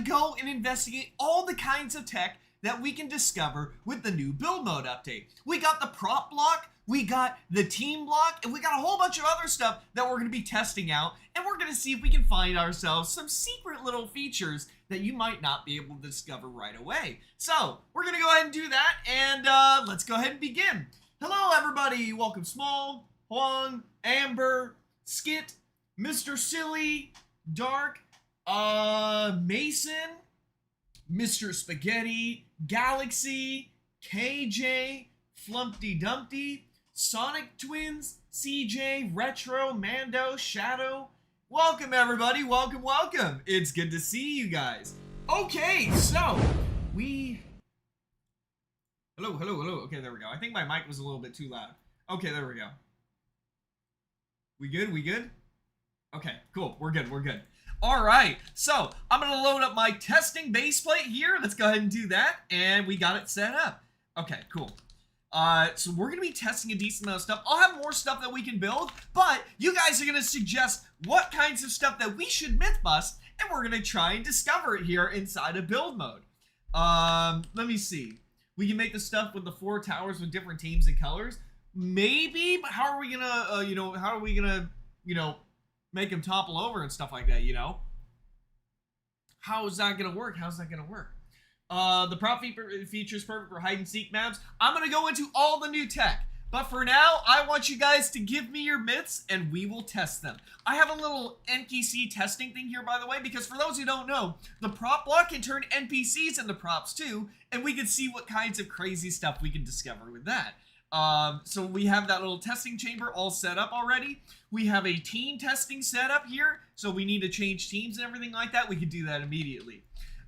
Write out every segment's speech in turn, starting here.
go and investigate all the kinds of tech that we can discover with the new build mode update. We got the prop block, we got the team block, and we got a whole bunch of other stuff that we're going to be testing out, and we're going to see if we can find ourselves some secret little features that you might not be able to discover right away. So, we're going to go ahead and do that, and let's go ahead and begin. Hello everybody, welcome Small, Huang, Amber, Skit, Mr. Silly, Dark, Mason, Mr. Spaghetti, Galaxy, KJ, Flumpty Dumpty, Sonic Twins, CJ, Retro, Mando, Shadow. Welcome everybody, welcome, welcome. It's good to see you guys. Okay, so Hello. Okay, there we go. I think my mic was a little bit too loud. Okay, there we go. We good? Okay, cool. We're good. All right, so I'm gonna load up my testing base plate here. Let's go ahead and do that, and we got it set up. Okay, cool. So we're gonna be testing a decent amount of stuff. I'll have more stuff that we can build, but you guys are gonna suggest what kinds of stuff that we should myth bust, and we're gonna try and discover it here inside of build mode. Let me see. We can make the stuff with the 4 towers with different teams and colors. Maybe, but how are we gonna, make them topple over and stuff like that, How is that gonna work? The prop features perfect for hide and seek maps. I'm gonna go into all the new tech, but for now, I want you guys to give me your myths and we will test them. I have a little NPC testing thing here, by the way, because for those who don't know, the prop block can turn NPCs into props too, and we can see what kinds of crazy stuff we can discover with that. So we have that little testing chamber all set up already. We have a team testing set up here, so we need to change teams and everything like that. We can do that immediately.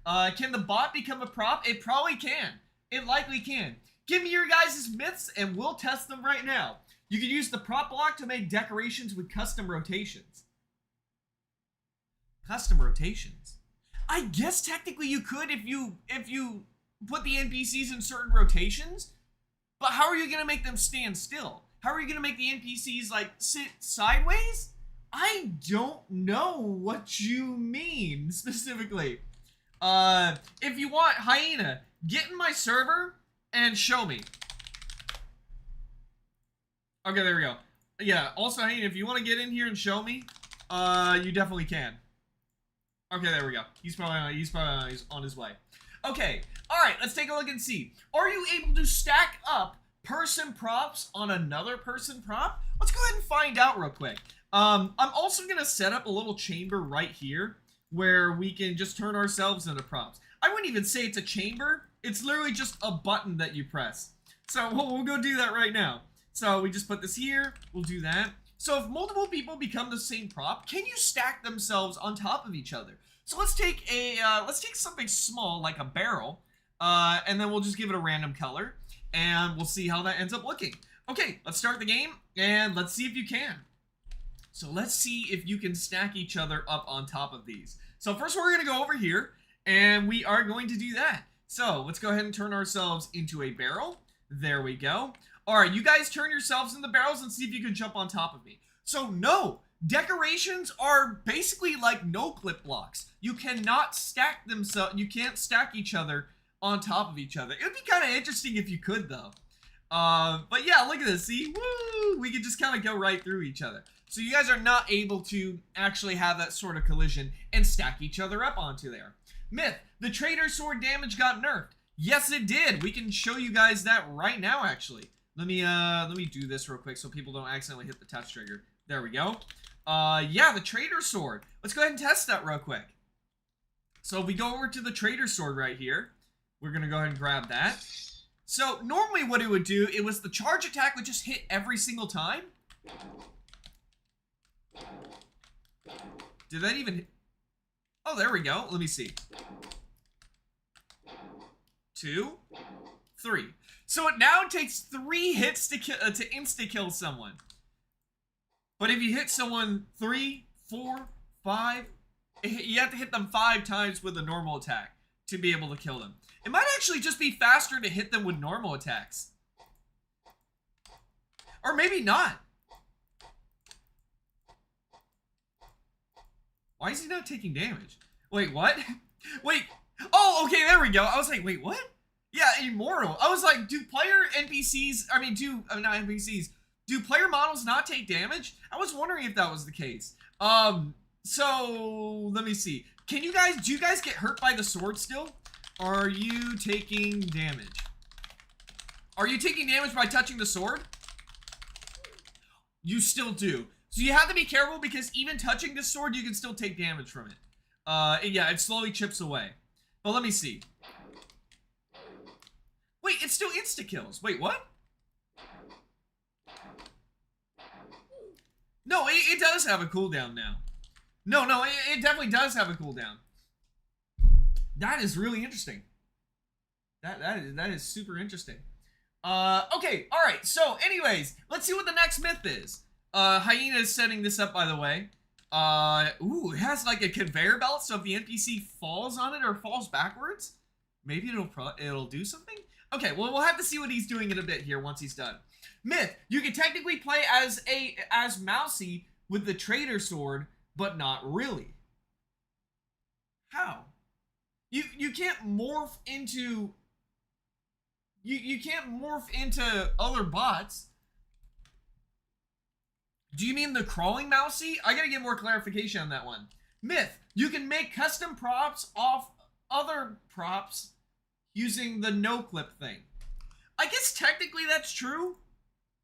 Can the bot become a prop? It probably can. It likely can. Give me your guys' myths and we'll test them right now. You can use the prop block to make decorations with custom rotations. Custom rotations? I guess technically you could if you put the NPCs in certain rotations. But how are you going to make them stand still? How are you going to make the NPCs, like, sit sideways? I don't know what you mean, specifically. If you want, Hyena, get in my server and show me. Okay, there we go. Yeah, also, Hyena, if you want to get in here and show me, you definitely can. Okay, there we go. He's on his way. Okay, alright, let's take a look and see. Are you able to stack up person props on another person prop? Let's go ahead and find out real quick. I'm also going to set up a little chamber right here where we can just turn ourselves into props. I wouldn't even say it's a chamber. It's literally just a button that you press. So we'll go do that right now. So we just put this here. We'll do that. So if multiple people become the same prop, can you stack themselves on top of each other? So let's take something small like a barrel, and then we'll just give it a random color, and we'll see how that ends up looking. Okay, let's start the game, and let's see if you can. So let's see if you can stack each other up on top of these. So first we're going to go over here, and we are going to do that. So let's go ahead and turn ourselves into a barrel. There we go. All right, you guys turn yourselves in the barrels and see if you can jump on top of me. So no, decorations are basically like no-clip blocks. You cannot stack themselves. You can't stack each other on top of each other. It would be kind of interesting if you could, though. But yeah, look at this. See? Woo! We could just kind of go right through each other. So you guys are not able to actually have that sort of collision and stack each other up onto there. Myth, the Trader Sword damage got nerfed. Yes, it did. We can show you guys that right now, actually. Let me do this real quick so people don't accidentally hit the touch trigger. There we go. Yeah, the Trader Sword. Let's go ahead and test that real quick. So if we go over to the Trader Sword right here, we're going to go ahead and grab that. So normally what it would do, it was the charge attack would just hit every single time. Did that even hit? Oh, there we go. Let me see. 2, 3. So it now takes 3 hits to insta-kill someone. But if you hit someone 3, 4, 5, you have to hit them 5 times with a normal attack to be able to kill them. It might actually just be faster to hit them with normal attacks. Or maybe not. Why is he not taking damage? Wait, what? Wait. Oh, okay, there we go. I was like, wait, what? Yeah, immortal. I was like, do player NPCs, not NPCs, do player models not take damage? I was wondering if that was the case. So, let me see. Do you guys get hurt by the sword still? Are you taking damage? Are you taking damage by touching the sword? You still do. So you have to be careful because even touching the sword, you can still take damage from it. Yeah, it slowly chips away. But let me see. Wait, it still insta-kills. Wait, what? No, it does have a cooldown now. No, it definitely does have a cooldown. That is really interesting. That is super interesting. Okay, alright, so anyways, let's see what the next myth is. Hyena is setting this up, by the way. Ooh, it has like a conveyor belt, so if the NPC falls on it or falls backwards, maybe it'll do something? Okay, well, we'll have to see what he's doing in a bit here once he's done. Myth, you can technically play as Mousy with the Trader Sword, but not really. How? You can't morph into... You can't morph into other bots. Do you mean the crawling Mousy? I gotta get more clarification on that one. Myth, you can make custom props off other props using the no-clip thing. I guess technically that's true,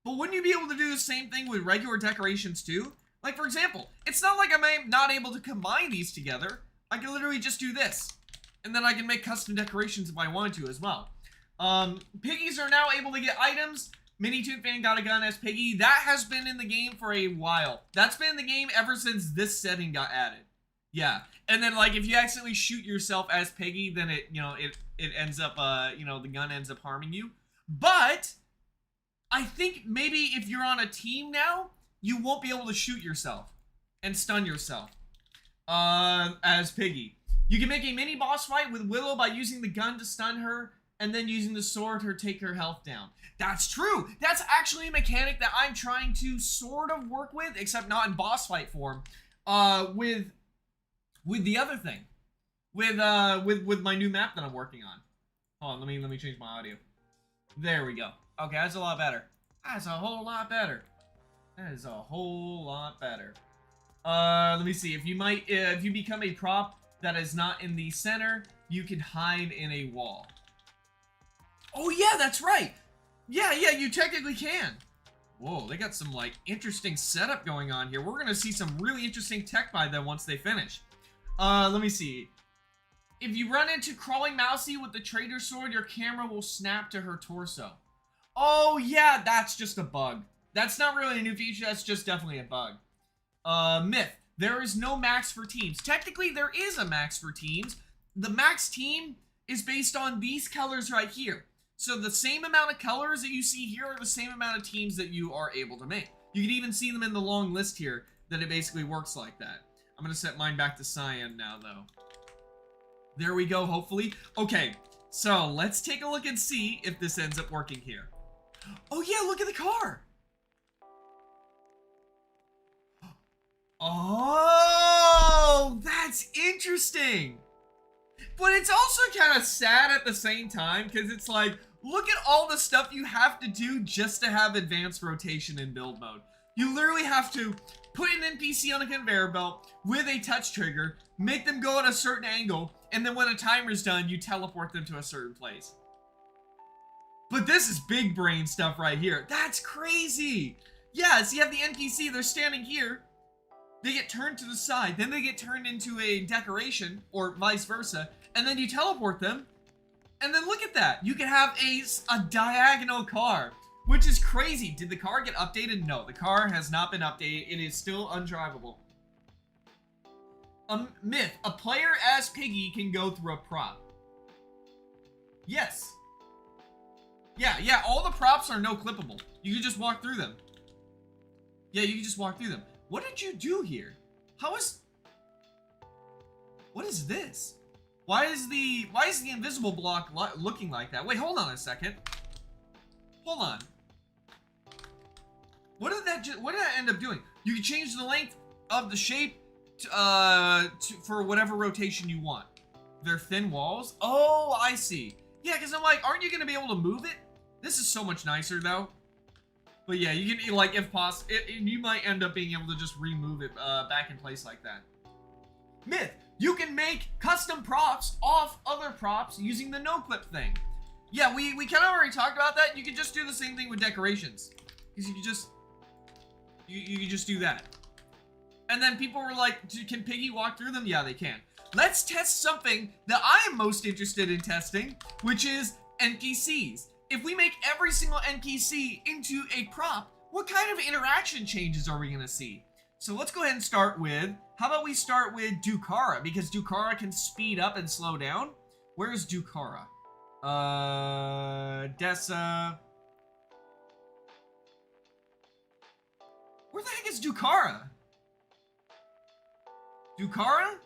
but wouldn't you be able to do the same thing with regular decorations too? Like, for example, it's not like I'm not able to combine these together. I can literally just do this, and then I can make custom decorations if I wanted to as well. Piggies are now able to get items. Mini Toon Fan got a gun as Piggy. That has been in the game for a while. That's been in the game ever since this setting got added. Yeah. And then, like, if you accidentally shoot yourself as Piggy, then it ends up, the gun ends up harming you. But I think maybe if you're on a team now, you won't be able to shoot yourself and stun yourself as Piggy. You can make a mini boss fight with Willow by using the gun to stun her and then using the sword to take her health down. That's true. That's actually a mechanic that I'm trying to sort of work with, except not in boss fight form. With the other thing, with my new map that I'm working on. Hold on, let me change my audio. There we go. Okay, that's a lot better. That's a whole lot better. That is a whole lot better. Let me see. If you become a prop that is not in the center, you can hide in a wall. Oh yeah, that's right. Yeah, you technically can. Whoa, they got some, like, interesting setup going on here. We're gonna see some really interesting tech by them once they finish. Let me see. If you run into Crawling Mousy with the Trader Sword, your camera will snap to her torso. Oh yeah, that's just a bug. That's not really a new feature, that's just definitely a bug. Myth, there is no max for teams. Technically, there is a max for teams. The max team is based on these colors right here. So the same amount of colors that you see here are the same amount of teams that you are able to make. You can even see them in the long list here that it basically works like that. I'm going to set mine back to cyan now, though. There we go, hopefully. Okay, so let's take a look and see if this ends up working here. Oh yeah, look at the car! Oh, that's interesting! But it's also kind of sad at the same time, because it's like, look at all the stuff you have to do just to have advanced rotation in build mode. You literally have to put an NPC on a conveyor belt with a touch trigger, make them go at a certain angle, and then when a timer's done, you teleport them to a certain place. But this is big brain stuff right here. That's crazy! Yeah, so you have the NPC, they're standing here, they get turned to the side, then they get turned into a decoration, or vice versa, and then you teleport them, and then look at that. You can have a diagonal car, which is crazy. Did the car get updated? No, the car has not been updated. It is still undrivable. Myth, a player as Piggy can go through a prop. Yes. Yeah, all the props are no clippable. You can just walk through them. Yeah, you can just walk through them. What did you do here? What is this? Why is the invisible block looking like that? Wait, hold on a second. Hold on. What did that end up doing? You can change the length of the shape for whatever rotation you want. They're thin walls? Oh, I see. Yeah, because I'm like, aren't you going to be able to move it? This is so much nicer, though. But yeah, you can, like, if possible, you might end up being able to just remove it back in place like that. Myth, you can make custom props off other props using the no-clip thing. Yeah, we kind of already talked about that. You can just do the same thing with decorations. Because you can just, you can just do that. And then people were like, can Piggy walk through them? Yeah, they can. Let's test something that I am most interested in testing, which is NPCs. If we make every single NPC into a prop, what kind of interaction changes are we going to see? So let's go ahead and start with, how about we start with Dukara? Because Dukara can speed up and slow down. Where's Dukara? Dessa. Where the heck is Dukara? Dukara?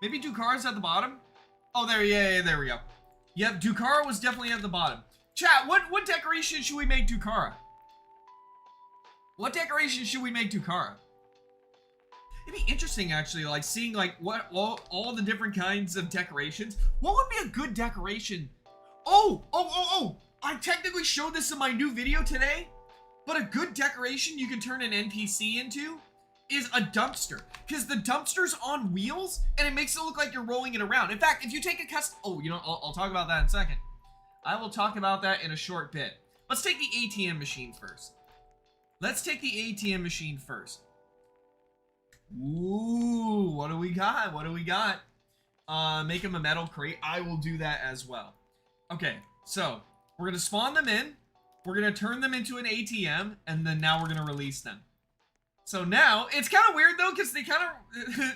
Maybe Dukara's at the bottom? Oh, there, yeah, there we go. Yep, Dukara was definitely at the bottom. Chat, what decoration should we make Dukara? What decoration should we make Dukara? It'd be interesting, actually, like, seeing, like, what all the different kinds of decorations. What would be a good decoration? Oh! I technically showed this in my new video today, but a good decoration you can turn an NPC into is a dumpster, because the dumpster's on wheels and it makes it look like you're rolling it around. In fact, if you take a custom, oh, you know, I'll talk about that in a second. I will talk about that in a short bit. Let's take the ATM machine first. Let's take the ATM machine first. Ooh, what do we got? What do we got? Make him a metal crate. I will do that as well. Okay, so we're gonna spawn them in. We're gonna turn them into an ATM, and then now we're gonna release them. So now, it's kind of weird though, because they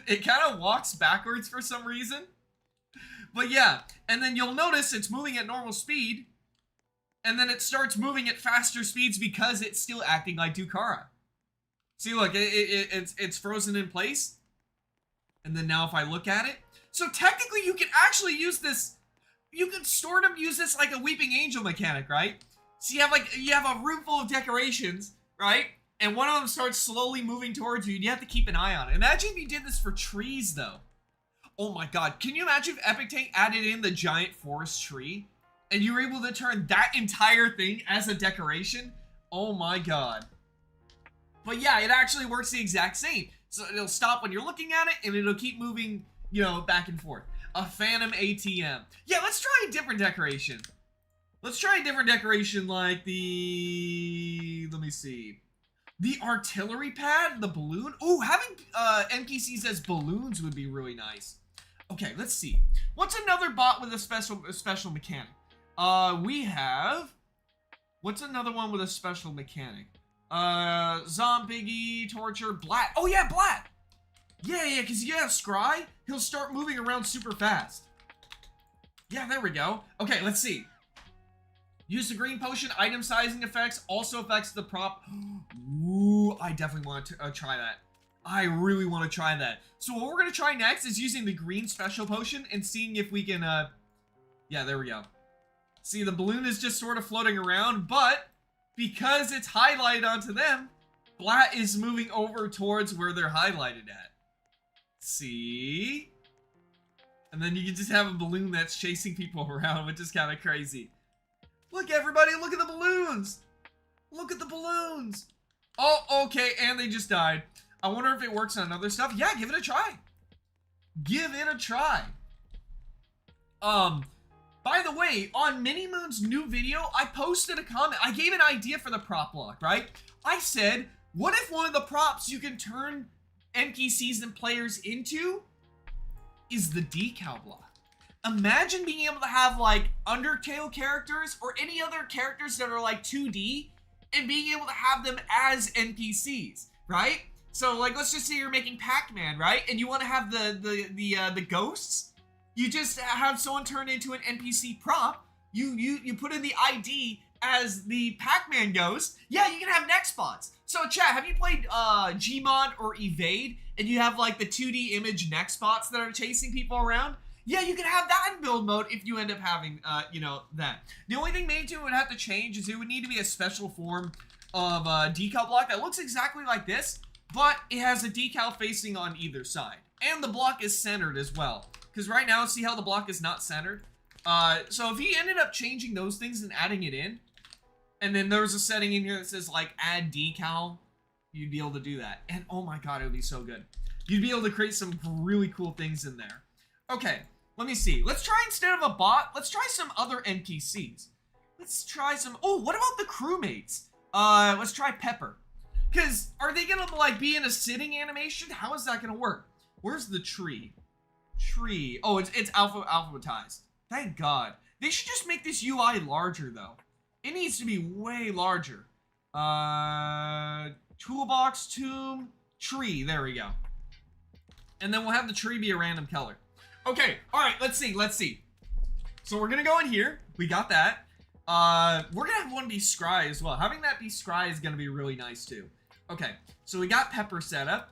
it kind of walks backwards for some reason. But yeah, and then you'll notice it's moving at normal speed, and then it starts moving at faster speeds because it's still acting like Dukara. See, look, it's frozen in place. And then now if I look at it, so technically you can actually use this, you can sort of use this like a Weeping Angel mechanic, right? So you have a room full of decorations, right? And one of them starts slowly moving towards you, and you have to keep an eye on it. Imagine if you did this for trees, though. Oh my god, can you imagine if Epic Tank added in the giant forest tree, and you were able to turn that entire thing as a decoration? Oh my god. But yeah, it actually works the exact same. So it'll stop when you're looking at it, and it'll keep moving, you know, back and forth. A Phantom ATM. Yeah, let's try a different decoration. Let's try a different decoration like the... let me see. The artillery pad, the balloon. Oh, having NPCs as balloons would be really nice. Okay, let's see. What's another bot with a special mechanic? We have... what's another one with a special mechanic? Zombie, Torture, Blat. Oh yeah, Blat! Yeah, because you have Scry, he'll start moving around super fast. Yeah, there we go. Okay, let's see. Use the green potion, item sizing effects, also affects the prop. Ooh, I definitely want to try that. I really want to try that. So what we're going to try next is using the green special potion and seeing if we can, yeah, there we go. See, the balloon is just sort of floating around, but because it's highlighted onto them, Blat is moving over towards where they're highlighted at. See? And then you can just have a balloon that's chasing people around, which is kind of crazy. Look, everybody, look at the balloons! Look at the balloons! Oh, okay, and they just died. I wonder if it works on other stuff. Yeah, give it a try. Give it a try. By the way, on Minimoon's new video, I posted a comment. I gave an idea for the prop block, right? I said, what if one of the props you can turn NPCs and players into is the decal block? Imagine being able to have, like, Undertale characters or any other characters that are, like, 2D and being able to have them as NPCs, right? So, like, let's just say you're making Pac-Man, right? And you want to have the ghosts. You just have someone turn into an NPC prop. You put in the ID as the Pac-Man ghost. Yeah, you can have neck spots. So, chat, have you played Gmod or Evade? And you have, like, the 2D image neck spots that are chasing people around? Yeah, you can have that in build mode if you end up having, you know, that. The only thing maybe would have to change is it would need to be a special form of decal block that looks exactly like this, but it has a decal facing on either side. And the block is centered as well. Because right now, see how the block is not centered? So if he ended up changing those things and adding it in, and then there's a setting in here that says, like, add decal, you'd be able to do that. And oh my god, it would be so good. You'd be able to create some really cool things in there. Okay, let me see. Let's try, instead of a bot, let's try some other NPCs. Let's try some... Oh, what about the crewmates? Let's try Pepper. Because, are they gonna, like, be in a sitting animation? How is that gonna work? Where's the tree? Tree. Oh, it's alphabetized. Thank God. They should just make this UI larger, though. It needs to be way larger. Toolbox, tomb, tree. There we go. And then we'll have the tree be a random color. Okay, alright, let's see. So we're gonna go in here. We got that. We're gonna have one be Scry as well. Having that be Scry is gonna be really nice, too. Okay, so we got Pepper set up.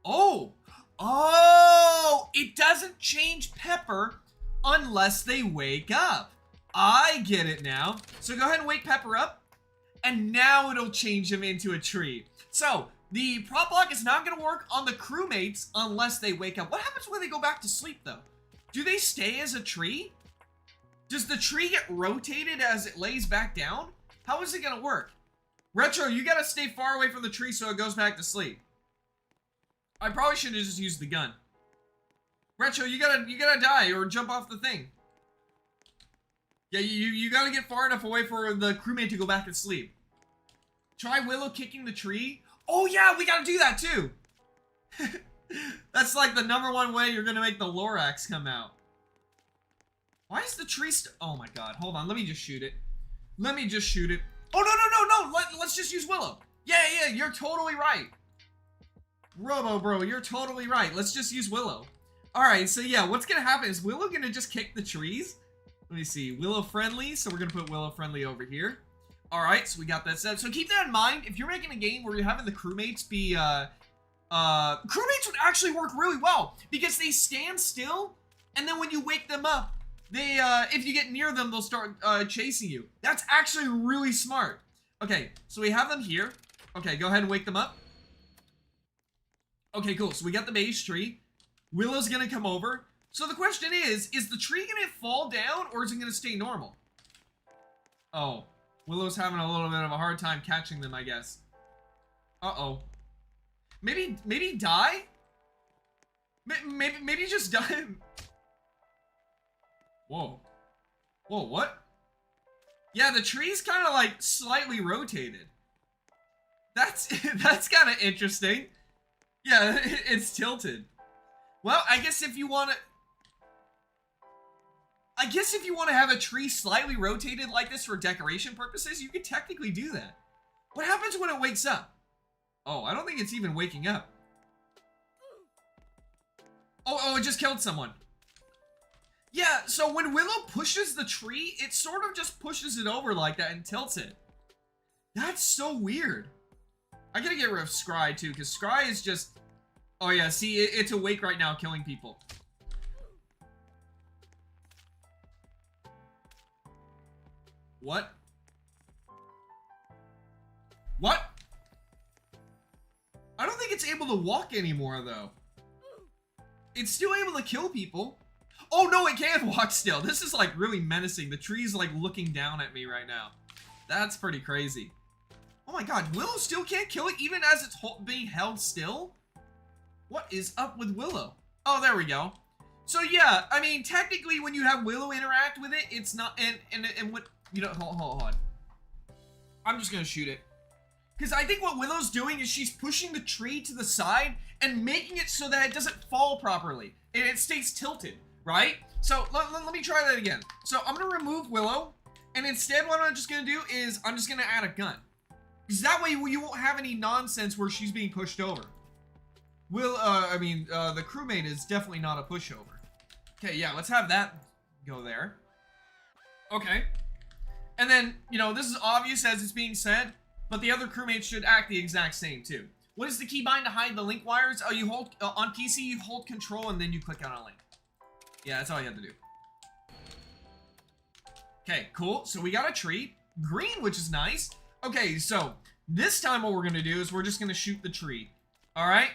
Oh! Oh! It doesn't change Pepper unless they wake up. I get it now. So go ahead and wake Pepper up. And now it'll change him into a tree. So, the prop block is not going to work on the crewmates unless they wake up. What happens when they go back to sleep, though? Do they stay as a tree? Does the tree get rotated as it lays back down? How is it going to work? Retro, you got to stay far away from the tree so it goes back to sleep. I probably should have just used the gun. Retro, you gotta die or jump off the thing. Yeah, you gotta get far enough away for the crewmate to go back to sleep. Try Willow kicking the tree. Oh yeah, we gotta do that too. That's like the #1 way you're gonna make the Lorax come out. Why is the tree oh my god, hold on, let me just shoot it. Let me just shoot it. Oh no, let's just use Willow. Yeah, you're totally right. Robo bro, you're totally right. Let's just use Willow. Alright, so yeah, what's gonna happen is Willow gonna just kick the trees. Let me see, Willow friendly, so we're gonna put Willow friendly over here. Alright, so we got that set up. So keep that in mind, if you're making a game where you're having the crewmates be, crewmates would actually work really well, because they stand still, and then when you wake them up, they, if you get near them, they'll start, chasing you. That's actually really smart. Okay, so we have them here. Okay, go ahead and wake them up. Okay, cool, so we got the base tree. Willow's gonna come over. So the question is the tree gonna fall down or is it gonna stay normal? Oh, Willow's having a little bit of a hard time catching them, I guess. Uh-oh. Maybe die? Maybe just die. Whoa. Whoa, what? Yeah, the tree's kind of like slightly rotated. That's kind of interesting. Yeah, it's tilted. Well, I guess if you want to have a tree slightly rotated like this for decoration purposes, you could technically do that. What happens when it wakes up? Oh, I don't think it's even waking up. Oh, it just killed someone. Yeah, so when Willow pushes the tree, it sort of just pushes it over like that and tilts it. That's so weird. I gotta get rid of Scry too, because Scry is just... Oh yeah, see, it's awake right now, killing people. What? What? I don't think it's able to walk anymore, though. It's still able to kill people. Oh no, it can walk still. This is like really menacing. The tree's like looking down at me right now. That's pretty crazy. Oh my god, Willow still can't kill it even as it's being held still? What is up with Willow? Oh, there we go. So yeah, I mean, technically when you have Willow interact with it, it's not, and what, you know, hold on. I'm just gonna shoot it. Because I think what Willow's doing is she's pushing the tree to the side and making it so that it doesn't fall properly. And it stays tilted, right? So let me try that again. So I'm gonna remove Willow, and instead what I'm just gonna do is I'm just gonna add a gun. Because that way you won't have any nonsense where she's being pushed over. The crewmate is definitely not a pushover. Okay, yeah, let's have that go there. Okay. And then, you know, this is obvious as it's being said, but the other crewmates should act the exact same too. What is the keybind to hide the link wires? Oh, you hold, on PC, you hold control and then you click on a link. Yeah, that's all you have to do. Okay, cool. So we got a tree. Green, which is nice. Okay, so this time what we're gonna do is we're just gonna shoot the tree. Alright?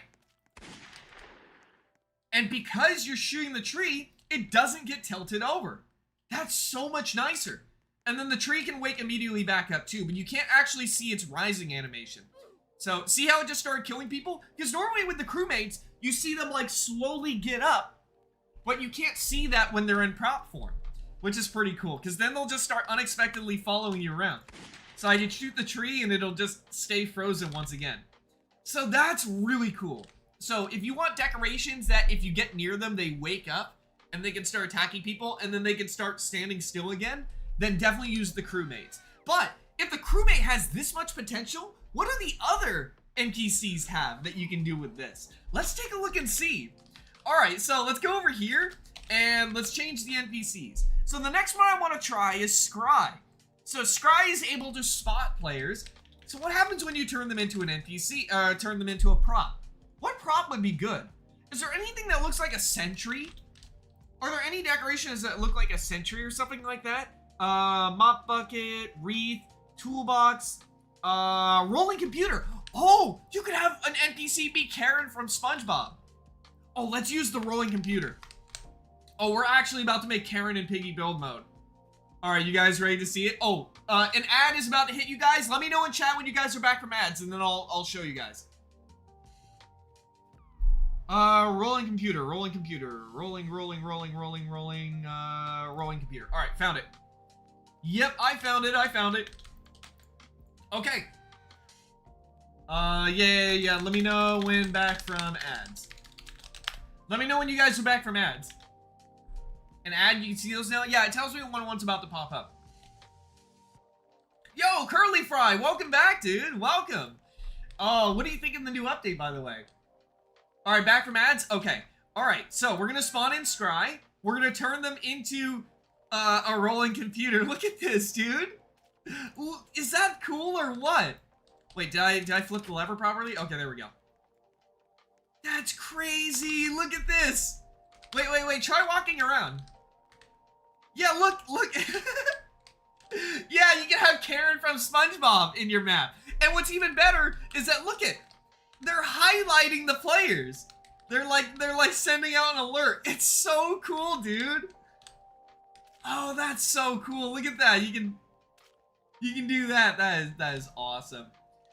And because you're shooting the tree, it doesn't get tilted over. That's so much nicer. And then the tree can wake immediately back up too, but you can't actually see its rising animation. So, see how it just started killing people? Because normally with the crewmates, you see them like slowly get up, but you can't see that when they're in prop form, which is pretty cool, because then they'll just start unexpectedly following you around. So I can shoot the tree and it'll just stay frozen once again. So that's really cool. So if you want decorations that if you get near them, they wake up and they can start attacking people and then they can start standing still again, then definitely use the crewmates. But if the crewmate has this much potential, what do the other NPCs have that you can do with this? Let's take a look and see. All right, so let's go over here and let's change the NPCs. So the next one I want to try is Scry. So Scry is able to spot players. So what happens when you turn them into an NPC, turn them into a prop? What prop would be good? Is there anything that looks like a sentry? Are there any decorations that look like a sentry or something like that? Mop bucket, wreath, toolbox, rolling computer. Oh, you could have an NPC be Karen from SpongeBob. Oh, let's use the rolling computer. Oh, we're actually about to make Karen and Piggy build mode. All right, you guys ready to see it? Oh, an ad is about to hit you guys. Let me know in chat when you guys are back from ads, and then I'll show you guys. Rolling computer, rolling computer, rolling computer. All right, found it. Yep, I found it. Okay. Yeah. Let me know when back from ads. Let me know when you guys are back from ads. An ad, you can see those now? Yeah, it tells me when one's about to pop up. Yo, Curly Fry, welcome back, dude. Welcome. Oh, what do you think of the new update, by the way? All right, back from ads? Okay. All right, so we're going to spawn in Scry. We're going to turn them into a rolling computer. Look at this, dude. Is that cool or what? Wait, did I flip the lever properly? Okay, there we go. That's crazy. Look at this. Wait. Try walking around. Yeah, look. Yeah, you can have Karen from SpongeBob in your map. And what's even better is that, look it. They're highlighting the players. They're like sending out an alert. It's so cool, dude. Oh, that's so cool. Look at that. You can do that. That is awesome.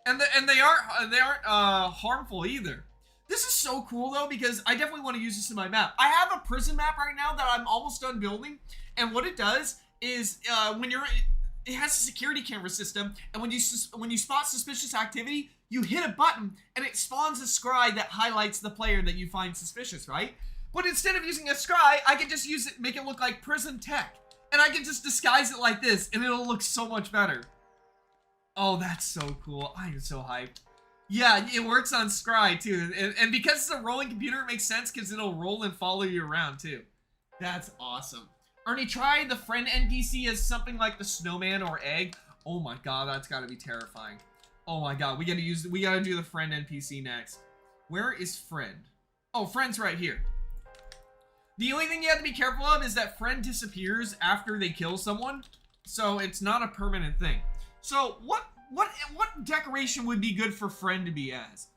And they aren't harmful either. This is so cool though, because I definitely want to use this in my map. I have a prison map right now that I'm almost done building, and what it does is it has a security camera system, and when you spot suspicious activity, you hit a button and it spawns a scry that highlights the player that you find suspicious, right? But instead of using a scry, I can just use it, make it look like prison tech, and I can just disguise it like this, and it'll look so much better. Oh, that's so cool. I am so hyped. Yeah, it works on Scry too, and because it's a rolling computer, it makes sense because it'll roll and follow you around too. That's awesome. Ernie, try the friend NPC as something like the snowman or egg. Oh my god, that's gotta be terrifying. Oh my god, we gotta do the friend NPC next. Where is friend? Oh, friend's right here. The only thing you have to be careful of is that friend disappears after they kill someone, so it's not a permanent thing. So what decoration would be good for friend to be as?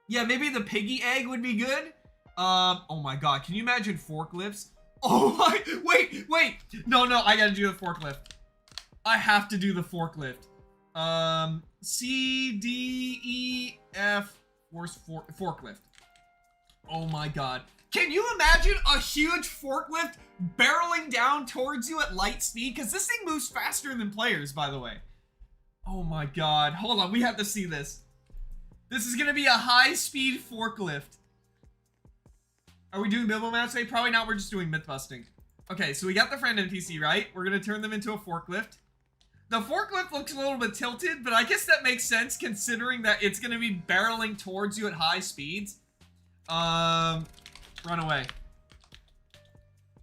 Yeah, maybe the piggy egg would be good. Oh my god, can you imagine forklifts? Oh my, wait. No, I gotta do the forklift. I have to do the forklift. C, D, E, F, forklift. Oh my god. Can you imagine a huge forklift barreling down towards you at light speed? Because this thing moves faster than players, by the way. Oh my god. Hold on, we have to see this. This is gonna be a high-speed forklift. Are we doing Bilbo maps today? Probably not, we're just doing myth busting. Okay, so we got the friend NPC, right? We're gonna turn them into a forklift. The forklift looks a little bit tilted, but I guess that makes sense considering that it's gonna be barreling towards you at high speeds. Run away.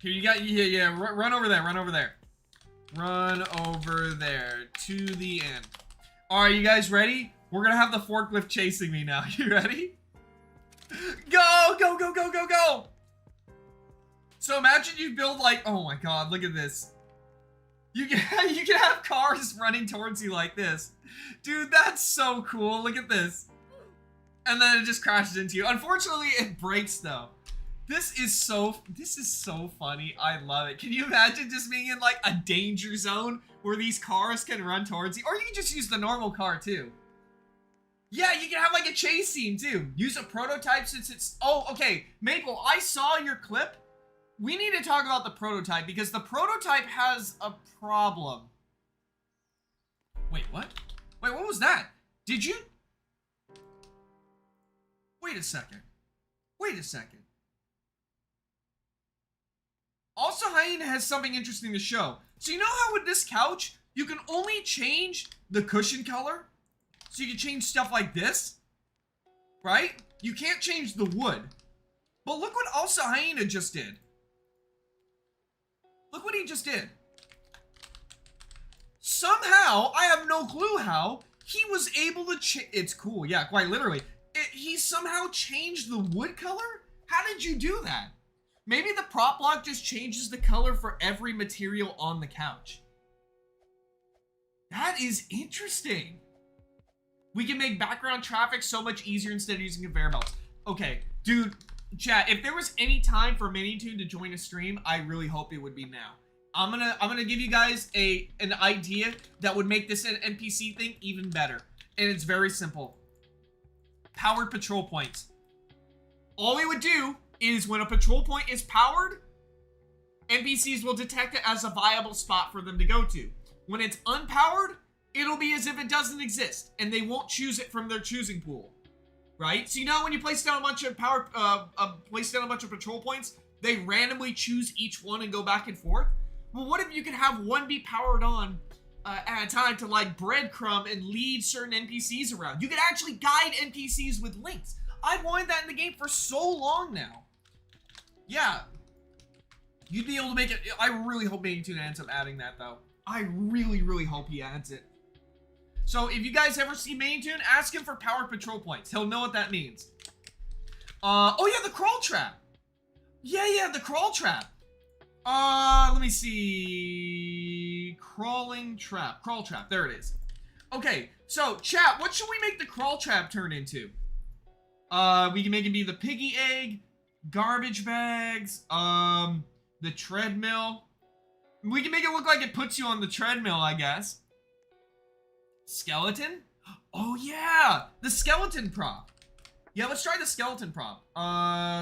Here, you got, yeah, run over there, run over there. Run over there to the end. All right, you guys ready? We're gonna have the forklift chasing me now. You ready? Go! So imagine you build like, oh my god, look at this. You can have cars running towards you like this. Dude, that's so cool. Look at this. And then it just crashes into you. Unfortunately, it breaks though. This is so funny. I love it. Can you imagine just being in like a danger zone where these cars can run towards you? Or you can just use the normal car too. Yeah, you can have like a chase scene too. Use a prototype since it's... Oh, okay. Maple, I saw your clip. We need to talk about the prototype because the prototype has a problem. Wait, what? Wait, what was that? Did you... Wait a second. Wait a second. Also, Hyena has something interesting to show. So you know how with this couch, you can only change the cushion color? So you can change stuff like this, right? You can't change the wood. But look what also Hyena just did. Look what he just did. Somehow, I have no clue how, he was able to it's cool, yeah, quite literally. He somehow changed the wood color? How did you do that? Maybe the prop block just changes the color for every material on the couch. That is interesting. We can make background traffic so much easier instead of using conveyor belts. Okay, dude, chat, if there was any time for MiniToon to join a stream, I really hope it would be now. I'm gonna give you guys an idea that would make this an NPC thing even better. And it's very simple. Powered patrol points. All we would do is when a patrol point is powered, NPCs will detect it as a viable spot for them to go to. When it's unpowered, it'll be as if it doesn't exist, and they won't choose it from their choosing pool, right? So you know when you place down a bunch of patrol points, they randomly choose each one and go back and forth. Well, what if you could have one be powered on at a time to like breadcrumb and lead certain NPCs around? You could actually guide NPCs with links. I've wanted that in the game for so long now. Yeah, you'd be able to make it. I really hope MiniToon ends up adding that though. I really hope he adds it. So if you guys ever see MiniToon, ask him for powered patrol points. He'll know what that means. Oh yeah, the crawl trap. Yeah, the crawl trap. Let me see. Crawl trap, there it is. Okay, so chat, what should we make the crawl trap turn into? We can make it be the piggy egg, garbage bags, the treadmill. We can make it look like it puts you on the treadmill, I guess. Skeleton? Oh yeah, the skeleton prop. Yeah, let's try the skeleton prop.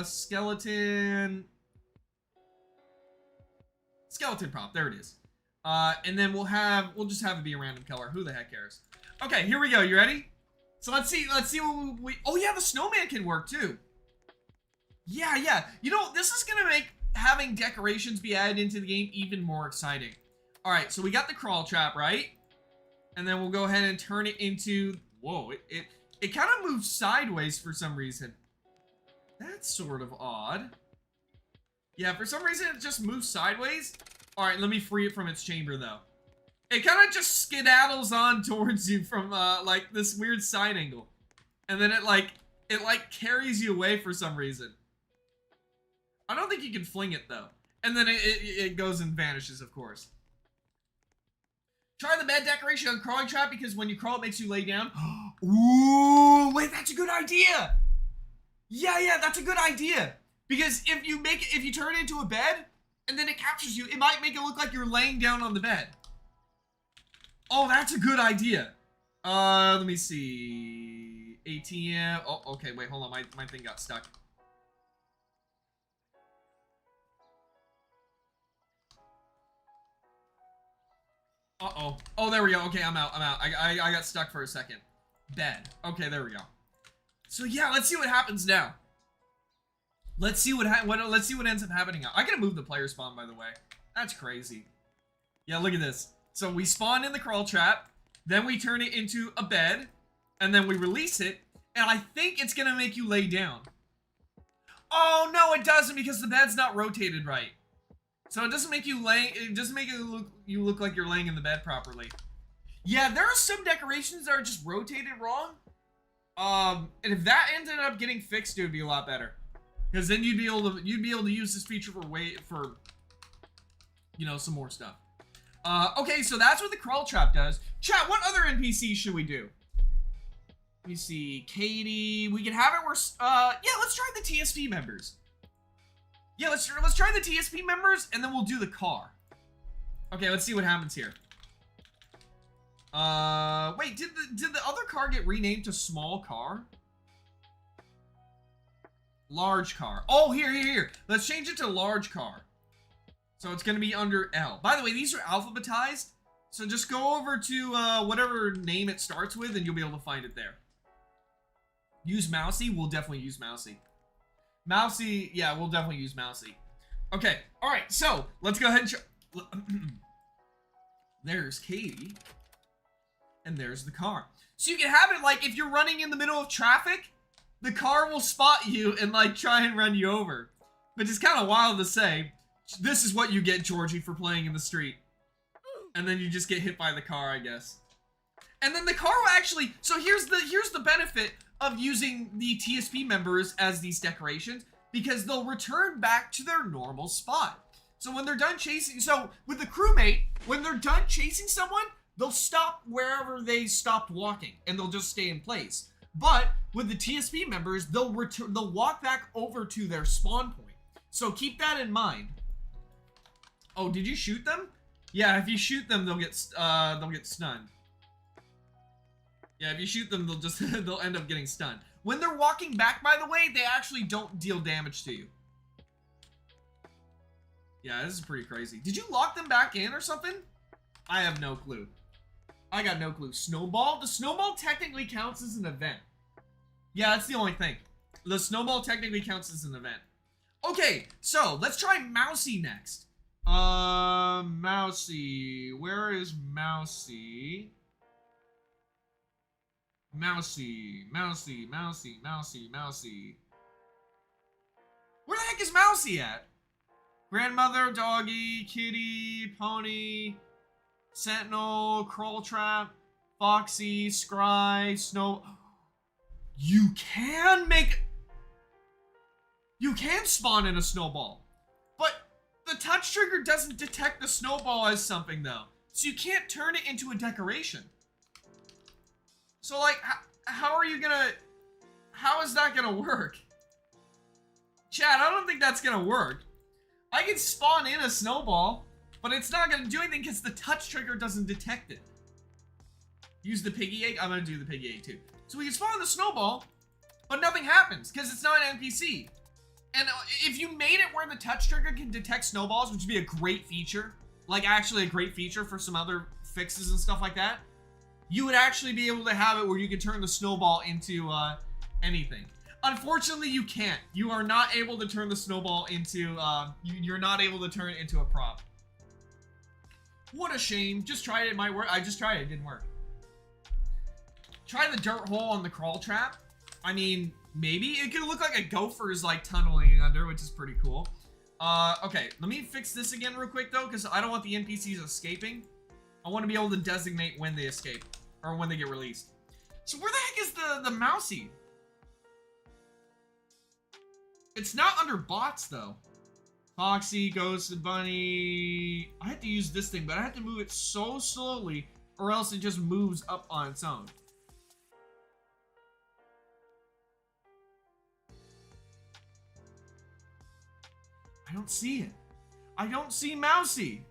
Skeleton prop, there it is. And then we'll just have it be a random color. Who the heck cares? Okay, here we go. You ready? So let's see what we, oh yeah, the snowman can work too. Yeah. You know, this is gonna make having decorations be added into the game even more exciting. All right, so we got the crawl trap, right? And then we'll go ahead and turn it into, whoa, it kind of moves sideways for some reason. That's sort of odd. Yeah, for some reason it just moves sideways. All right, let me free it from its chamber though. It kind of just skedaddles on towards you from like this weird side angle. And then it like carries you away for some reason. I don't think you can fling it though. And then it goes and vanishes, of course. Try the bed decoration on crawling trap because when you crawl, it makes you lay down. Ooh, wait, that's a good idea. Yeah, that's a good idea. Because if you turn it into a bed and then it captures you, it might make it look like you're laying down on the bed. Oh, that's a good idea. Let me see. ATM. Oh, okay, wait, hold on. My thing got stuck. Uh-oh. Oh, there we go. Okay, I'm out. I got stuck for a second. Bed. Okay, there we go. So yeah, let's see what happens now. Let's see what ends up happening now. I gotta move the player spawn, by the way. That's crazy. Yeah, look at this. So we spawn in the crawl trap, then we turn it into a bed, and then we release it, and I think it's gonna make you lay down. Oh no, it doesn't because the bed's not rotated right. So it doesn't make you you look like you're laying in the bed properly. Yeah, there are some decorations that are just rotated wrong. And if that ended up getting fixed, it would be a lot better. Because then you'd be able to use this feature for you know, some more stuff. Okay, so that's what the crawl trap does. Chat, what other NPCs should we do? Let me see. Katie. We can have it where, yeah, let's try the TSP members. Yeah, let's try the TSP members, and then we'll do the car. Okay, let's see what happens here. Wait, did the other car get renamed to small car? Large car. Oh, here. Let's change it to large car. So it's gonna be under L. By the way, these are alphabetized. So just go over to whatever name it starts with and you'll be able to find it there. Use Mousy? We'll definitely use Mousy. Mousy, yeah, we'll definitely use Mousy. Okay, alright, so let's go ahead and there's Katie. And there's the car. So you can have it like if you're running in the middle of traffic, the car will spot you and like try and run you over. Which is kind of wild to say. This is what you get, Georgie, for playing in the street. And then you just get hit by the car, I guess. And then the car will actually, so here's the benefit of using the TSP members as these decorations, because they'll return back to their normal spot. So when they're done chasing, so with the crewmate, when they're done chasing someone, they'll stop wherever they stopped walking, and they'll just stay in place. But with the TSP members, they'll walk back over to their spawn point. So keep that in mind. Oh, did you shoot them? Yeah, if you shoot them, they'll get stunned. Yeah, if you shoot them, they'll end up getting stunned. When they're walking back, by the way, they actually don't deal damage to you. Yeah, this is pretty crazy. Did you lock them back in or something? I have no clue. I got no clue. Snowball? The snowball technically counts as an event. Yeah, that's the only thing. The snowball technically counts as an event. Okay, so let's try Mousy next. Mousy. Where is Mousy? Mousy. Where the heck is Mousy at? Grandmother, doggy, kitty, pony, sentinel, crawl trap, foxy, scry, snow. You can spawn in a snowball, but the touch trigger doesn't detect the snowball as something though, so you can't turn it into a decoration. So like, how is that gonna work? Chad, I don't think that's gonna work. I can spawn in a snowball, but it's not gonna do anything because the touch trigger doesn't detect it. Use the piggy egg? I'm gonna do the piggy egg too. So we can spawn the snowball, but nothing happens because it's not an NPC. And if you made it where the touch trigger can detect snowballs, which would be a great feature, like actually a great feature for some other fixes and stuff like that, you would actually be able to have it where you can turn the snowball into anything. Unfortunately, you can't. You are not able to turn the snowball into, you're not able to turn it into a prop. What a shame. Just try it, it might work. I just tried it, it didn't work. Try the dirt hole on the crawl trap. I mean, maybe. It could look like a gopher's like tunneling under, which is pretty cool. Okay, let me fix this again real quick though, because I don't want the NPCs escaping. I want to be able to designate when they escape, or when they get released. So where the heck is the Mousy? It's not under bots though. Foxy, Ghost, Bunny. I have to use this thing, but I have to move it so slowly, or else it just moves up on its own. I don't see it. I don't see Mousy.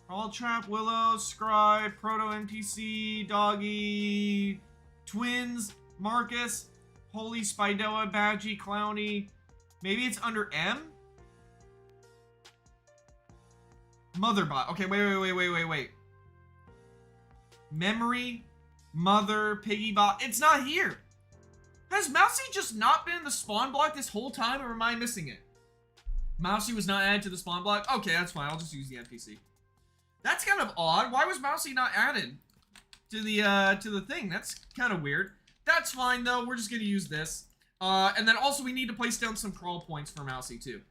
Crawl Trap, Willow, Scry, Proto NPC, Doggy, Twins, Marcus, Holy Spidella, Badgie, Clowny. Maybe it's under M? Motherbot. Okay, wait. Memory, Mother, Piggybot. It's not here. Has Mousy just not been in the spawn block this whole time, or am I missing it? Mousy was not added to the spawn block? Okay, that's fine. I'll just use the NPC. That's kind of odd. Why was Mousy not added to the thing? That's kind of weird. That's fine, though. We're just going to use this. And then also we need to place down some crawl points for Mousy, too.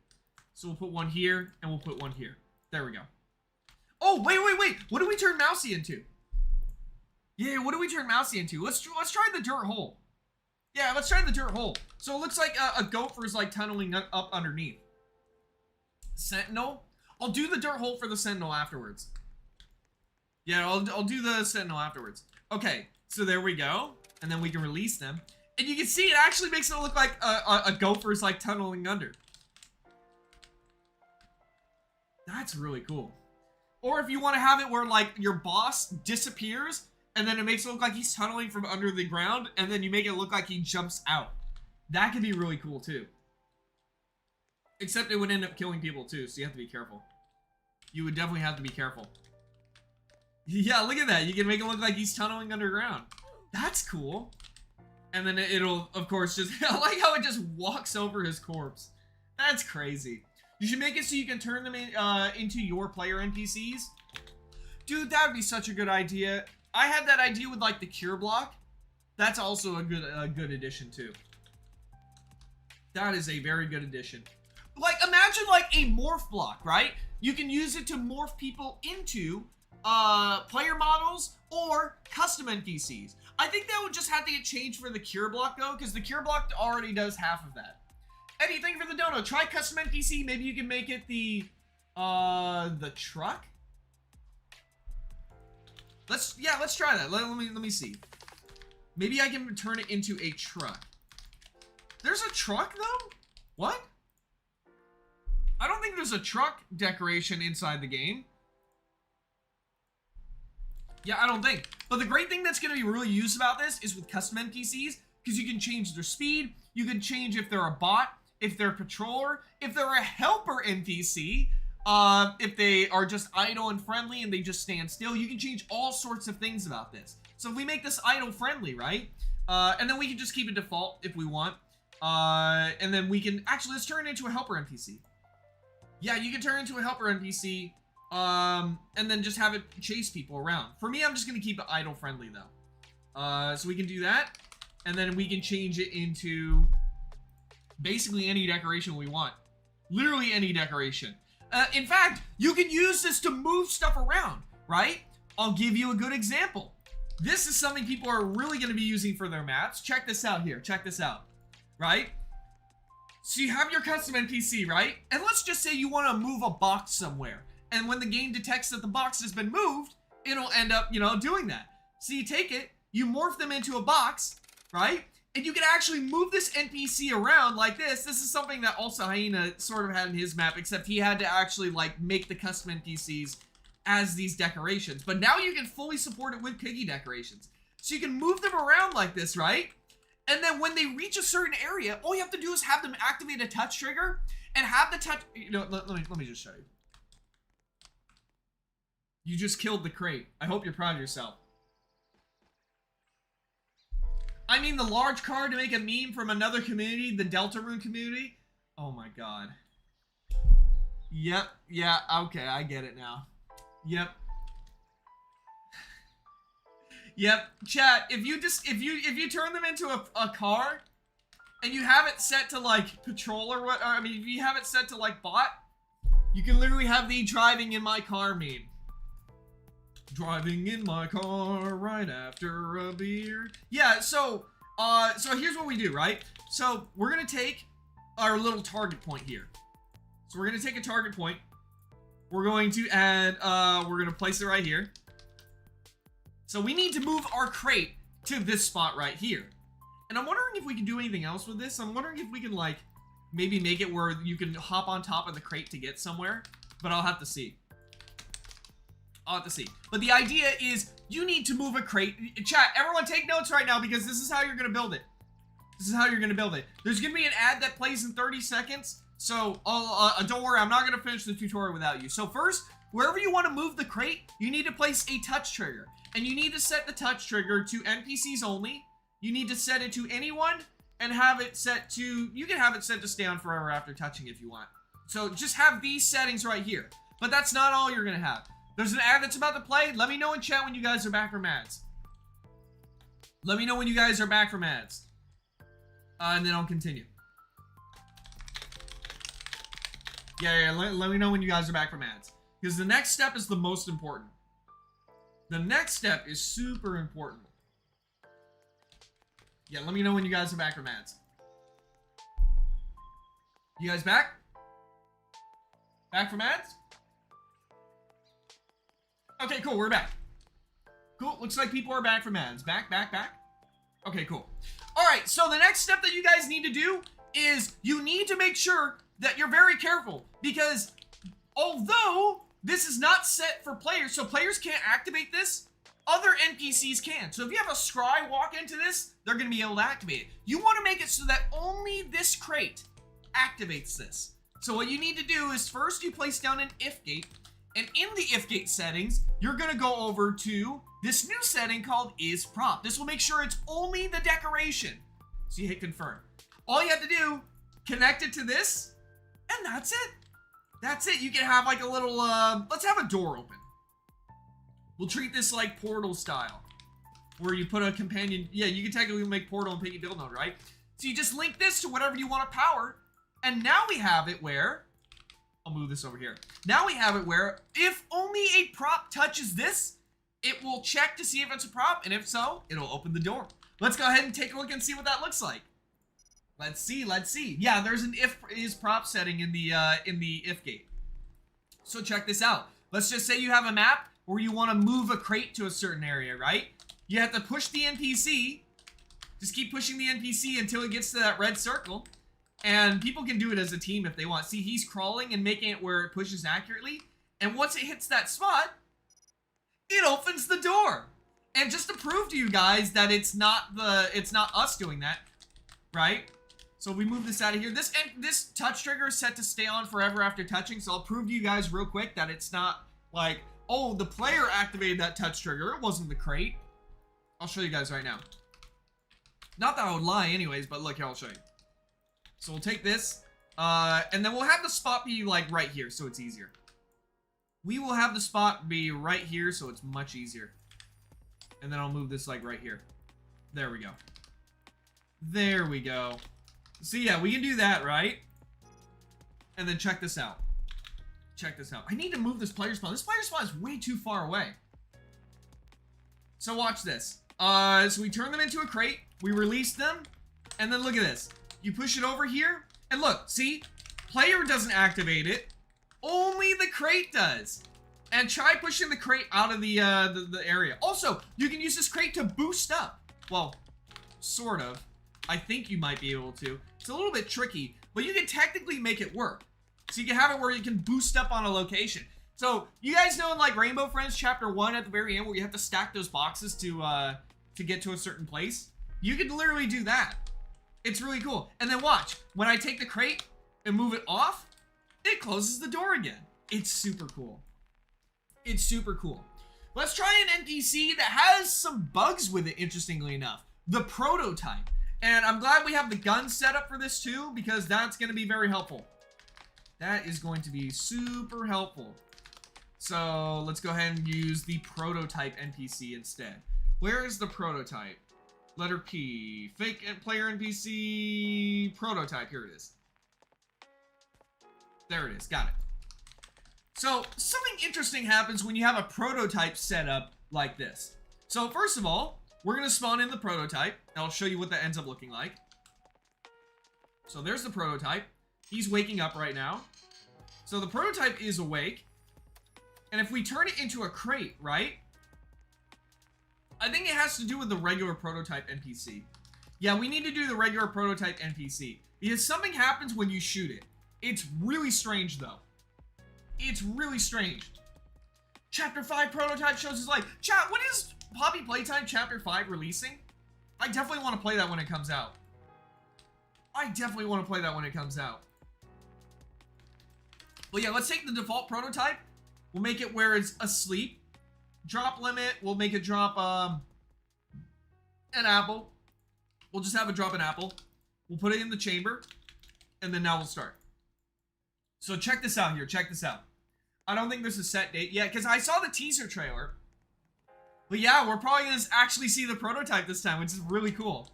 So we'll put one here, and we'll put one here. There we go. Oh, wait. What do we turn Mousy into? Yeah, what do we turn Mousy into? Let's try the dirt hole. Yeah, let's try the dirt hole. So it looks like a gopher is like tunneling up underneath. Sentinel? I'll do the dirt hole for the Sentinel afterwards. Yeah, I'll do the Sentinel afterwards. Okay, so there we go. And then we can release them. And you can see it actually makes it look like a gopher's like tunneling under. That's really cool. Or if you want to have it where like your boss disappears and then it makes it look like he's tunneling from under the ground and then you make it look like he jumps out. That could be really cool too. Except it would end up killing people too, so you have to be careful. You would definitely have to be careful. Yeah, look at that. You can make it look like he's tunneling underground. That's cool. And then it'll, of course, just... I like how it just walks over his corpse. That's crazy. You should make it so you can turn them into your player NPCs. Dude, that would be such a good idea. I had that idea with, like, the cure block. That's also a good addition, too. That is a very good addition. Like, imagine, like, a morph block, right? You can use it to morph people into player models or custom NPCs. I think that would just have to get changed for the cure block, though, because the cure block already does half of that. Eddie, thank you for the dono. Try custom NPC. Maybe you can make it the truck? Let's try that. Let me see. Maybe I can turn it into a truck. There's a truck, though? What? I don't think there's a truck decoration inside the game. Yeah, I don't think. But the great thing that's going to be really used about this is with custom NPCs, because you can change their speed, you can change if they're a bot, if they're a patroller, if they're a helper NPC, if they are just idle and friendly and they just stand still. You can change all sorts of things about this. So if we make this idle friendly, right? And then we can just keep it default if we want. And then we can, actually, let's turn it into a helper NPC. Yeah, you can turn it into a helper NPC. And then just have it chase people around. For me, I'm just going to keep it idle friendly, though. So we can do that. And then we can change it into basically any decoration we want. Literally any decoration. In fact, you can use this to move stuff around, right? I'll give you a good example. This is something people are really going to be using for their maps. Check this out here. Check this out. Right? So you have your custom NPC, right? And let's just say you want to move a box somewhere. And when the game detects that the box has been moved, it'll end up, you know, doing that. So you take it, you morph them into a box, right? And you can actually move this NPC around like this. This is something that also Hyena sort of had in his map, except he had to actually, like, make the custom NPCs as these decorations. But now you can fully support it with Piggy decorations. So you can move them around like this, right? And then when they reach a certain area, all you have to do is have them activate a touch trigger and have the touch... You know, let me just show you. You just killed the crate. I hope you're proud of yourself. I mean the large card to make a meme from another community, the Deltarune community. Oh my god. Yep, yeah, okay, I get it now. Yep. Yep, chat, if you turn them into a car and you have it set to like patrol or what, or, I mean if you have it set to like bot, you can literally have the driving in my car meme. Driving in my car right after a beer. Yeah, so here's what we do, right? So we're gonna take our little target point here. So we're gonna take a target point. We're going to add, we're gonna place it right here. So we need to move our crate to this spot right here. And I'm wondering if we can do anything else with this. I'm wondering if we can like, maybe make it where you can hop on top of the crate to get somewhere. But I'll have to see. I'll have to see. But the idea is you need to move a crate. Chat, everyone take notes right now because this is how you're going to build it. This is how you're going to build it. There's going to be an ad that plays in 30 seconds. So don't worry, I'm not going to finish the tutorial without you. So first, wherever you want to move the crate, you need to place a touch trigger. And you need to set the touch trigger to NPCs only. You need to set it to anyone and have it set to, you can have it set to stay on forever after touching if you want. So just have these settings right here. But that's not all you're going to have. There's an ad that's about to play. Let me know in chat when you guys are back from ads. Let me know when you guys are back from ads. And then I'll continue. Yeah, let me know when you guys are back from ads. Because the next step is the most important. The next step is super important. Yeah, let me know when you guys are back from ads. You guys back? Back from ads? Okay, cool, we're back. Cool, looks like people are back from ads. Back. Okay, cool. All right, so the next step that you guys need to do is you need to make sure that you're very careful, because although this is not set for players, so players can't activate this, other NPCs can. So if you have a scry walk into this, they're going to be able to activate it. You want to make it so that only this crate activates this. So what you need to do is first you place down an if gate, and in the if gate settings, you're going to go over to this new setting called is prop. This will make sure it's only the decoration. So you hit confirm. All you have to do, connect it to this, and that's it. That's it. You can have like a little, let's have a door open. We'll treat this like Portal style, where you put a companion. Yeah, you can technically make Portal and Piggy build node, right? So you just link this to whatever you want to power, and now we have it where, I'll move this over here. Now we have it where if only a prop touches this, it will check to see if it's a prop, and if so, it'll open the door. Let's go ahead and take a look and see what that looks like. Let's see, let's see. Yeah, there's an if is prop setting in the if gate. So check this out. Let's just say you have a map where you want to move a crate to a certain area, right? You have to push the NPC. Just keep pushing the NPC until it gets to that red circle. And people can do it as a team if they want. See, he's crawling and making it where it pushes accurately. And once it hits that spot, it opens the door. And just to prove to you guys that it's not us doing that, right? So we move this out of here. This touch trigger is set to stay on forever after touching. So I'll prove to you guys real quick that it's not like, oh, the player activated that touch trigger. It wasn't the crate. I'll show you guys right now. Not that I would lie anyways, but look here, I'll show you. So we'll take this, and then we'll have the spot be like right here, so it's easier. We will have the spot be right here, so it's much easier. And then I'll move this like right here. There we go. There we go. So yeah, we can do that, right? And then check this out. Check this out. I need to move this player spawn. This player spawn is way too far away. So watch this. So we turn them into a crate. We release them. And then look at this. You push it over here. And look, see? Player doesn't activate it. Only the crate does. And try pushing the crate out of the area. Also, you can use this crate to boost up. Well, sort of. I think you might be able to. It's a little bit tricky, but you can technically make it work. So you can have it where you can boost up on a location. So you guys know in like Rainbow Friends Chapter 1 at the very end where you have to stack those boxes to get to a certain place? You can literally do that. It's really cool. And then watch, when I take the crate and move it off, it closes the door again. It's super cool. It's super cool. Let's try an NPC that has some bugs with it, interestingly enough. The prototype. And I'm glad we have the gun set up for this too, because that's going to be very helpful. That is going to be super helpful. So let's go ahead and use the prototype NPC instead. Where is the prototype? Letter P. Fake player NPC prototype. Here it is. There it is. Got it. So something interesting happens when you have a prototype set up like this. So first of all, we're going to spawn in the prototype, and I'll show you what that ends up looking like. So there's the prototype. He's waking up right now. So the prototype is awake. And if we turn it into a crate, right? I think it has to do with the regular prototype NPC. Yeah, we need to do the regular prototype NPC. Because something happens when you shoot it. It's really strange, though. It's really strange. Chapter 5 prototype shows his life. Chat, when is Poppy Playtime Chapter 5 releasing? I definitely want to play that when it comes out. I definitely want to play that when it comes out. But yeah, let's take the default prototype. We'll make it where it's asleep. Drop limit, we'll make it drop an apple. We'll just have it drop an apple. We'll put it in the chamber. And then now we'll start. So check this out here. Check this out. I don't think there's a set date yet, because I saw the teaser trailer. But yeah, we're probably going to actually see the prototype this time, which is really cool.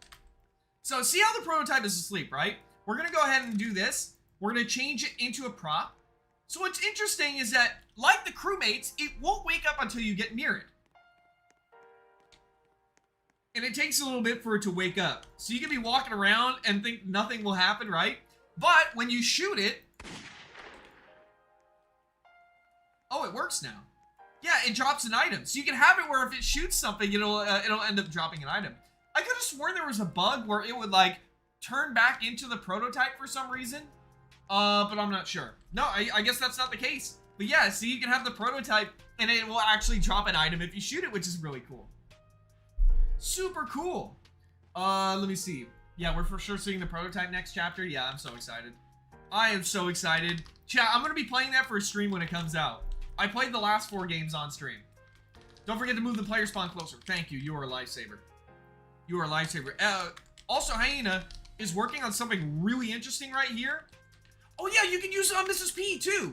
So see how the prototype is asleep, right? We're going to go ahead and do this. We're going to change it into a prop. So what's interesting is that, like the crewmates, it won't wake up until you get near it. And it takes a little bit for it to wake up. So you can be walking around and think nothing will happen, right? But when you shoot it... Oh, it works now. Yeah, it drops an item. So you can have it where if it shoots something, it'll end up dropping an item. I could have sworn there was a bug where it would like turn back into the prototype for some reason. But I'm not sure. No, I guess that's not the case. But yeah, see, you can have the prototype and it will actually drop an item if you shoot it, which is really cool. Super cool. Let me see. Yeah, we're for sure seeing the prototype next chapter. Yeah, I'm so excited. I am so excited. Chat, I'm gonna be playing that for a stream when it comes out. I played the last 4 games on stream. Don't forget to move the player spawn closer. Thank you. You are a lifesaver. You are a lifesaver. Also, Hyena is working on something really interesting right here. Oh yeah, you can use it on Mrs. P too.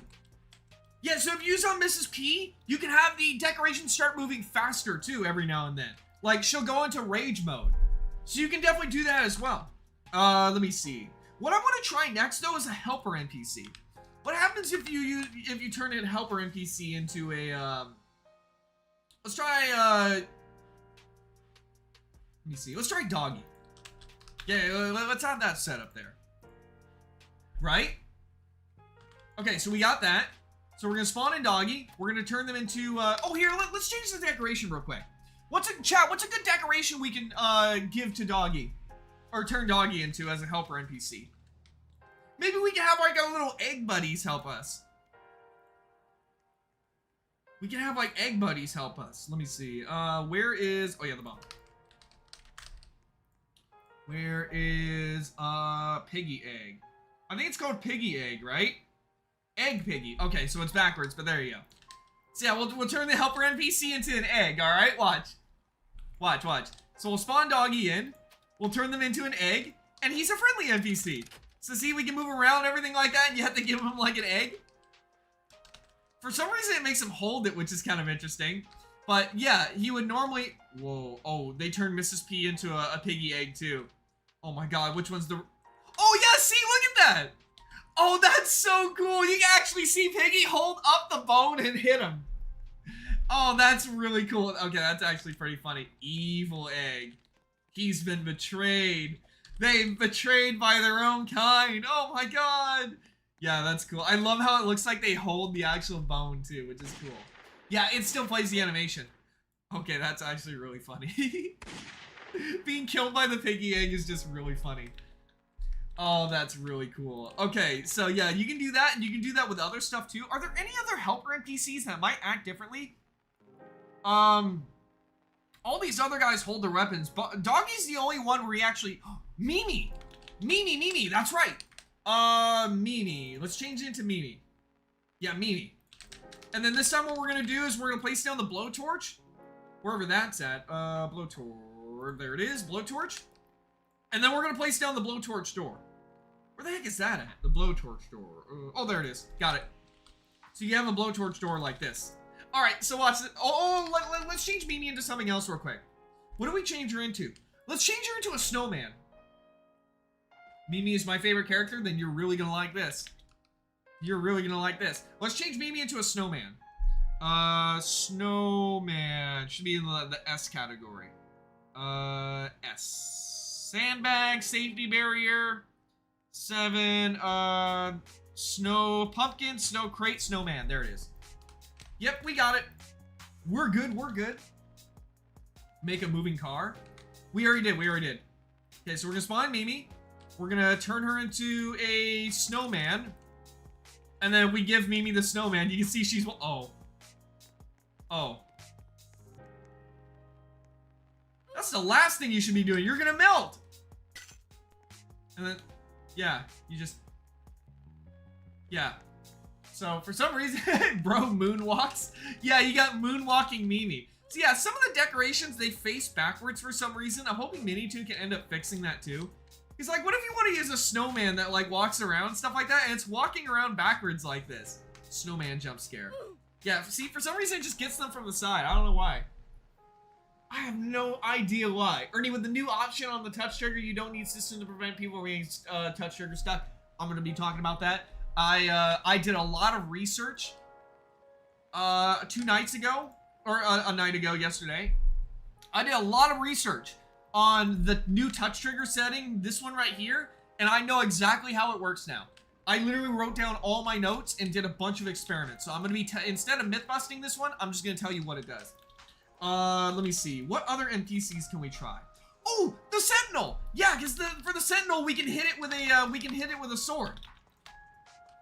Yeah, so if you use it on Mrs. P, you can have the decorations start moving faster too every now and then. Like, she'll go into rage mode. So you can definitely do that as well. Let me see. What I want to try next though is a helper NPC. What happens if you turn a helper NPC into a let's try let me see. Let's try Doggy. Yeah, let's have that set up there. Right? Okay, so we got that. So we're gonna spawn in Doggy. We're gonna turn them into oh here, let's change the decoration real quick. What's a good decoration we can give to Doggy? Or turn Doggy into as a helper NPC? Maybe we can have like our little egg buddies help us. We can have like egg buddies help us. Let me see. Where is, oh yeah, the bomb. Where is Piggy egg? I think it's called Piggy egg, right? Egg Piggy. Okay, so it's backwards, but there you go. So yeah, we'll turn the helper NPC into an egg, alright? Watch. Watch, watch. So we'll spawn Doggy in. We'll turn them into an egg. And he's a friendly NPC. So see, we can move around and everything like that, and you have to give him like an egg. For some reason, it makes him hold it, which is kind of interesting. But yeah, he would normally... Whoa. Oh, they turned Mrs. P into a piggy egg too. Oh my god, which one's the... Oh yeah, see, look at that! Oh, that's so cool. You can actually see Piggy hold up the bone and hit him. Oh, that's really cool. Okay, that's actually pretty funny. Evil egg. He's been betrayed. They've betrayed by their own kind. Oh my god. Yeah, that's cool. I love how it looks like they hold the actual bone too, which is cool. Yeah, it still plays the animation. Okay, that's actually really funny. Being killed by the piggy egg is just really funny. Oh, that's really cool. Okay, so yeah, you can do that, and you can do that with other stuff too. Are there any other helper NPCs that might act differently? All these other guys hold their weapons, but Doggy's the only one where he actually... Mimi! Mimi, that's right! Mimi. Let's change it into Mimi. Yeah, Mimi. And then this time what we're gonna do is we're gonna place down the blowtorch. Wherever that's at. Blowtorch. There it is, blowtorch. And then we're gonna place down the blowtorch door. Where the heck is that at? The blowtorch door. Oh, there it is. Got it. So you have a blowtorch door like this. Alright, so watch it. Let's change Mimi into something else real quick. What do we change her into? Let's change her into a snowman. Mimi is my favorite character, then you're really gonna like this. You're really gonna like this. Let's change Mimi into a snowman. Snowman. Should be in the S category. S. Sandbag, safety barrier. 7, snow pumpkin, snow crate, snowman. There it is. Yep, we got it. We're good, we're good. Make a moving car. We already did. Okay, so we're gonna spawn Mimi. We're gonna turn her into a snowman. And then we give Mimi the snowman. You can see she's... Oh. That's the last thing you should be doing. You're gonna melt. And then... Yeah, you just... Yeah. So, for some reason, bro moonwalks. Yeah, you got moonwalking Mimi. So yeah, some of the decorations, they face backwards for some reason. I'm hoping Mini2 can end up fixing that too. He's like, what if you want to use a snowman that like walks around, stuff like that, and it's walking around backwards like this? Snowman jump scare. Yeah, see, for some reason it just gets them from the side. I don't know why. I have no idea why. Ernie, with the new option on the touch trigger, you don't need system to prevent people from getting touch trigger stuck. I'm going to be talking about that. I did a lot of research 2 nights ago, or a night ago yesterday. I did a lot of research on the new touch trigger setting, this one right here, and I know exactly how it works now. I literally wrote down all my notes and did a bunch of experiments. So I'm going to be, instead of myth busting this one, I'm just going to tell you what it does. Let me see. What other NPCs can we try? Oh, the Sentinel! Yeah, because for the Sentinel, we can hit it with a sword.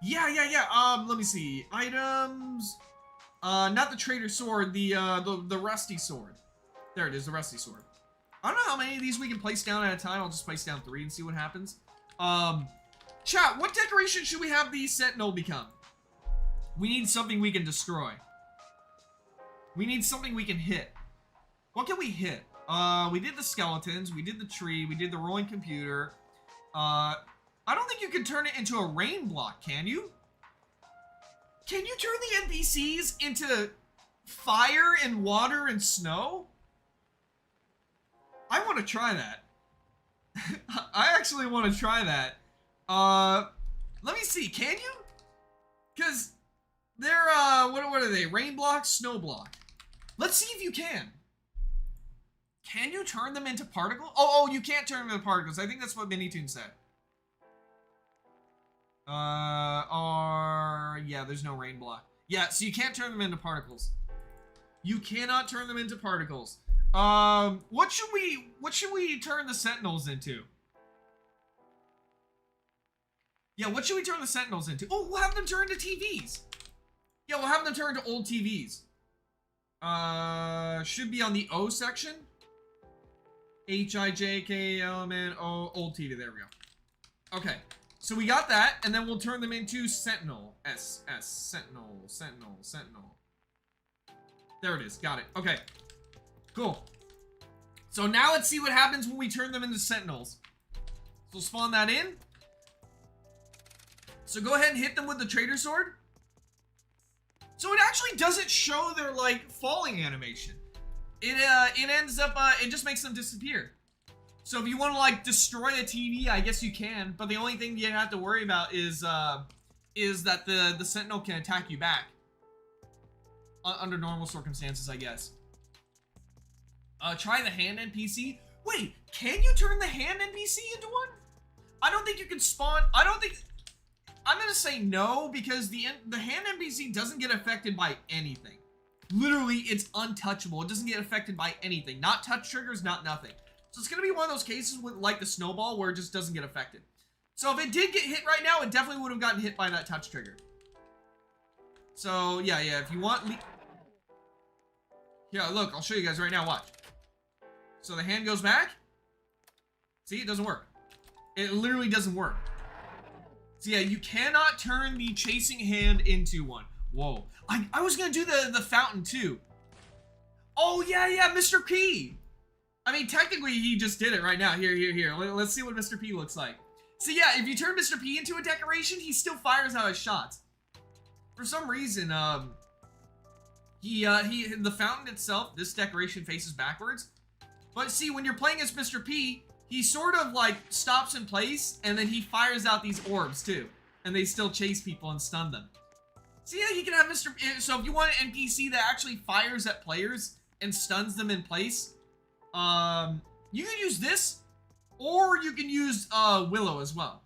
Yeah. Let me see. Items. Not the Trader Sword, the Rusty Sword. There it is, the Rusty Sword. I don't know how many of these we can place down at a time. I'll just place down 3 and see what happens. Chat, what decoration should we have the Sentinel become? We need something we can destroy. We need something we can hit. What can we hit? We did the skeletons, we did the tree, we did the rolling computer. I don't think you can turn it into a rain block, can you? Can you turn the NPCs into fire and water and snow? I want to try that. I actually want to try that. Let me see, can you? Because they're, what are they? Rain block, snow block. Let's see if you can. Can you turn them into particles? Oh, you can't turn them into particles. I think that's what Minitoon said. Yeah, there's no rain block. Yeah, so you can't turn them into particles. You cannot turn them into particles. What should we turn the Sentinels into? Yeah, what should we turn the Sentinels into? Oh, we'll have them turn into TVs. Yeah, we'll have them turn into old TVs. Should be on the O section. HIJKLMNO, old TV, there we go. Okay, so we got that, and then we'll turn them into Sentinel. Sentinel. There it is, got it. Okay, cool. So now let's see what happens when we turn them into Sentinels. So spawn that in. So go ahead and hit them with the Trader Sword. So it actually doesn't show their, like, falling animation. It ends up, it just makes them disappear. So if you want to, like, destroy a TV, I guess you can. But the only thing you have to worry about is that the Sentinel can attack you back. Under normal circumstances, I guess. Try the hand NPC. Wait, can you turn the hand NPC into one? I don't think you can spawn, I'm gonna say no, because the hand NPC doesn't get affected by anything. Literally, it's untouchable. It doesn't get affected by anything. Not touch triggers, not nothing. So it's gonna be one of those cases with, like, the snowball where it just doesn't get affected. So if it did get hit right now, it definitely would have gotten hit by that touch trigger. So yeah, if you want, yeah, look, I'll show you guys right now. Watch. So the hand goes back. See, it doesn't work. It literally doesn't work. So yeah, you cannot turn the chasing hand into one. Whoa. I was gonna do the fountain too. Oh yeah, Mr. P. I mean, technically he just did it right now. Here. Let's see what Mr. P looks like. So yeah, if you turn Mr. P into a decoration, he still fires out his shots. For some reason, the fountain itself, this decoration faces backwards. But see, when you're playing as Mr. P, he sort of, like, stops in place, and then he fires out these orbs, too. And they still chase people and stun them. So yeah, you can have Mr. P. So if you want an NPC that actually fires at players and stuns them in place, you can use this, or you can use, Willow as well.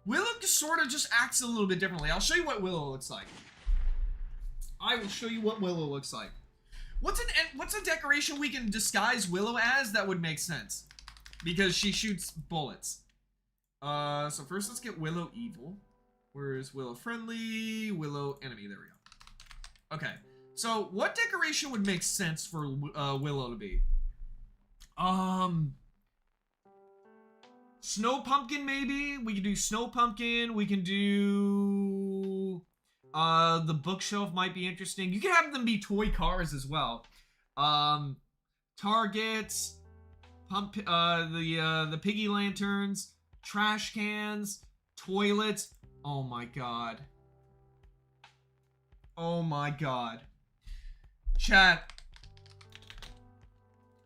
Willow sort of just acts a little bit differently. I'll show you what Willow looks like. I will show you what Willow looks like. What's a decoration we can disguise Willow as that would make sense? Because she shoots bullets. So first let's get Willow Evil. Where's Willow Friendly? Willow Enemy, there we go. Okay, so what decoration would make sense for Willow to be? Snow Pumpkin, maybe? We can do Snow Pumpkin, we can do... the bookshelf might be interesting. You can have them be toy cars as well. Targets... the Piggy lanterns, trash cans, toilets. Oh my god. Oh my god. Chat.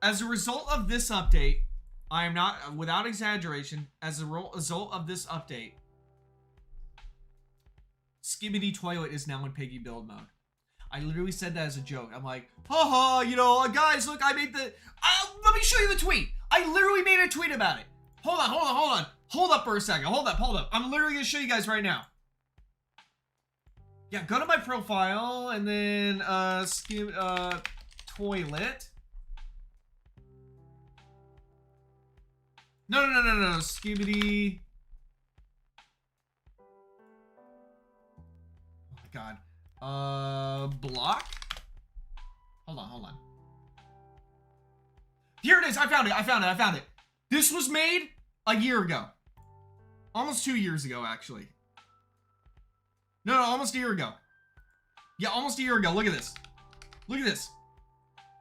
As a result of this update, I am not, without exaggeration, as a result of this update, Skibidi Toilet is now in Piggy build mode. I literally said that as a joke. I'm like, haha, you know, guys, look, I made the... let me show you the tweet. I literally made a tweet about it. Hold on. Hold up for a second. Hold up. I'm literally going to show you guys right now. Yeah, go to my profile, and then, toilet. No. Skibidi. Oh my god. Block? Hold on. Here it is. I found it. This was made a year ago. Almost 2 years ago, actually. No, almost a year ago. Yeah, almost a year ago. Look at this.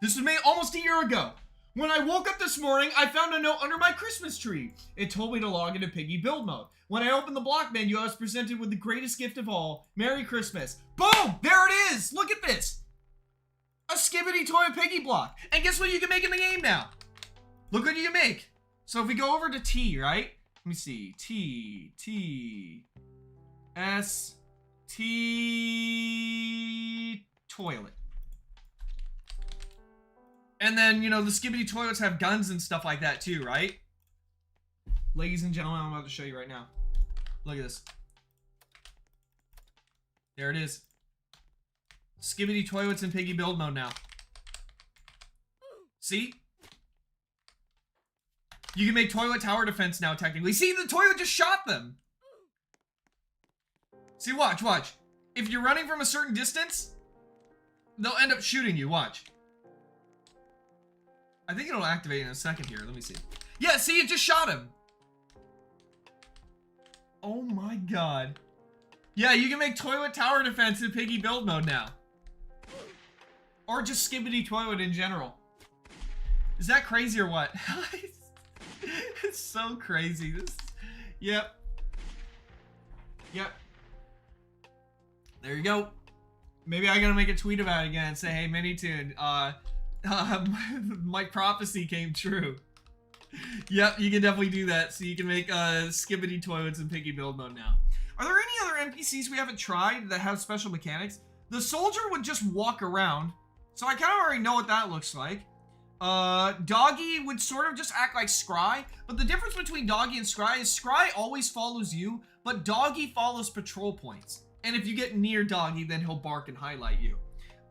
This was made almost a year ago. When I woke up this morning, I found a note under my Christmas tree. It told me to log into Piggy build mode. When I opened the block menu, I was presented with the greatest gift of all. Merry Christmas. Boom! There it is! Look at this! A Skibidi toy Piggy block. And guess what you can make in the game now? Look what you can make. So if we go over to T, right? Let me see. T, S, T, toilet. And then, you know, the Skibidi toilets have guns and stuff like that too, right? Ladies and gentlemen, I'm about to show you right now. Look at this. There it is. Skibidi toilets in Piggy build mode now. See? You can make toilet tower defense now, technically. See, the toilet just shot them. See, watch. If you're running from a certain distance, they'll end up shooting you, watch. I think it'll activate in a second here. Let me see. Yeah, see, it just shot him. Oh my god. Yeah, you can make toilet tower defense in Piggy build mode now. Or just Skibidi toilet in general. Is that crazy or what? It's so crazy. Yep. There you go. Maybe I gotta make a tweet about it again and say, hey, Minitoon, my prophecy came true. Yep, you can definitely do that. So you can make Skibidi toilets in Piggy build mode now. Are there any other NPCs we haven't tried that have special mechanics? The soldier would just walk around, so I kind of already know what that looks like. Doggy would sort of just act like Scry, but the difference between Doggy and Scry is Scry always follows you, but Doggy follows patrol points. And if you get near Doggy, then he'll bark and highlight you.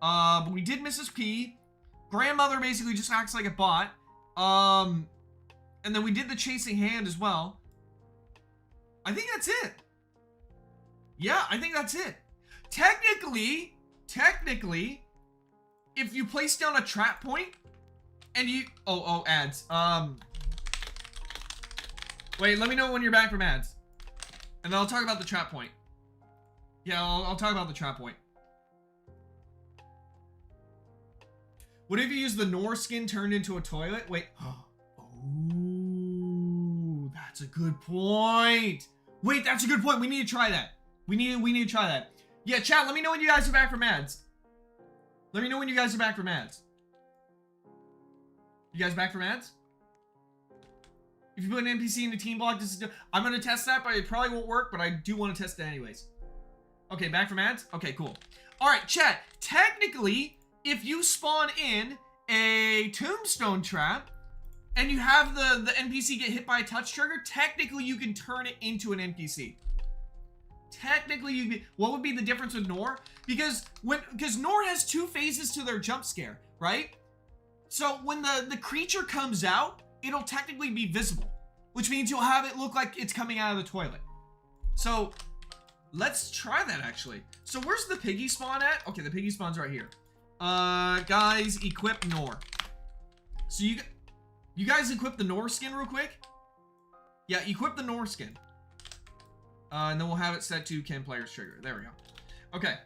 But we did Mrs. P. Grandmother basically just acts like a bot. And then we did the chasing hand as well. I think that's it. Yeah, I think that's it. Technically, if you place down a trap point, and you... Oh, ads. Wait, let me know when you're back from ads. And then I'll talk about the trap point. Yeah, I'll talk about the trap point. What if you use the Nor skin turned into a toilet? Wait. Oh, that's a good point. Wait, that's a good point. We need to try that. We need to try that. Yeah, chat, let me know when you guys are back from ads. Let me know when you guys are back from ads. You guys back from ads? If you put an NPC in the team block, I'm going to test that, but it probably won't work, but I do want to test it anyways. Okay, back from ads? Okay, cool. Alright, chat. Technically, if you spawn in a tombstone trap, and you have the NPC get hit by a touch trigger, technically you can turn it into an NPC. Technically, what would be the difference with Nor? Because Nor has two phases to their jump scare, right? So when the creature comes out, it'll technically be visible, which means you'll have it look like it's coming out of the toilet. So let's try that actually. So where's the Piggy spawn at? Okay, the Piggy spawn's right here. Guys, equip Nor. So you guys equip the Nor skin real quick? Yeah, equip the Nor skin. And then we'll have it set to can players trigger. There we go. Okay.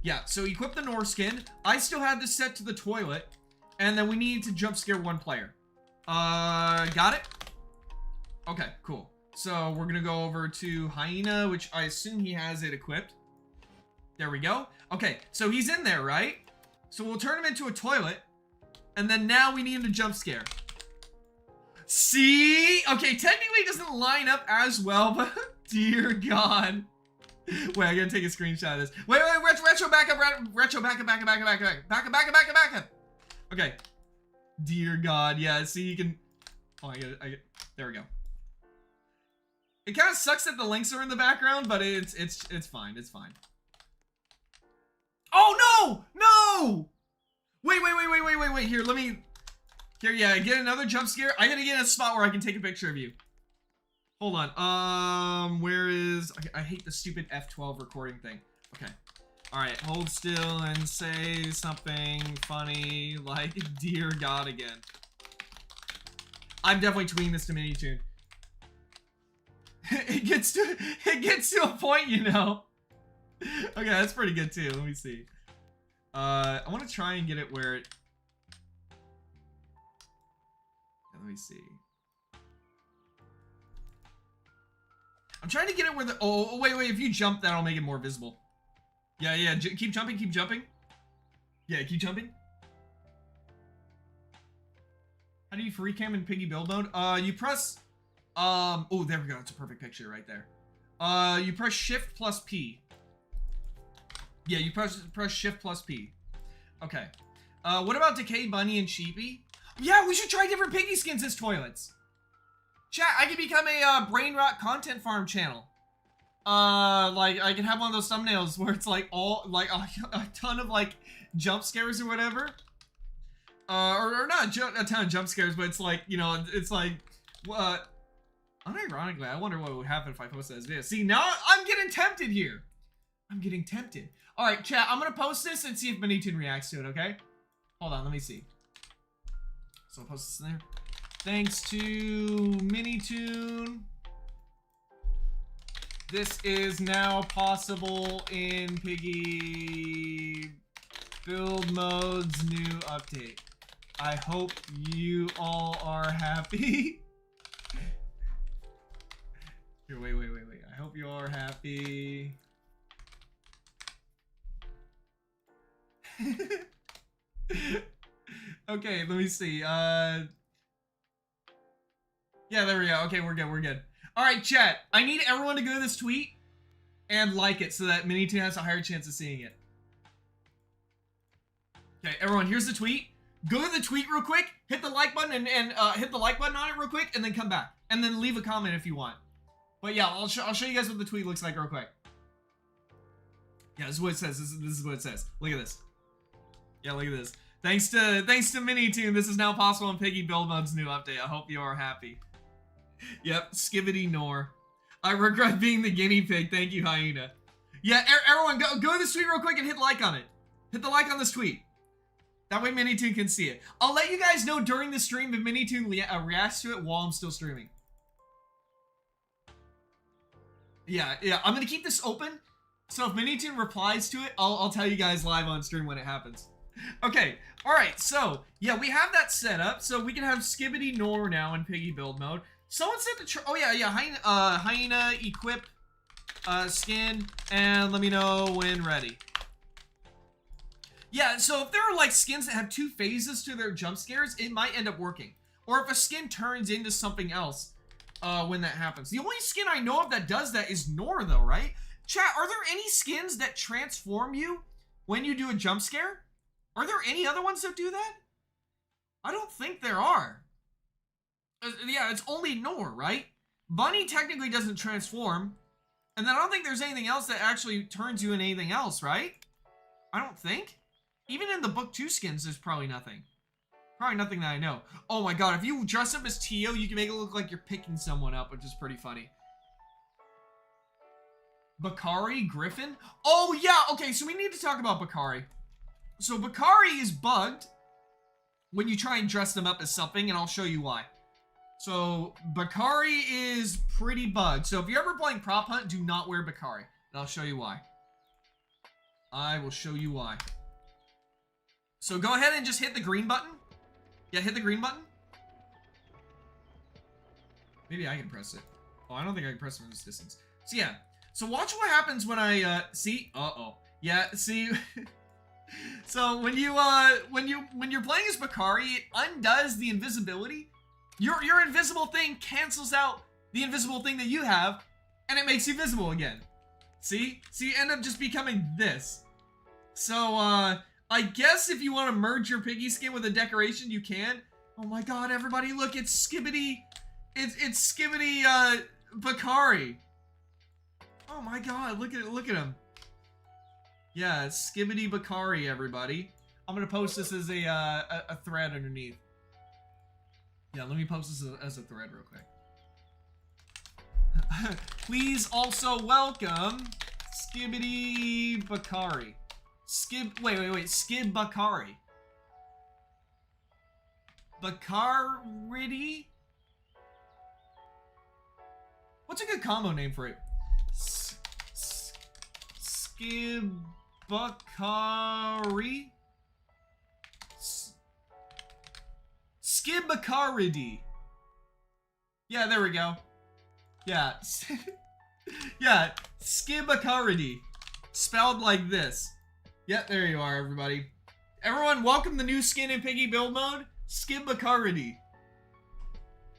Yeah, so equip the Nor skin. I still had this set to the toilet. And then we need to jump scare one player. Got it? Okay, cool. So we're gonna go over to Hyena, which I assume he has it equipped. There we go. Okay, so he's in there, right? So we'll turn him into a toilet. And then now we need him to jump scare. See? Okay, technically it doesn't line up as well, but dear God. Wait, I gotta take a screenshot of this. Wait, retro, back up, retro, back up. Okay. Dear God, yeah, see, you can... Oh, there we go. It kind of sucks that the links are in the background, but it's fine, it's fine. Oh, no! Wait, here, let me... Here, yeah, get another jump scare. I gotta get in a spot where I can take a picture of you. Hold on. Where is... I hate the stupid F12 recording thing. Okay. Alright, hold still and say something funny like Dear God again. I'm definitely tweeting this to MiniToon. It gets to a point, you know. Okay, that's pretty good too. Let me see. I want to try and get it where it... Let me see. I'm trying to get it where the... Oh, wait. If you jump, that'll make it more visible. Yeah. Keep jumping. Yeah, keep jumping. How do you free cam in Piggy build mode? You press... Oh, there we go. It's a perfect picture right there. You press Shift plus P. Yeah, you press Shift plus P. Okay. What about Decay Bunny and Sheepy? Yeah, we should try different Piggy skins as toilets. Chat, I could become a brain rot content farm channel. Like I can have one of those thumbnails where it's like all like a ton of like jump scares or whatever. Or not a ton of jump scares, but it's like, you know, it's like unironically, I wonder what would happen if I posted this video. See, now I'm getting tempted here. I'm getting tempted. All right, chat, I'm gonna post this and see if MiniToon reacts to it. Okay, hold on, let me see. So I'll post this in there. Thanks to MiniToon, this is now possible in Piggy build mode's new update. I hope you all are happy. Here, wait. I hope you all are happy. Okay, let me see. Yeah, there we go. Okay, we're good. Alright, chat. I need everyone to go to this tweet and like it so that MiniToon has a higher chance of seeing it. Okay, everyone, here's the tweet. Go to the tweet real quick, hit the like button, and hit the like button on it real quick, and then come back. And then leave a comment if you want. But yeah, I'll show you guys what the tweet looks like real quick. Yeah, this is what it says. This is what it says. Look at this. Yeah, look at this. Thanks to MiniToon, this is now possible in Piggy build mode's new update. I hope you are happy. Yep, skibbity nor. I regret being the guinea pig. Thank you, Hyena. Yeah, everyone, go to this tweet real quick and hit like on it. Hit the like on this tweet. That way MiniToon can see it. I'll let you guys know during the stream if MiniToon reacts to it while I'm still streaming. Yeah, I'm gonna keep this open. So if MiniToon replies to it, I'll tell you guys live on stream when it happens. Okay, alright, so, yeah, we have that set up. So we can have Skibbity Nor now in Piggy build mode. Someone said to oh yeah, Hyena equip skin, and let me know when ready. Yeah, so if there are like skins that have 2 phases to their jump scares, it might end up working. Or if a skin turns into something else when that happens. The only skin I know of that does that is Nor though, right? Chat, are there any skins that transform you when you do a jump scare? Are there any other ones that do that? I don't think there are. Yeah, it's only Nor, right? Bunny technically doesn't transform. And then I don't think there's anything else that actually turns you into anything else, right? I don't think. Even in the book 2 skins, there's probably nothing. Probably nothing that I know. Oh my god, if you dress up as Tio, you can make it look like you're picking someone up, which is pretty funny. Bakari Griffin? Oh yeah, okay, so we need to talk about Bakari. So Bakari is bugged when you try and dress them up as something, and I'll show you why. So Bakari is pretty bugged. So if you're ever playing Prop Hunt, do not wear Bakari. And I'll show you why. I will show you why. So go ahead and just hit the green button. Yeah, hit the green button. Maybe I can press it. Oh, I don't think I can press it from this distance. So yeah. So watch what happens when I see. Yeah, see. So when you're playing as Bakari, it undoes the invisibility. Your invisible thing cancels out the invisible thing that you have, and it makes you visible again. See? So you end up just becoming this. So I guess if you want to merge your Piggy skin with a decoration, you can. Oh my god, everybody look, it's Skibbity. It's Skibbity Bakari. Oh my god, look at him. Yeah, it's Skibbity Bakari, everybody. I'm gonna post this as a thread underneath. Yeah, let me post this as a thread real quick. Please also welcome Skibbity Bakari. Wait. Skib Bakari. Bacarity? What's a good combo name for it? Skib Bakari? Skib Bacarity. Yeah, there we go. Yeah. Yeah, Skib Bacarity. Spelled like this. Yeah, there you are, everybody. Everyone, welcome the new skin in Piggy build mode. Skib Bacarity.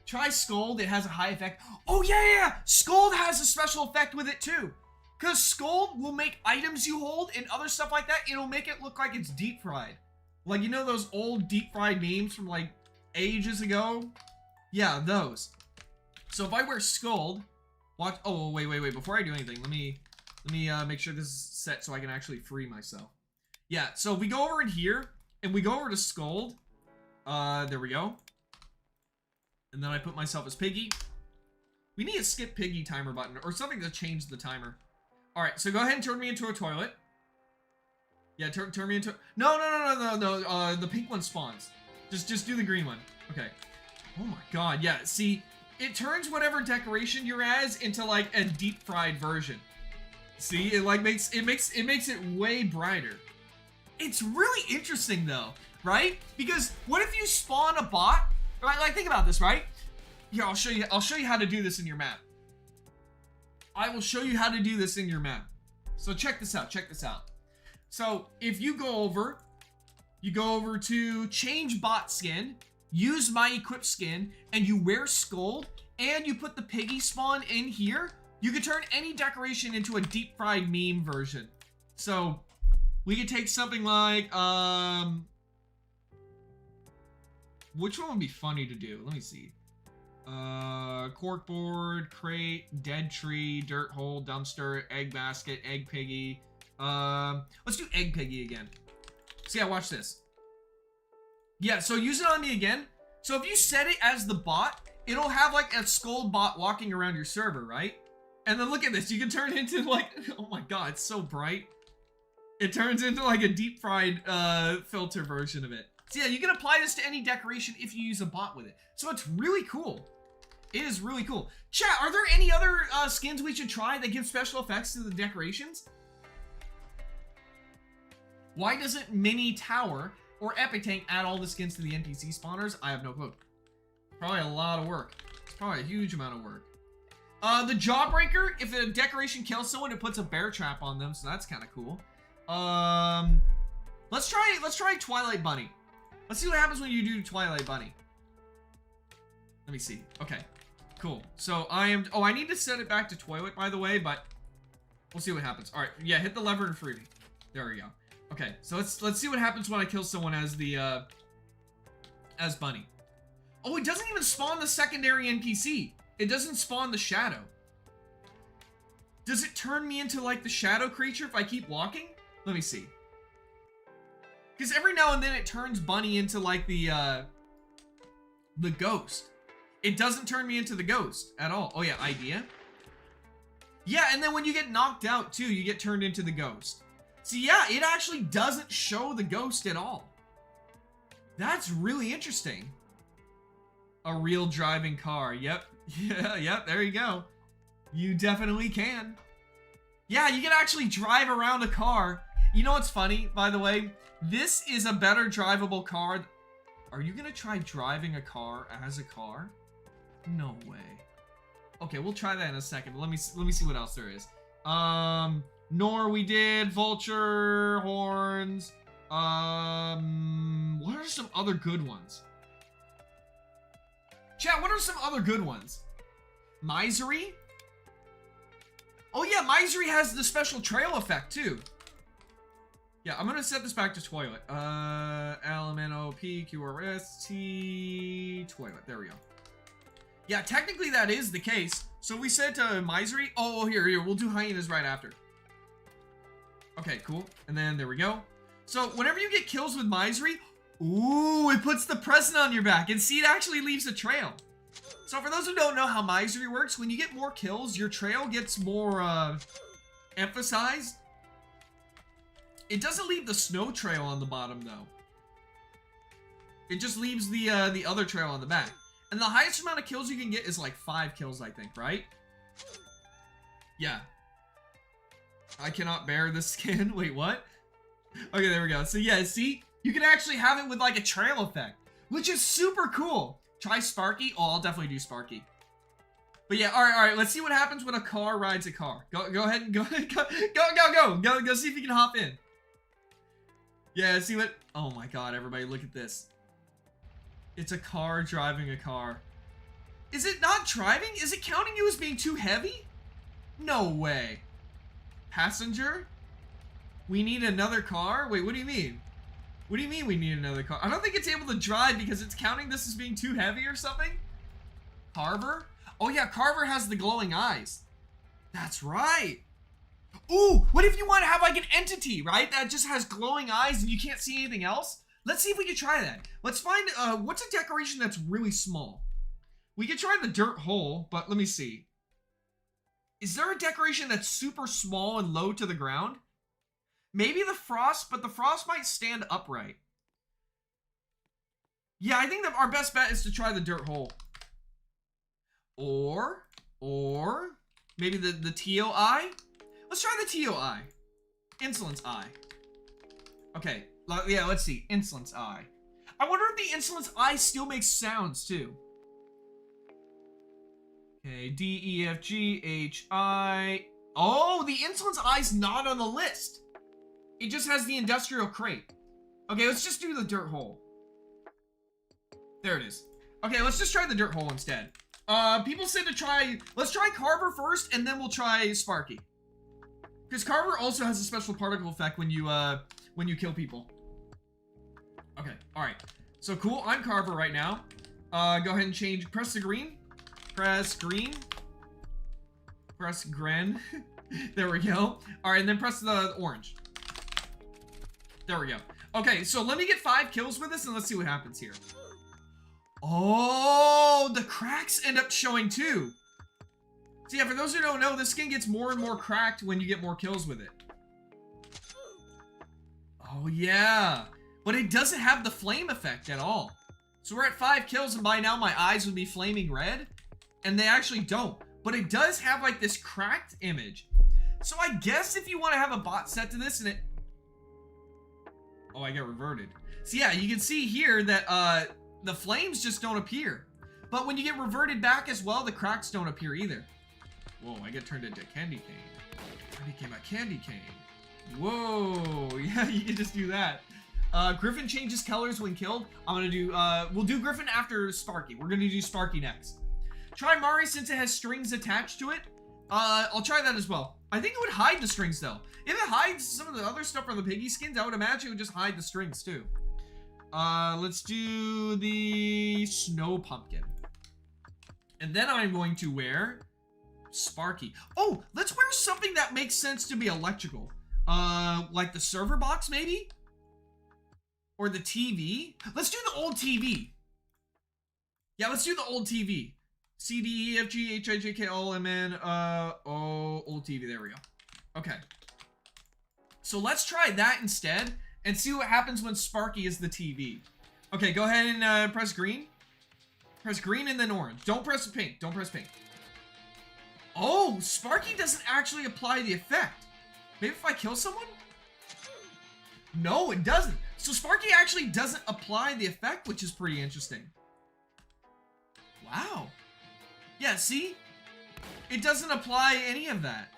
Try Scold, it has a high effect. Oh yeah! Scold has a special effect with it too. Because Scold will make items you hold and other stuff like that, it'll make it look like it's deep fried. Like, you know those old deep fried memes from like ages ago? Yeah, those. So if I wear Scold, watch. Oh wait. Before I do anything, let me make sure this is set so I can actually free myself. Yeah. So if we go over in here and we go over to Scold, there we go. And then I put myself as Piggy. We need a skip Piggy timer button or something to change the timer. All right. So go ahead and turn me into a toilet. Yeah. Turn me into. No. The pink one spawns. Just do the green one. Okay. Oh my god. Yeah. See. It turns whatever decoration you're as into like a deep fried version. See, it like makes it way brighter. It's really interesting though, right? Because what if you spawn a bot? Right, like think about this, right? Here, I'll show you how to do this in your map. I will show you how to do this in your map. So check this out. So if you go over to change bot skin. Use my equip skin, and you wear Scold, and you put the Piggy spawn in here, you can turn any decoration into a deep fried meme version. So we could take something like which one would be funny to do? Let me see. Corkboard, crate, dead tree, dirt hole, dumpster, egg basket, egg piggy. Let's do egg piggy again. So yeah, watch this. Yeah, so use it on me again. So if you set it as the bot, it'll have like a Scold bot walking around your server, right? And then look at this. You can turn into like, oh my god, it's so bright. It turns into like a deep fried filter version of it. So yeah, you can apply this to any decoration if you use a bot with it. So it's really cool. It is really cool. Chat, are there any other skins we should try that give special effects to the decorations? Why doesn't Mini Tower or Epic Tank add all the skins to the NPC spawners? I have no clue. Probably a lot of work. It's probably a huge amount of work. The Jawbreaker, if a decoration kills someone, it puts a bear trap on them, so that's kind of cool. Let's try Twilight Bunny. Let's see what happens when you do Twilight Bunny. Let me see. Okay, cool. So I need to set it back to Toilet, by the way, but we'll see what happens. All right, yeah, hit the lever and free me. There we go. Okay, so let's see what happens when I kill someone as the as Bunny. Oh, it doesn't even spawn the secondary NPC. It doesn't spawn the shadow. Does it turn me into like the shadow creature if I keep walking? Let me see. Because every now and then it turns Bunny into like the ghost. It doesn't turn me into the ghost at all. Oh yeah, idea. Yeah, and then when you get knocked out too, you get turned into the ghost. See, yeah, it actually doesn't show the ghost at all. That's really interesting. A real driving car. Yep. Yeah, yep, there you go. You definitely can. Yeah, you can actually drive around a car. You know what's funny, by the way? This is a better drivable car. Are you gonna try driving a car as a car? No way. Okay, we'll try that in a second. Let me see what else there is. Nor we did vulture horns. What are some other good ones? Chat, what are some other good ones? Misery? Oh yeah, Misery has the special trail effect too. Yeah, I'm gonna set this back to Toilet. LMNOPQRST Toilet. There we go. Yeah, technically that is the case. So we set Misery. Oh, here, we'll do hyenas right after. Okay, cool. And then there we go. So whenever you get kills with Misery, ooh, it puts the present on your back. And see, it actually leaves a trail. So for those who don't know how Misery works, when you get more kills, your trail gets more emphasized. It doesn't leave the snow trail on the bottom though. It just leaves the other trail on the back. And the highest amount of kills you can get is like 5 kills, I think, right? Yeah. I cannot bear this skin. Wait, what? Okay, there we go. So yeah, see? You can actually have it with like a trail effect, which is super cool. Try Sparky. Oh, I'll definitely do Sparky. But yeah, all right. Let's see what happens when a car rides a car. Go ahead and go see if you can hop in. Yeah, see what? Oh my God, everybody, look at this. It's a car driving a car. Is it not driving? Is it counting you as being too heavy? No way. Passenger? We need another car? Wait, what do you mean? What do you mean we need another car? I don't think it's able to drive because it's counting this as being too heavy or something. Carver? Oh yeah, Carver has the glowing eyes. That's right. Ooh, what if you want to have like an entity, right? That just has glowing eyes and you can't see anything else? Let's see if we can try that. Let's find, what's a decoration that's really small? We could try the dirt hole, but let me see. Is there a decoration that's super small and low to the ground? Maybe the frost, but the frost might stand upright. Yeah, I think that our best bet is to try the dirt hole. Or maybe the teal eye? Let's try the teal eye. Insolence eye. Okay, yeah, let's see. Insolence eye. I wonder if the insolence eye still makes sounds too. Okay, D, E, F, G, H, I. Oh, the insolence eye's not on the list. It just has the industrial crate. Okay, let's just do the dirt hole. There it is. Okay, let's just try the dirt hole instead. People said to try, let's try Carver first, and then we'll try Sparky. Because Carver also has a special particle effect when you kill people. Okay, alright. So cool, I'm Carver right now. Go ahead and change, press the green. Press green. Press Gren. There we go. Alright, and then press the orange. There we go. Okay, so let me get 5 kills with this and let's see what happens here. Oh, the cracks end up showing too. So yeah, for those who don't know, this skin gets more and more cracked when you get more kills with it. Oh yeah, but it doesn't have the flame effect at all. So we're at 5 kills and by now my eyes would be flaming red. And they actually don't. But it does have like this cracked image. So I guess if you want to have a bot set to this and it... Oh, I got reverted. So yeah, you can see here that the flames just don't appear. But when you get reverted back as well, the cracks don't appear either. Whoa, I get turned into a candy cane. I became a candy cane. Whoa, yeah, you can just do that. Griffin changes colors when killed. I'm gonna do, we'll do Griffin after Sparky. We're gonna do Sparky next. Try Mari since it has strings attached to it. I'll try that as well. I think it would hide the strings though. If it hides some of the other stuff from the Piggy skins, I would imagine it would just hide the strings too. Let's do the snow pumpkin. And then I'm going to wear Sparky. Oh, let's wear something that makes sense to be electrical. Like the server box maybe? Or the TV? Let's do the old TV. Yeah, let's do the old TV. C, D, E, F, G, H, I, J, K, L, M, N, O, old TV. There we go. Okay. So let's try that instead and see what happens when Sparky is the TV. Okay, go ahead and press green. Press green and then orange. Don't press pink. Don't press pink. Oh, Sparky doesn't actually apply the effect. Maybe if I kill someone? No, it doesn't. So Sparky actually doesn't apply the effect, which is pretty interesting. Wow. Yeah, see? It doesn't apply any of that.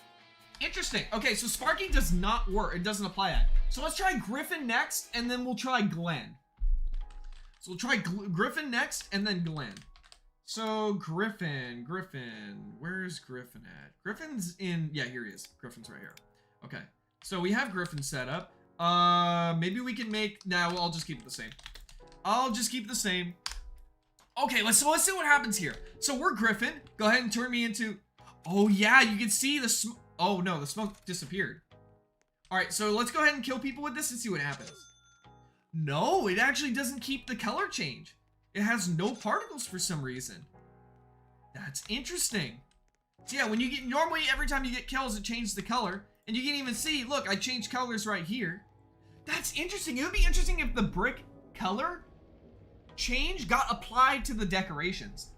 Interesting. Okay, so Sparky does not work. It doesn't apply that. So let's try Griffin next, and then we'll try Glenn. So we'll try Griffin next, and then Glenn. So Griffin. Where's Griffin at? Griffin's in... Yeah, here he is. Griffin's right here. Okay. So we have Griffin set up. Maybe we can make... Nah, well, I'll just keep it the same. I'll just keep it the same. Okay, let's see what happens here. So we're Griffin. Go ahead and turn me into... Oh, yeah, you can see the smoke. Oh, no, the smoke disappeared. All right, so let's go ahead and kill people with this and see what happens. No, it actually doesn't keep the color change. It has no particles for some reason. That's interesting. So yeah, when you get, normally every time you get kills, it changes the color. And you can even see, look, I changed colors right here. That's interesting. It would be interesting if the brick color change got applied to the decorations.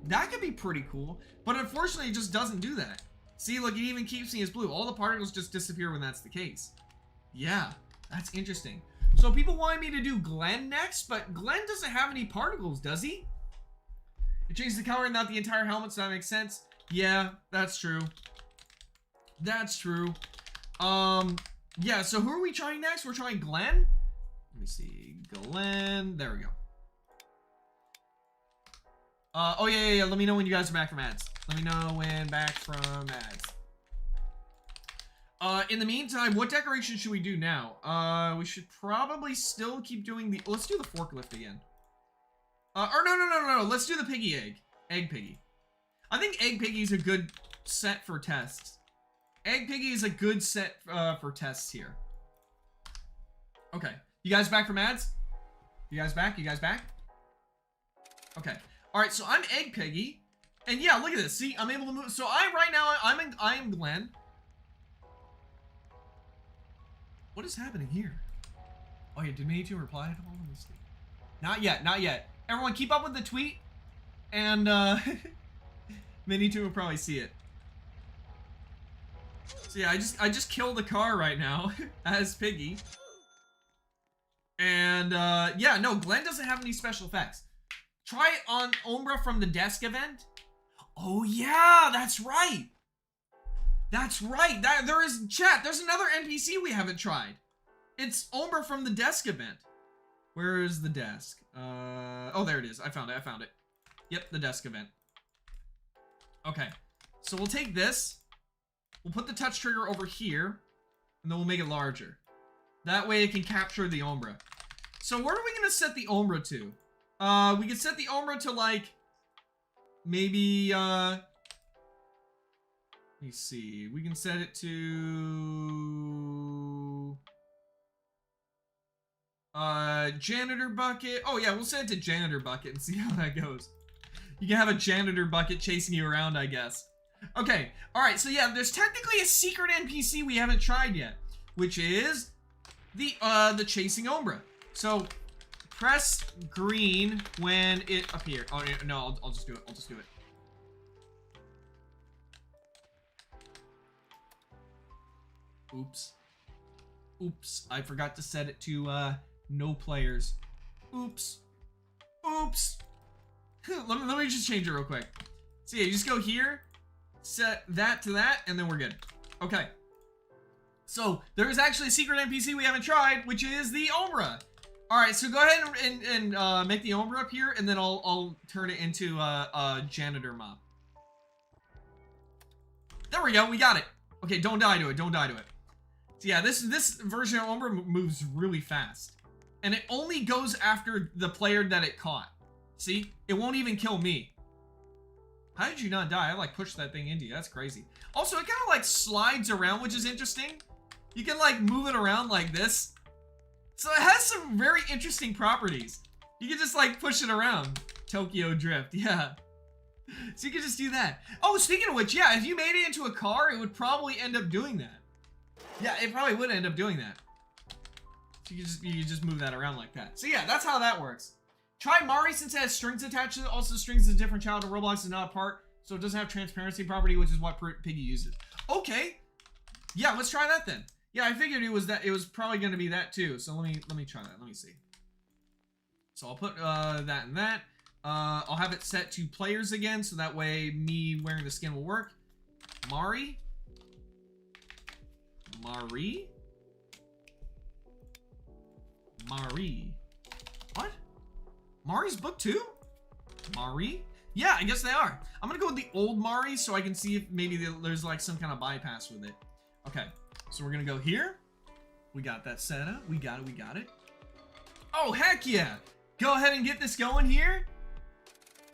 That could be pretty cool. But unfortunately, it just doesn't do that. See, look, it even keeps me as blue. All the particles just disappear when that's the case. Yeah, that's interesting. So people wanted me to do Glenn next, but Glenn doesn't have any particles, does he? It changes the color and not the entire helmet, so that makes sense. Yeah, that's true. That's true. Yeah, so who are we trying next? We're trying Glenn. Let me see. Glenn. There we go. Oh, yeah. Let me know when you guys are back from ads. Let me know when back from ads. In the meantime, what decoration should we do now? We should probably still keep doing the... Let's do the forklift again. Or no. Let's do the piggy egg. Egg piggy. I think egg piggy is a good set for tests. Egg piggy is a good set for tests here. Okay. You guys back from ads? You guys back? You guys back? Okay. Alright, so I'm egg piggy. And yeah, look at this. See, I'm able to move. So right now, I am Glenn. What is happening here? Oh yeah, did Mini2 reply at all? Let me see. Not yet, not yet. Everyone keep up with the tweet. And Mini2 will probably see it. So yeah, I just killed the car right now as Piggy. And yeah, no, Glenn doesn't have any special effects. Try it on Umbra from the desk event. Oh yeah, that's right. That's right. There is chat. There's another NPC we haven't tried. It's Umbra from the desk event. Where is the desk? Oh, there it is. I found it. Yep, the desk event. Okay. So we'll take this. We'll put the touch trigger over here. And then we'll make it larger. That way it can capture the Umbra. So what are we going to set the Umbra to? We could set the Umbra to like... Maybe, let me see. We can set it to... Janitor bucket. Oh yeah, we'll set it to janitor bucket and see how that goes. You can have a janitor bucket chasing you around, I guess. Okay, alright, so yeah, there's technically a secret NPC we haven't tried yet, which is the chasing Umbra. So, press green when it appears. Oh, no, I'll just do it. I'll just do it. Oops. Oops. I forgot to set it to, no players. Oops. Oops. let me just change it real quick. So yeah, you just go here, set that to that, and then we're good. Okay. So, there is actually a secret NPC we haven't tried, which is the Umbra. Alright, so go ahead and make the Umbra appear, and then I'll turn it into a janitor mob. There we go, we got it. Okay, don't die to it, don't die to it. So yeah, this version of Umbra moves really fast. And it only goes after the player that it caught. See? It won't even kill me. How did you not die? I like pushed that thing into you, that's crazy. Also, it kind of like slides around, which is interesting. You can like move it around like this. So it has some very interesting properties. You can just like push it around. Tokyo Drift, yeah. So you can just do that. Oh, speaking of which, yeah, if you made it into a car, it would probably end up doing that. Yeah, it probably would end up doing that. So you can just move that around like that. So yeah, that's how that works. Try Mari since it has strings attached to it. Also, strings is a different child of Roblox, is not a part, so it doesn't have transparency property, which is what Piggy uses. Okay. Yeah, let's try that then. Yeah, I figured it was probably going to be that too. So let me try that. Let me see. So I'll put that and that. I'll have it set to players again, so that way me wearing the skin will work. Mari. What? Mari's book too? Mari? Yeah, I guess they are. I'm gonna go with the old Mari so I can see if maybe there's like some kind of bypass with it. Okay, so we're gonna go here. We got that set up. We got it. Oh, heck yeah. Go ahead and get this going here.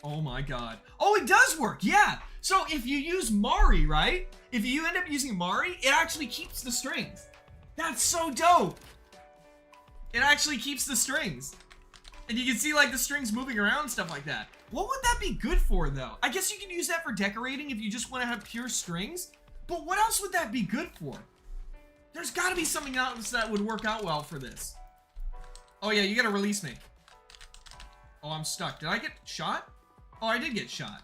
Oh my god. Oh, it does work, yeah. So if you use Mari, right? If you end up using Mari, it actually keeps the strings. That's so dope. It actually keeps the strings. And you can see like the strings moving around and stuff like that. What would that be good for though? I guess you can use that for decorating if you just want to have pure strings. But what else would that be good for? There's got to be something else that would work out well for this. Oh yeah, you got to release me. Oh, I'm stuck. Did I get shot? Oh, I did get shot.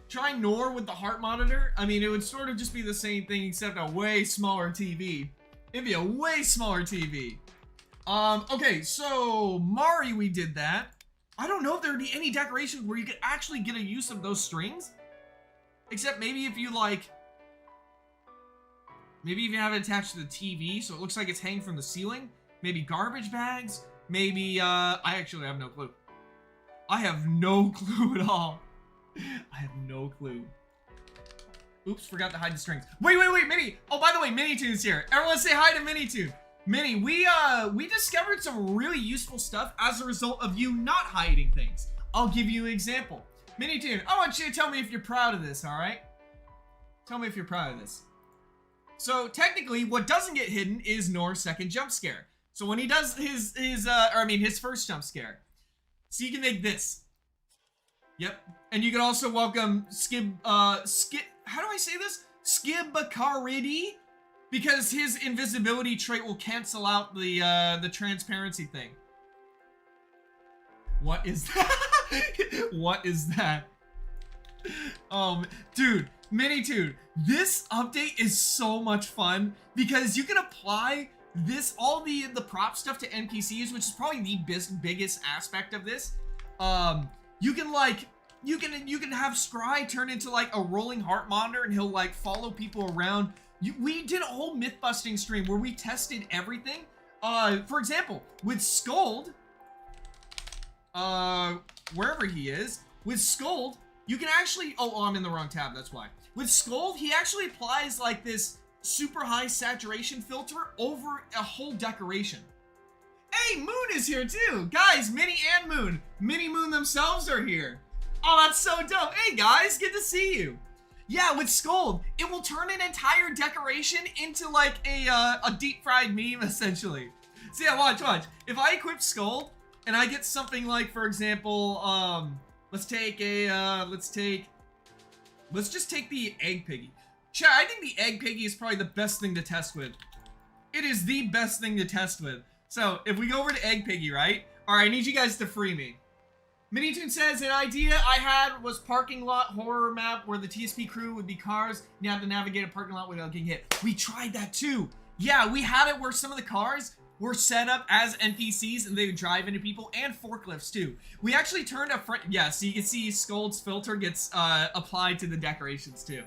Try Nor with the heart monitor. I mean, it would sort of just be the same thing except a way smaller TV. It'd be a way smaller TV. Okay, so Mari, we did that. I don't know if there would be any decorations where you could actually get a use of those strings. Except maybe if you like, maybe if you have it attached to the TV so it looks like it's hanging from the ceiling. Maybe garbage bags. Maybe, I actually have no clue. I have no clue at all. I have no clue. Oops, forgot to hide the strings. Wait, Minnie. Oh, by the way, Minitoon's here. Everyone say hi to Minitoon. Minnie, we discovered some really useful stuff as a result of you not hiding things. I'll give you an example. Minitoon, I want you to tell me if you're proud of this, all right? Tell me if you're proud of this. So technically, what doesn't get hidden is Nor's second jump scare. So when he does his first jump scare, so you can make this. Yep, and you can also welcome how do I say this? Skibakaridi, because his invisibility trait will cancel out the transparency thing. What is that? What is that? Dude, Minitoon, this update is so much fun because you can apply all the prop stuff to NPCs, which is probably the biggest aspect of this. You can have Scry turn into like a rolling heart monitor and he'll like follow people around. We did a whole myth busting stream where we tested everything. For example, with Scold, wherever he is, with Scold, you can actually, oh, I'm in the wrong tab, that's why. With Scold, he actually applies like this super high saturation filter over a whole decoration. Hey, Moon is here too. Guys, Minnie and Moon. Minnie Moon themselves are here. Oh, that's so dope. Hey guys, good to see you. Yeah, with Scold, it will turn an entire decoration into like a deep fried meme essentially. So yeah, watch. If I equip Scold and I get something like, for example, let's just take the egg piggy. Chat, I think the egg piggy is probably the best thing to test with. It is the best thing to test with. So if we go over to egg piggy, right? All right, I need you guys to free me. Minitoon says, an idea I had was parking lot horror map where the TSP crew would be cars and you have to navigate a parking lot without getting hit. We tried that too. Yeah, we had it where some of the cars were set up as NPCs and they would drive into people, and forklifts too. We actually turned a front, yeah, so you can see Scold's filter gets applied to the decorations too.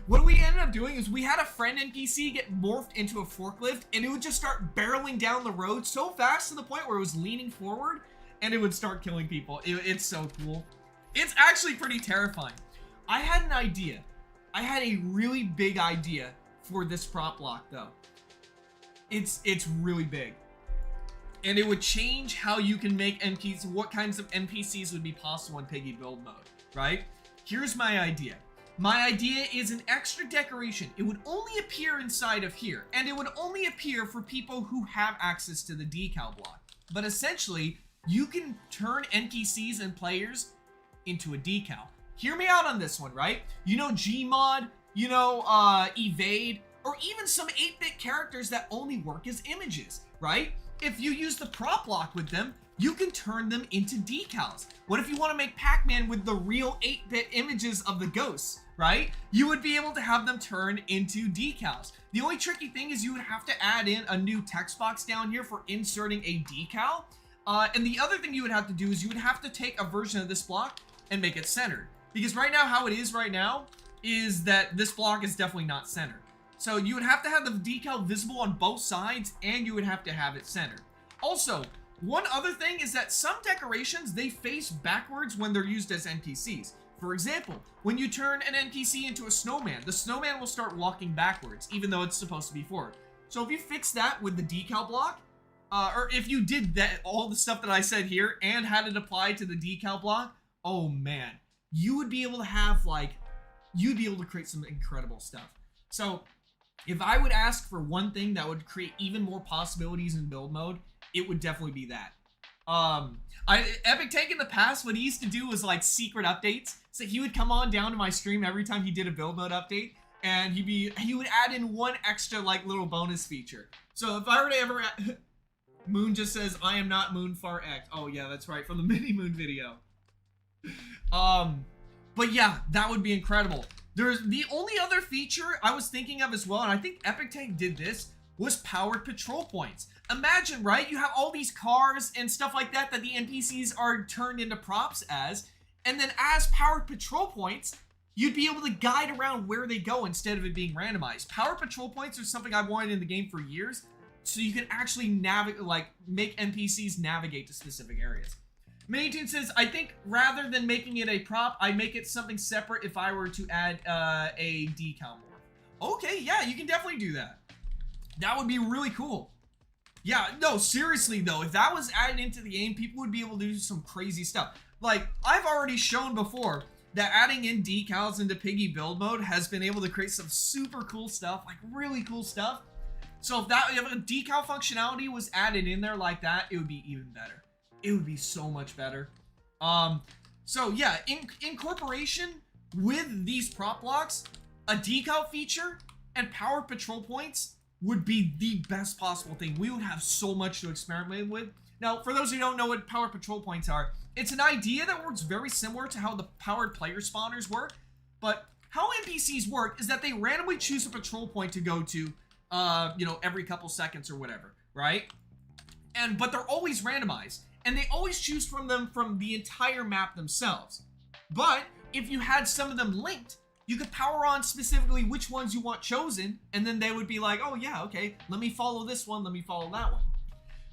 What we ended up doing is we had a friend NPC get morphed into a forklift and it would just start barreling down the road so fast to the point where it was leaning forward and it would start killing people. It's so cool. It's actually pretty terrifying. I had an idea. I had a really big idea for this prop block though. It's really big. And it would change how you can make NPCs, what kinds of NPCs would be possible in Piggy build mode, right? Here's my idea. My idea is an extra decoration. It would only appear inside of here, and it would only appear for people who have access to the decal block. But essentially, you can turn NPCs and players into a decal. Hear me out on this one, right? You know Gmod, you know Evade, or even some 8-bit characters that only work as images, right? If you use the prop block with them, you can turn them into decals. What if you want to make Pac-Man with the real 8-bit images of the ghosts, right? You would be able to have them turn into decals. The only tricky thing is you would have to add in a new text box down here for inserting a decal. And the other thing you would have to do is you would have to take a version of this block and make it centered. Because right now, how it is right now, is that this block is definitely not centered. So you would have to have the decal visible on both sides, and you would have to have it centered. Also, one other thing is that some decorations, they face backwards when they're used as NPCs. For example, when you turn an NPC into a snowman, the snowman will start walking backwards, even though it's supposed to be forward. So if you fix that with the decal block, or if you did that, all the stuff that I said here, and had it applied to the decal block, oh man, you would be able to have you'd be able to create some incredible stuff. So if I would ask for one thing that would create even more possibilities in build mode, it would definitely be that. Epic Tank in the past, what he used to do was like secret updates. So he would come on down to my stream every time he did a build mode update, and he would add in one extra like little bonus feature. So if I were to ever Moon just says, I am not Moon Far X. Oh yeah, that's right, from the Mini Moon video. But yeah, that would be incredible. There's the only other feature I was thinking of as well, and I think Epic Tank did this, was powered patrol points. Imagine, right? You have all these cars and stuff like that that the NPCs are turned into props as, and then as powered patrol points, you'd be able to guide around where they go instead of it being randomized. Powered patrol points are something I've wanted in the game for years, so you can actually navigate, like, make NPCs navigate to specific areas. Minitune says, I think rather than making it a prop, I'd make it something separate if I were to add a decal morph. Okay, yeah, you can definitely do that. That would be really cool. Yeah, no, seriously though, if that was added into the game, people would be able to do some crazy stuff. Like, I've already shown before that adding in decals into Piggy build mode has been able to create some super cool stuff, like really cool stuff. So if a decal functionality was added in there like that, it would be even better. It would be so much better. So yeah, incorporation with these prop blocks, a decal feature, and powered patrol points would be the best possible thing. We would have so much to experiment with. Now, for those who don't know what powered patrol points are, it's an idea that works very similar to how the powered player spawners work, but how NPCs work is that they randomly choose a patrol point to go to, you know, every couple seconds or whatever, right? But they're always randomized, and they always choose from them from the entire map themselves. But if you had some of them linked, you could power on specifically which ones you want chosen, and then they would be like, oh yeah, okay, let me follow this one, let me follow that one.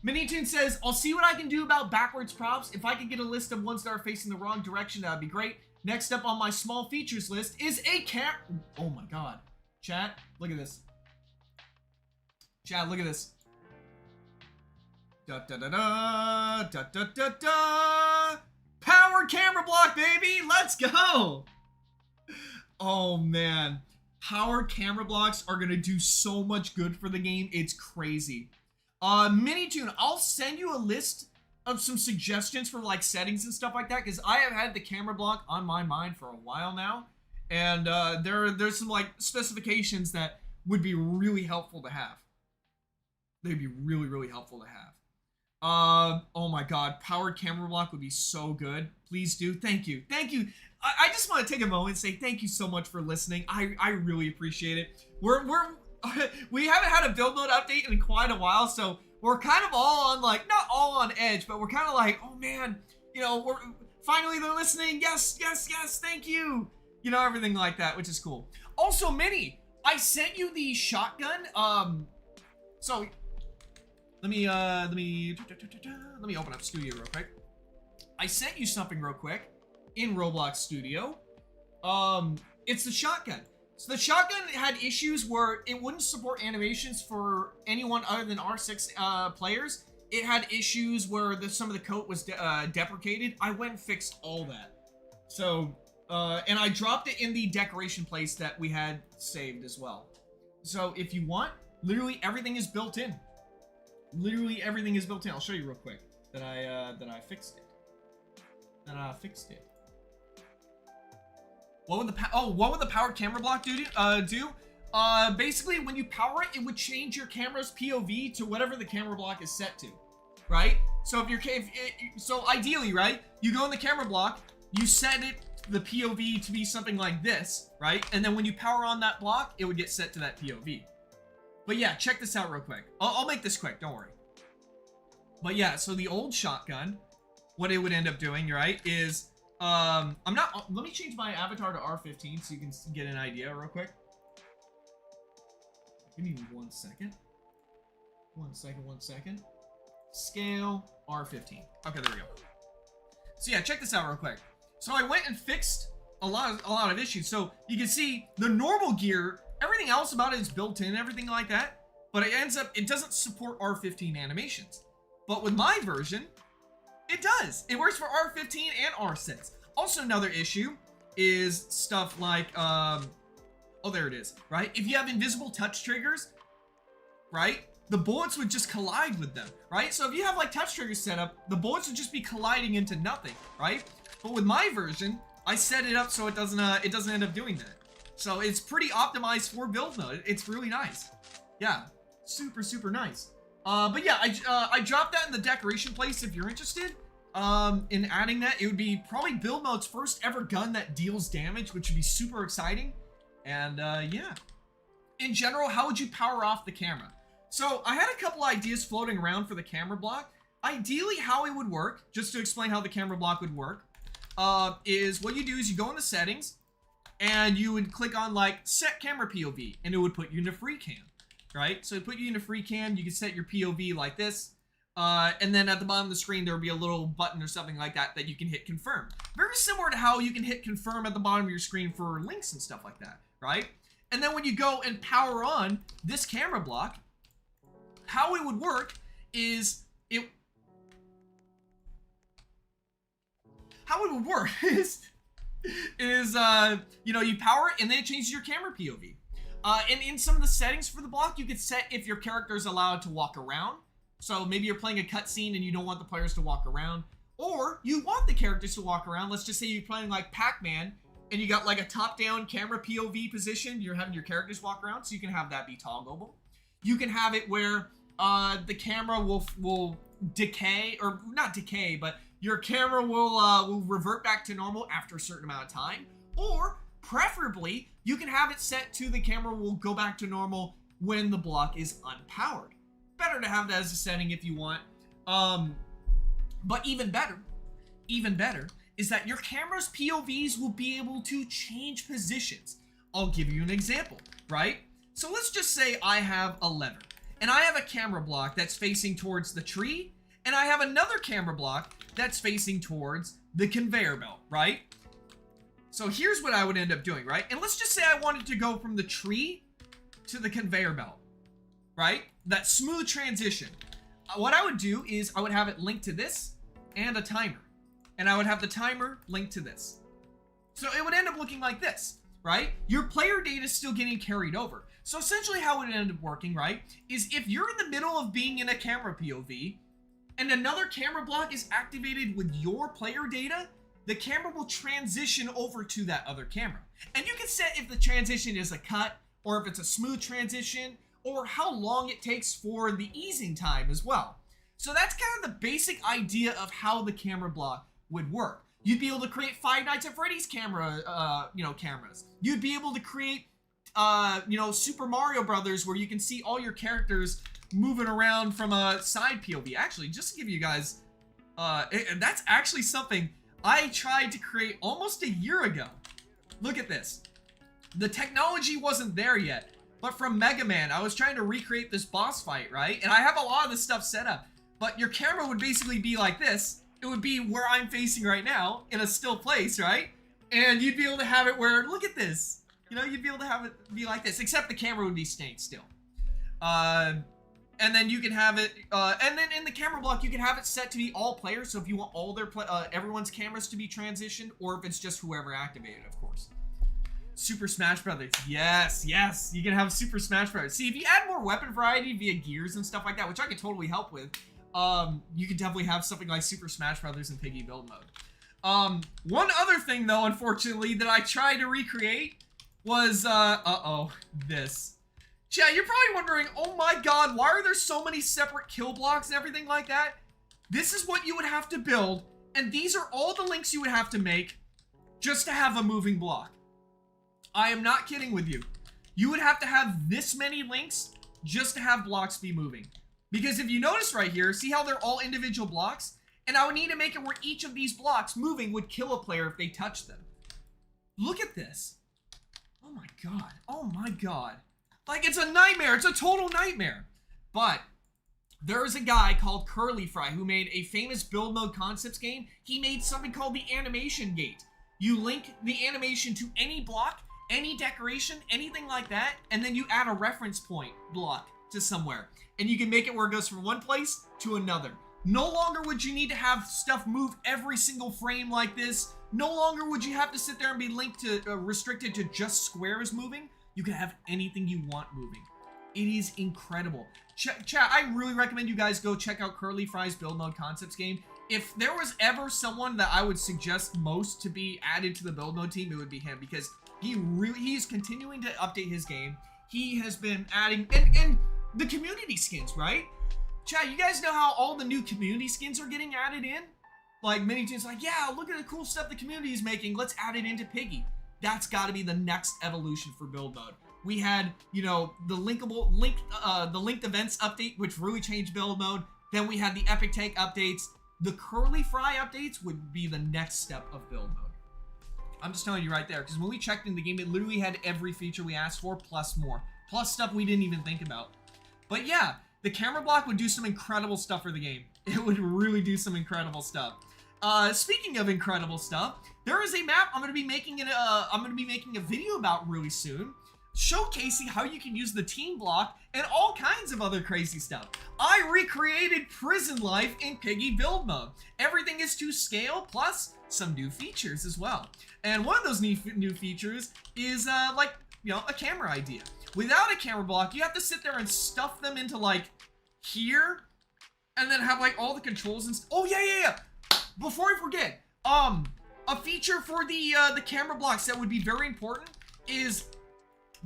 Minitune says, I'll see what I can do about backwards props. If I can get a list of ones that are facing the wrong direction, that would be great. Next up on my small features list is a oh my god. Chat, look at this. Chat, look at this. Da da da da, da da da da. Powered camera block, baby, let's go. Oh man, powered camera blocks are gonna do so much good for the game. It's crazy. Minitune, I'll send you a list of some suggestions for like settings and stuff like that, because I have had the camera block on my mind for a while now, and there's some like specifications that would be really helpful to have. They'd be really helpful to have. Oh my god, powered camera block would be so good. Please do. Thank you. I just want to take a moment and say thank you so much for listening. I really appreciate it. We haven't had a build mode update in quite a while, so we're kind of all on, like, not all on edge, but we're kind of like, oh man, you know, finally they're listening. Yes, thank you. You know, everything like that, which is cool. Also, Minnie, I sent you the shotgun. So let me open up Studio real quick. I sent you something real quick in Roblox Studio. It's the shotgun. So the shotgun had issues where it wouldn't support animations for anyone other than R6 players. It had issues where some of the code was deprecated. I went and fixed all that. So, and I dropped it in the decoration place that we had saved as well. So if you want, literally everything is built in. Literally everything is built in. I'll show you real quick that I fixed it. What would the powered camera block do? Basically, when you power it, it would change your camera's POV to whatever the camera block is set to, right? So so ideally, right, you go in the camera block, you set the POV to be something like this, right? And then when you power on that block, it would get set to that POV. But yeah, check this out real quick. I'll make this quick, don't worry. But yeah, so the old shotgun, what it would end up doing, right, is let me change my avatar to R15 so you can get an idea real quick. Give me 1 second. 1 second. Scale R15. Okay, there we go. So yeah, check this out real quick. So I went and fixed a lot of issues. So you can see the normal gear, everything else about it is built in, everything like that, but it doesn't support R15 animations. But with my version, it does. It works for R15 and R6. Also, another issue is stuff like, oh, there it is, right? If you have invisible touch triggers, right? the bullets would just collide with them, right? So if you have like touch triggers set up, the bullets would just be colliding into nothing, right? But with my version, I set it up so it doesn't end up doing that. So it's pretty optimized for build mode. It's really nice. Yeah, super, super nice. But yeah, I dropped that in the decoration place if you're interested. In adding that, it would be probably build mode's first ever gun that deals damage, which would be super exciting. And yeah. In general, how would you power off the camera? So I had a couple ideas floating around for the camera block. Ideally, how it would work, just to explain how the camera block would work, is what you do is you go in the settings and you would click on like set camera POV and it would put you into free cam, right? So it put you into free cam, you can set your POV like this. And then at the bottom of the screen, there will be a little button or something like that that you can hit confirm. Very similar to how you can hit confirm at the bottom of your screen for links and stuff like that, right? And then when you go and power on this camera block, how it would work is you know, you power it and then it changes your camera POV. And in some of the settings for the block, you could set if your character is allowed to walk around. So maybe you're playing a cutscene and you don't want the players to walk around, or you want the characters to walk around. Let's just say you're playing like Pac-Man and you got like a top-down camera POV position. You're having your characters walk around, so you can have that be toggleable. You can have it where the camera will decay, or not decay, but your camera will revert back to normal after a certain amount of time. Or preferably, you can have it set to the camera will go back to normal when the block is unpowered. Better to have that as a setting if you want. But even better is that your camera's POVs will be able to change positions. I'll give you an example, right? So let's just say I have a lever and I have a camera block that's facing towards the tree and I have another camera block that's facing towards the conveyor belt, right? So here's what I would end up doing, right? And let's just say I wanted to go from the tree to the conveyor belt, right? That smooth transition. What I would do is I would have it linked to this and a timer. And I would have the timer linked to this. So it would end up looking like this, right? Your player data is still getting carried over. So essentially how it would end up working, right, is if you're in the middle of being in a camera POV and another camera block is activated with your player data, the camera will transition over to that other camera. And you can set if the transition is a cut or if it's a smooth transition, or how long it takes for the easing time as well. So that's kind of the basic idea of how the camera block would work. You'd be able to create Five Nights at Freddy's cameras. You'd be able to create, Super Mario Brothers, where you can see all your characters moving around from a side POV. Actually, just to give you guys, that's actually something I tried to create almost a year ago. Look at this. The technology wasn't there yet. But from Mega Man, I was trying to recreate this boss fight, right? And I have a lot of this stuff set up. But your camera would basically be like this. It would be where I'm facing right now, in a still place, right? And you'd be able to have it where, look at this. You know, you'd be able to have it be like this, except the camera would be staying still. And then you can have it, and then in the camera block, you can have it set to be all players. So if you want all their, everyone's cameras to be transitioned, or if it's just whoever activated, of course. Super Smash Brothers. Yes, yes. You can have Super Smash Brothers. See, if you add more weapon variety via gears and stuff like that, which I could totally help with, you could definitely have something like Super Smash Brothers in Piggy build mode. One other thing, though, unfortunately, that I tried to recreate was, this. Chat, you're probably wondering, oh my god, why are there so many separate kill blocks and everything like that? This is what you would have to build, and these are all the links you would have to make just to have a moving block. I am not kidding with you. You would have to have this many links just to have blocks be moving. Because if you notice right here, see how they're all individual blocks? And I would need to make it where each of these blocks moving would kill a player if they touched them. Look at this. Oh my god. Oh my god. Like, it's a nightmare. It's a total nightmare. But there is a guy called Curly Fry who made a famous build mode concepts game. He made something called the animation gate. You link the animation to any block, any decoration, anything like that, and then you add a reference point block to somewhere. And you can make it where it goes from one place to another. No longer would you need to have stuff move every single frame like this. No longer would you have to sit there and be linked to, restricted to just squares moving. You can have anything you want moving. It is incredible. chat, I really recommend you guys go check out Curly Fry's build mode concepts game. If there was ever someone that I would suggest most to be added to the build mode team, it would be him, because he's continuing to update his game. He has been adding, and the community skins, right? Chat, you guys know how all the new community skins are getting added in? Like, many teams like, yeah, look at the cool stuff the community is making. Let's add it into Piggy. That's got to be the next evolution for build mode. We had, you know, the linked events update, which really changed build mode. Then we had the epic tank updates. The Curly Fry updates would be the next step of build mode. I'm just telling you right there, because when we checked in the game, it literally had every feature we asked for, plus more. Plus stuff we didn't even think about. But yeah, the camera block would do some incredible stuff for the game. It would really do some incredible stuff. Speaking of incredible stuff, there is a map I'm going to be making a video about really soon, showcasing how you can use the team block and all kinds of other crazy stuff. I recreated prison life in Piggy build mode. Everything is to scale, plus some new features as well. And one of those new features is like, you know, a camera idea. Without a camera block, you have to sit there and stuff them into like here, and then have like all the controls and oh yeah. Before I forget, a feature for the camera blocks that would be very important is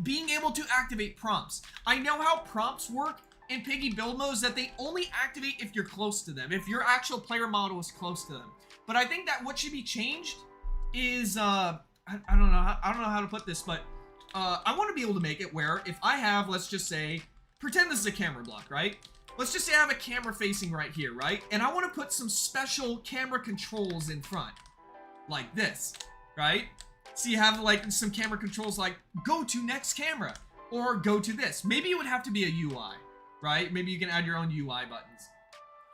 being able to activate prompts. I know how prompts work in Piggy build modes, that they only activate if you're close to them, if your actual player model is close to them. But I think that what should be changed is I don't know how to put this, but I want to be able to make it where if I have, let's just say, pretend this is a camera block, right? Let's just say I have a camera facing right here, right? And I want to put some special camera controls in front, like this, right? So you have like some camera controls like go to next camera or go to this. Maybe it would have to be a UI, right? Maybe you can add your own UI buttons,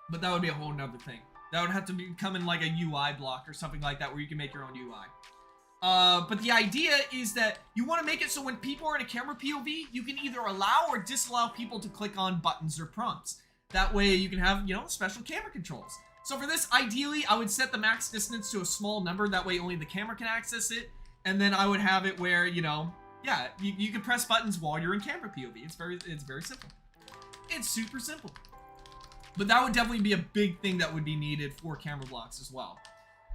but that would be a whole nother thing. That would have to come in like a UI block or something like that where you can make your own UI. But the idea is that you want to make it so when people are in a camera POV, you can either allow or disallow people to click on buttons or prompts. That way you can have, you know, special camera controls. So for this, ideally, I would set the max distance to a small number. That way only the camera can access it. And then I would have it where, you know, yeah, you can press buttons while you're in camera POV. It's very simple. It's super simple. But that would definitely be a big thing that would be needed for camera blocks as well.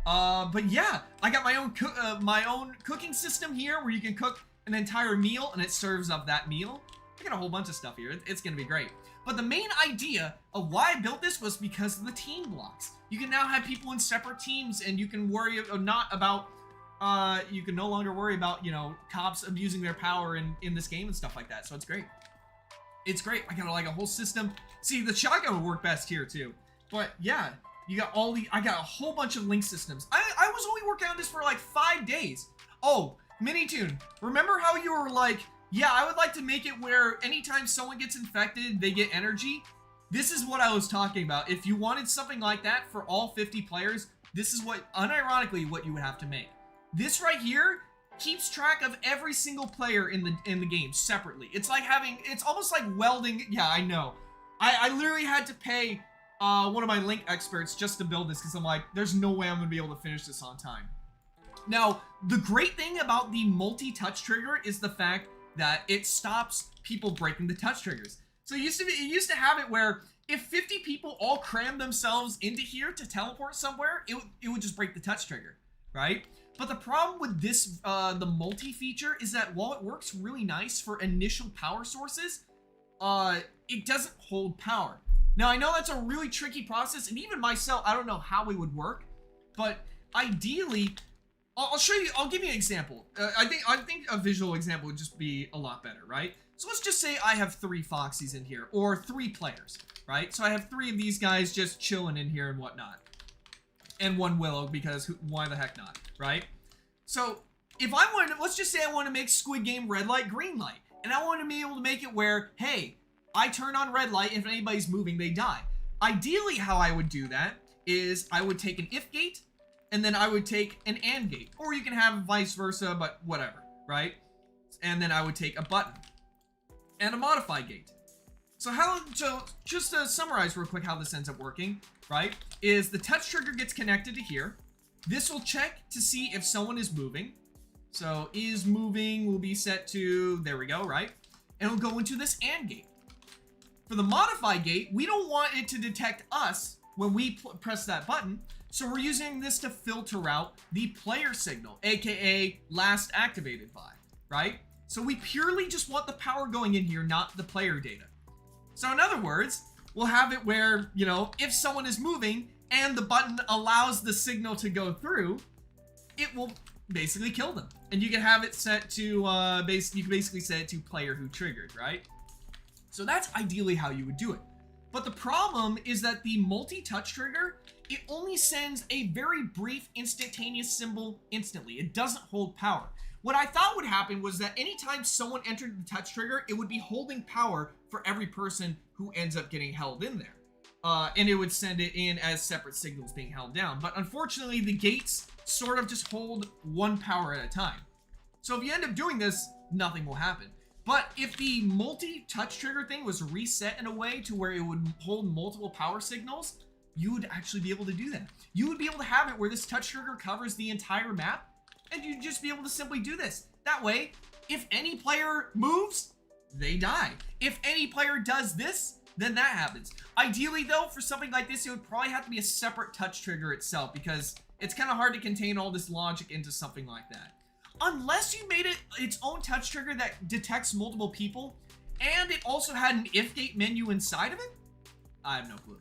But yeah, I got my own cooking system here where you can cook an entire meal and it serves up that meal. I got a whole bunch of stuff here. It's gonna be great. But the main idea of why I built this was because of the team blocks. You can now have people in separate teams, and you can worry not about you can no longer worry about, you know, cops abusing their power in this game and stuff like that. So it's great. It's great. I got like a whole system. See, the shotgun would work best here too. But yeah. You got I got a whole bunch of link systems. I was only working on this for like 5 days. Oh, Minitune, remember how you were like, yeah, I would like to make it where anytime someone gets infected, they get energy? This is what I was talking about. If you wanted something like that for all 50 players, this is what, unironically, what you would have to make. This right here keeps track of every single player in the game separately. It's like it's almost like welding. Yeah, I know. I literally had to pay one of my link experts just to build this because I'm like, there's no way I'm gonna be able to finish this on time. Now, the great thing about the multi-touch trigger is the fact that it stops people breaking the touch triggers. So it used to have it where if 50 people all crammed themselves into here to teleport somewhere, it would just break the touch trigger, right? But the problem with this, the multi feature, is that while it works really nice for initial power sources, it doesn't hold power. Now, I know that's a really tricky process, and even myself, I don't know how it would work, but ideally, I'll show you, I'll give you an example. I think a visual example would just be a lot better, right? So let's just say I have 3 Foxies in here, or 3 players, right? So I have 3 of these guys just chilling in here and whatnot. And 1 Willow, because why the heck not, right? So, if I wanted to, let's just say I want to make Squid Game red light, green light, and I want to be able to make it where, hey, I turn on red light, if anybody's moving, they die. Ideally, how I would do that is I would take an if gate, and then I would take an and gate. Or you can have vice versa, but whatever, right? And then I would take a button and a modify gate. So just to summarize real quick how this ends up working, right, is the touch trigger gets connected to here. This will check to see if someone is moving. So is moving will be set to, there we go, right? And it'll go into this and gate. For the modify gate, we don't want it to detect us when we press that button. So we're using this to filter out the player signal, aka last activated by, right? So we purely just want the power going in here, not the player data. So in other words, we'll have it where, you know, if someone is moving and the button allows the signal to go through, it will basically kill them. And you can have it set to, you can basically set it to player who triggered, right? So that's ideally how you would do it. But the problem is that the multi-touch trigger, it only sends a very brief instantaneous symbol instantly. It doesn't hold power. What I thought would happen was that anytime someone entered the touch trigger, it would be holding power for every person who ends up getting held in there. And it would send it in as separate signals being held down. But unfortunately, the gates sort of just hold one power at a time. So if you end up doing this, nothing will happen. But if the multi-touch trigger thing was reset in a way to where it would hold multiple power signals, you would actually be able to do that. You would be able to have it where this touch trigger covers the entire map, and you'd just be able to simply do this. That way, if any player moves, they die. If any player does this, then that happens. Ideally though, for something like this, it would probably have to be a separate touch trigger itself, because it's kind of hard to contain all this logic into something like that. Unless you made it its own touch trigger that detects multiple people, and it also had an if gate menu inside of it, I have no clue.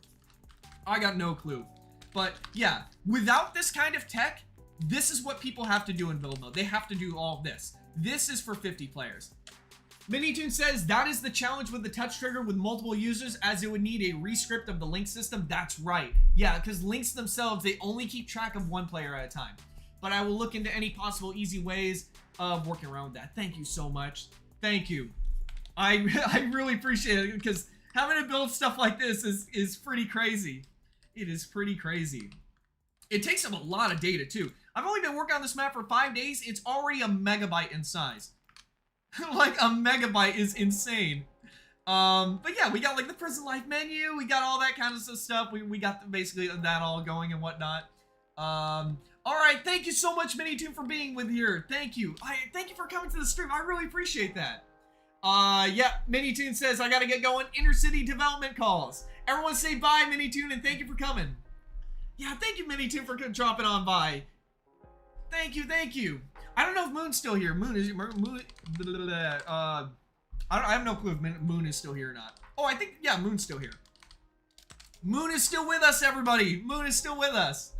I got no clue. But yeah, without this kind of tech, this is what people have to do in build mode. They have to do all of this. This is for 50 players. MiniToon says that is the challenge with the touch trigger with multiple users, as it would need a rescript of the link system. That's right. Yeah, because links themselves, they only keep track of one player at a time. But I will look into any possible easy ways of working around with that. Thank you so much. Thank you. I really appreciate it, because having to build stuff like this is pretty crazy. It is pretty crazy. It takes up a lot of data too. I've only been working on this map for 5 days. It's already a megabyte in size. Like, a megabyte is insane. But yeah, we got like the prison life menu. We got all that kind of stuff. We got basically that all going and whatnot. All right, thank you so much, MiniToon, for being with here. Thank you. Thank you for coming to the stream. I really appreciate that. Yeah, MiniToon says, I gotta get going. Intercity development calls. Everyone say bye, MiniToon, and thank you for coming. Yeah, thank you, MiniToon, for dropping on by. Thank you, thank you. I don't know if Moon's still here. Moon is... I have no clue if Moon is still here or not. Oh, I think... Yeah, Moon's still here. Moon is still with us, everybody. Moon is still with us.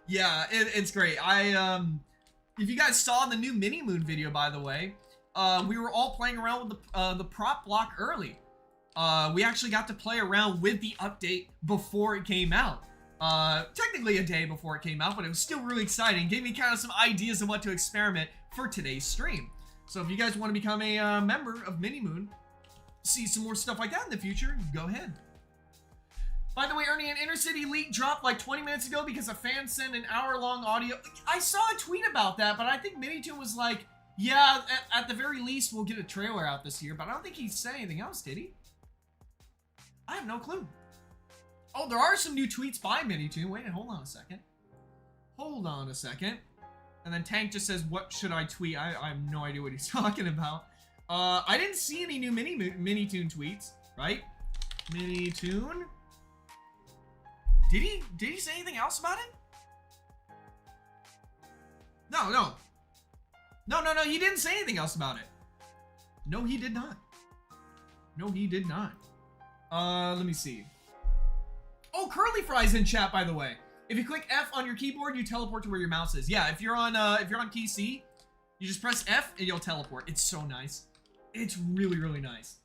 Yeah, it's great. If you guys saw the new Mini Moon video, by the way, we were all playing around with the prop block early. We actually got to play around with the update before it came out. Technically a day before it came out, but it was still really exciting. Gave me kind of some ideas of what to experiment for today's stream. So if you guys want to become a member of Mini Moon, see some more stuff like that in the future, go ahead. By the way, Ernie, an Intercity leak dropped like 20 minutes ago because a fan sent an hour-long audio. I saw a tweet about that, but I think MiniToon was like, yeah, at the very least, we'll get a trailer out this year, but I don't think he said anything else, did he? I have no clue. Oh, there are some new tweets by MiniToon. Wait, hold on a second. Hold on a second. And then Tank just says, what should I tweet? I have no idea what he's talking about. I didn't see any new MiniToon tweets, right? MiniToon? Did he say anything else about it? No, he didn't say anything else about it. No, he did not. No, he did not. Let me see. Oh, Curly Fry's in chat, by the way. If you click F on your keyboard, you teleport to where your mouse is. Yeah, if you're on PC, you just press F and you'll teleport. It's so nice. It's really, really nice.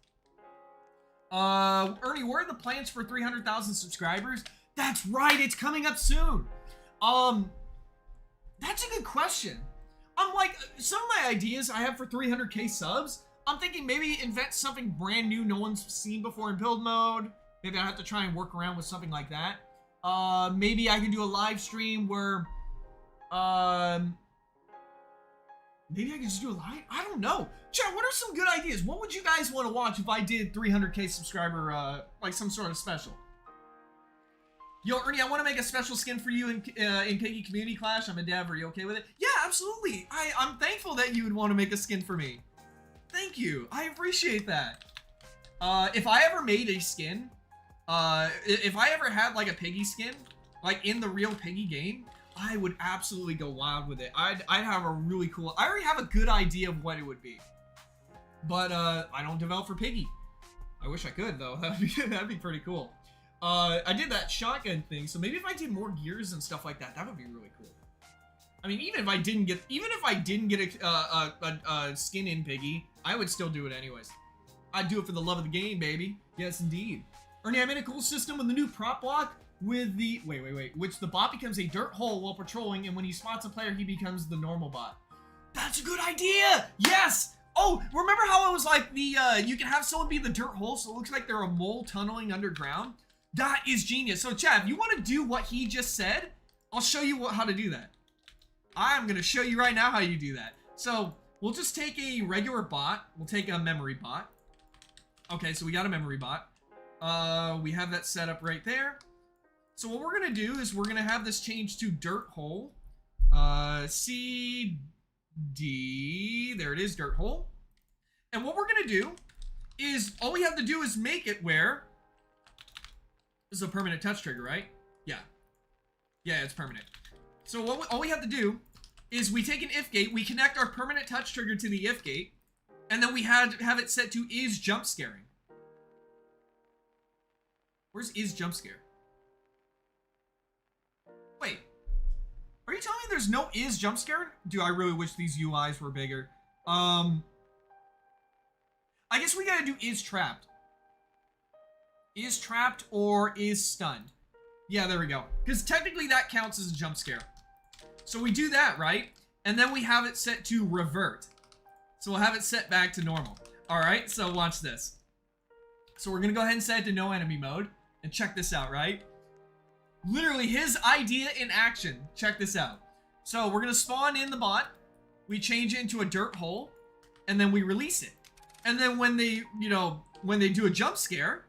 Ernie, what are the plans for 300,000 subscribers? That's right, it's coming up soon. That's a good question. I'm like, some of my ideas I have for 300k subs, I'm thinking maybe invent something brand new no one's seen before in build mode. Maybe I have to try and work around with something like that. Maybe I can do a live stream where, maybe I can just do a live, I don't know. Chat, what are some good ideas? What would you guys want to watch if I did 300k subscriber, like some sort of special? Yo, Ernie, I want to make a special skin for you in Piggy Community Clash. I'm a dev. Are you okay with it? Yeah, absolutely. I'm thankful that you would want to make a skin for me. Thank you. I appreciate that. If I ever made a skin, if I ever had like a Piggy skin, like in the real Piggy game, I would absolutely go wild with it. I'd have a really cool, I already have a good idea of what it would be. But I don't develop for Piggy. I wish I could though. That'd be pretty cool. I did that shotgun thing, so maybe if I did more gears and stuff like that, that would be really cool. I mean, even if I didn't get a skin in Piggy, I would still do it anyways. I'd do it for the love of the game, baby. Yes, indeed. Ernie, I made a cool system with the new prop block with the which the bot becomes a dirt hole while patrolling, and when he spots a player, he becomes the normal bot. That's a good idea. Yes. Oh, remember how it was like the you can have someone be the dirt hole, so it looks like they're a mole tunneling underground? That is genius. So, Chad, if you want to do what he just said, I'll show you how to do that. I'm gonna show you right now how you do that. So we'll just take a regular bot. We'll take a memory bot. Okay, so we got a memory bot. We have that set up right there. So what we're gonna do is we're gonna have this change to dirt hole. CD, there it is, dirt hole. And what we're gonna do is, all we have to do is make it where, this is a permanent touch trigger, right? Yeah. Yeah, it's permanent. So all we have to do is we take an if gate, we connect our permanent touch trigger to the if gate, and then we have it set to is jump scaring. Where's is jump scare? Wait, are you telling me there's no is jump scare? Dude, I really wish these UIs were bigger. I guess we gotta do is trapped. Is trapped or is stunned. Yeah, there we go. Because technically that counts as a jump scare. So we do that, right? And then we have it set to revert. So we'll have it set back to normal. Alright, so watch this. So we're gonna go ahead and set it to no enemy mode. And check this out, right? Literally his idea in action. Check this out. So we're gonna spawn in the bot. We change it into a dirt hole. And then we release it. And then when they, when they do a jump scare,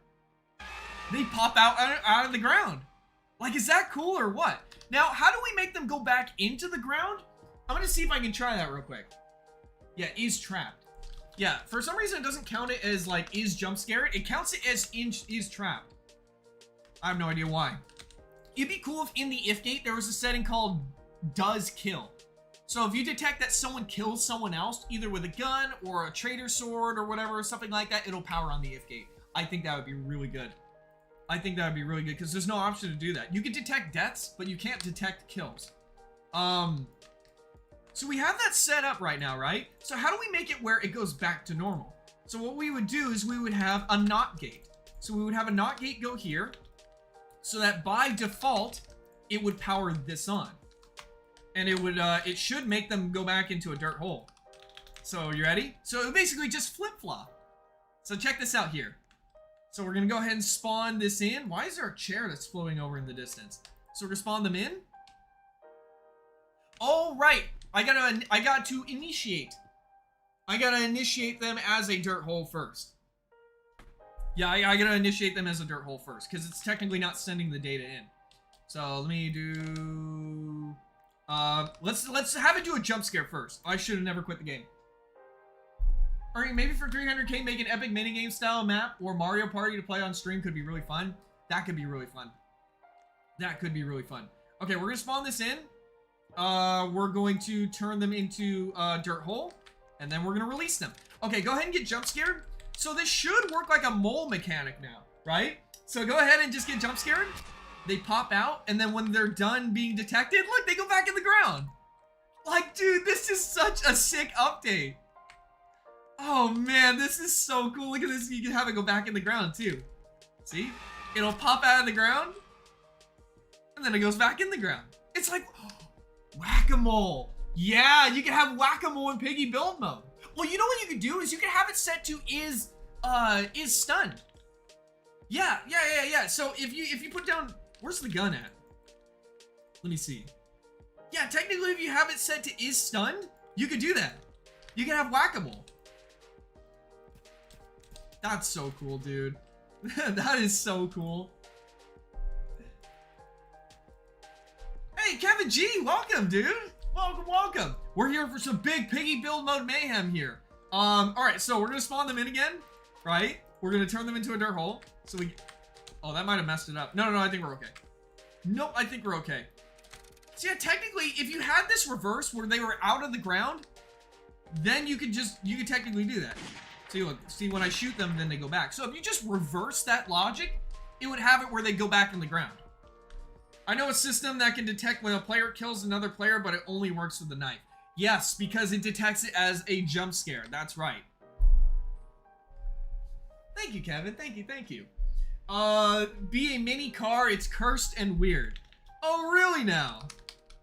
they pop out of the ground. Like, is that cool or what? Now, how do we make them go back into the ground? I'm gonna see if I can try that real quick. Yeah, is trapped. Yeah, for some reason it doesn't count it as like is jump scared. It counts it as is trapped. I have no idea why. It'd be cool if in the if gate there was a setting called does kill. So if you detect that someone kills someone else, either with a gun or a trader sword or whatever, something like that, it'll power on the if gate. I think that would be really good. I think that would be really good because there's no option to do that. You can detect deaths, but you can't detect kills. So we have that set up right now, right? So how do we make it where it goes back to normal? So what we would do is we would have a not gate. So we would have a not gate go here so that by default, it would power this on. And it would, it should make them go back into a dirt hole. So you ready? So it would basically just flip-flop. So check this out here. So we're gonna go ahead and spawn this in. Why is there a chair that's floating over in the distance? So we're gonna spawn them in. Oh, right. I got to initiate. I gotta initiate them as a dirt hole first. Yeah, I gotta initiate them as a dirt hole first because it's technically not sending the data in. So let me do. Let's have it do a jump scare first. I should have never quit the game. Alright, maybe for 300k, make an epic minigame style map or Mario Party to play on stream could be really fun. That could be really fun. That could be really fun. Okay, we're gonna spawn this in. We're going to turn them into a dirt hole, and then we're gonna release them. Okay, go ahead and get jump scared. So this should work like a mole mechanic now, right? So go ahead and just get jump scared. They pop out, and then when they're done being detected, look, they go back in the ground. Like, dude, this is such a sick update. Oh man, this is so cool. Look at this, you can have it go back in the ground too. See? It'll pop out of the ground, and then it goes back in the ground. It's like, whack-a-mole. Yeah, you can have whack-a-mole in Piggy build mode. Well, you know what you could do is you can have it set to is stunned. Yeah. So if you put down, where's the gun at? Let me see. Yeah, technically if you have it set to is stunned, you could do that. You can have whack-a-mole. That's so cool, dude. That is so cool. Hey, Kevin G, welcome, dude. Welcome. We're here for some big Piggy build mode mayhem here. All right, so we're gonna spawn them in again, right? We're gonna turn them into a dirt hole. So we... Oh, that might have messed it up. No, I think we're okay. Nope, I think we're okay. So yeah, technically, if you had this reverse where they were out of the ground, then you could technically do that. See, look, see, when I shoot them, then they go back. So if you just reverse that logic, it would have it where they go back in the ground. I know a system that can detect when a player kills another player, but it only works with the knife. Yes, because it detects it as a jump scare. That's right. Thank you, Kevin. Thank you. Be a mini car. It's cursed and weird. Oh, really now?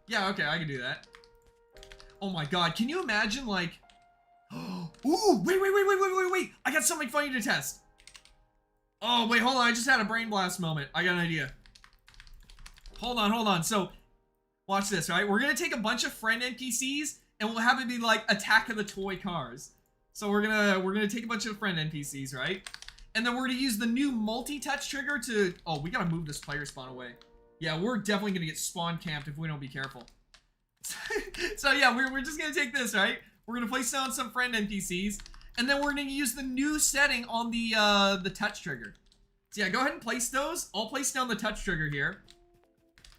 Yeah, okay, I can do that. Oh my god, can you imagine, like... Ooh, wait. I got something funny to test. Oh, wait, hold on. I just had a brain blast moment. I got an idea. Hold on. So, watch this, right? We're gonna take a bunch of friend NPCs, and we'll have it be like Attack of the Toy Cars. So we're gonna take a bunch of friend NPCs, right? And then we're gonna use the new multi-touch trigger to... Oh, we gotta move this player spawn away. Yeah, we're definitely gonna get spawn camped if we don't be careful. So yeah, we're just gonna take this, right? We're gonna place down some friend NPCs, and then we're gonna use the new setting on the touch trigger. So yeah, go ahead and place those. I'll place down the touch trigger here,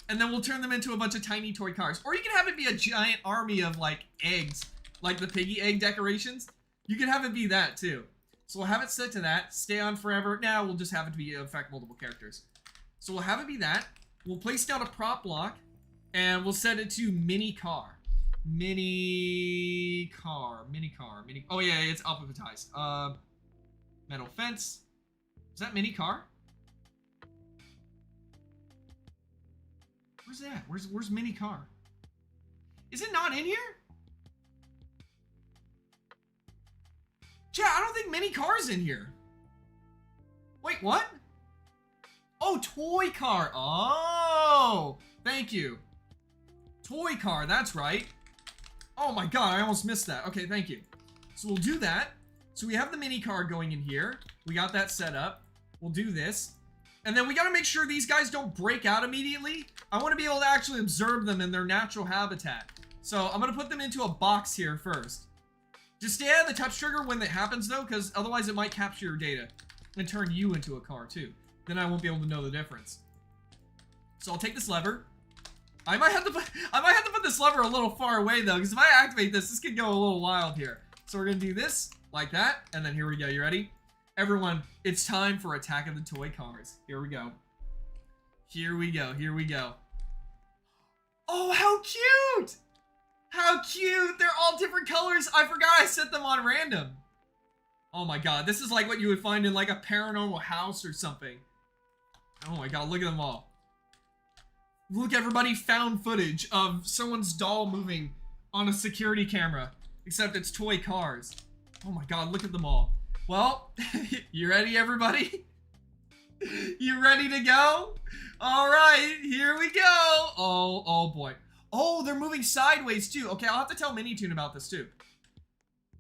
and then we'll turn them into a bunch of tiny toy cars. Or you can have it be a giant army of like eggs, like the Piggy egg decorations. You can have it be that too. So we'll have it set to that. Stay on forever. Now we'll just have it to be affect multiple characters. So we'll have it be that. We'll place down a prop block, and we'll set it to mini car. Mini car. Oh yeah, it's alphabetized. Metal fence. Is that mini car? Where's that? Where's mini car? Is it not in here? Yeah, I don't think mini car's in here. Wait, what? Oh, toy car. Oh, thank you. Toy car, that's right. Oh my god, I almost missed that. Okay, thank you. So we'll do that. So we have the mini car going in here. We got that set up. We'll do this. And then we gotta make sure these guys don't break out immediately. I want to be able to actually observe them in their natural habitat. So I'm gonna put them into a box here first. Just stay out of the touch trigger when that happens though, because otherwise it might capture your data and turn you into a car too. Then I won't be able to know the difference. So I'll take this lever. I might have to put this lever a little far away though, because if I activate this could go a little wild here. So we're gonna do this like that, and then here we go. You ready? Everyone, it's time for Attack of the Toy Cars. Here we go. Here we go. Oh, how cute! How cute! They're all different colors. I forgot I set them on random. Oh my god, this is like what you would find in like a paranormal house or something. Oh my god, look at them all. Look, everybody, found footage of someone's doll moving on a security camera. Except it's toy cars. Oh my god, look at them all. Well, you ready, everybody? You ready to go? Alright, here we go. Oh boy. Oh, they're moving sideways too. Okay, I'll have to tell Minitoon about this too.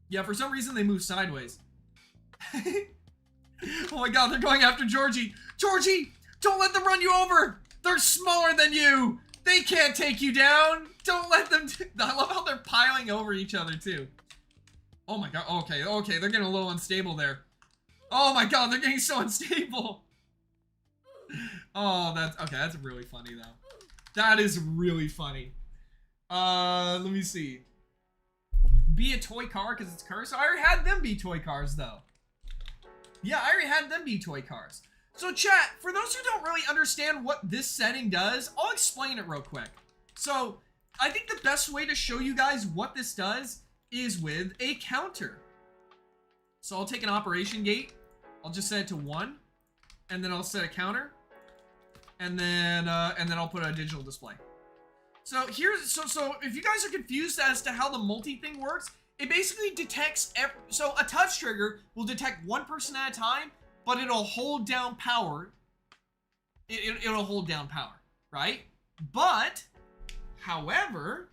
Yeah, for some reason they move sideways. Oh my god, they're going after Georgie. Georgie, don't let them run you over. They're smaller than you. They can't take you down. Don't let them. I love how they're piling over each other too. Oh my god. Okay, they're getting a little unstable there. Oh my god, they're getting so unstable. Oh, that's really funny though. That is really funny. Let me see. Be a toy car because it's cursed. I already had them be toy cars though. Yeah, I already had them be toy cars. So chat, for those who don't really understand what this setting does, I'll explain it real quick. So, I think the best way to show you guys what this does is with a counter. So I'll take an operation gate, I'll just set it to 1, and then I'll set a counter, and then I'll put a digital display. So so if you guys are confused as to how the multi thing works, it basically detects, so a touch trigger will detect one person at a time, but it'll hold down power. It'll hold down power, right? But, however,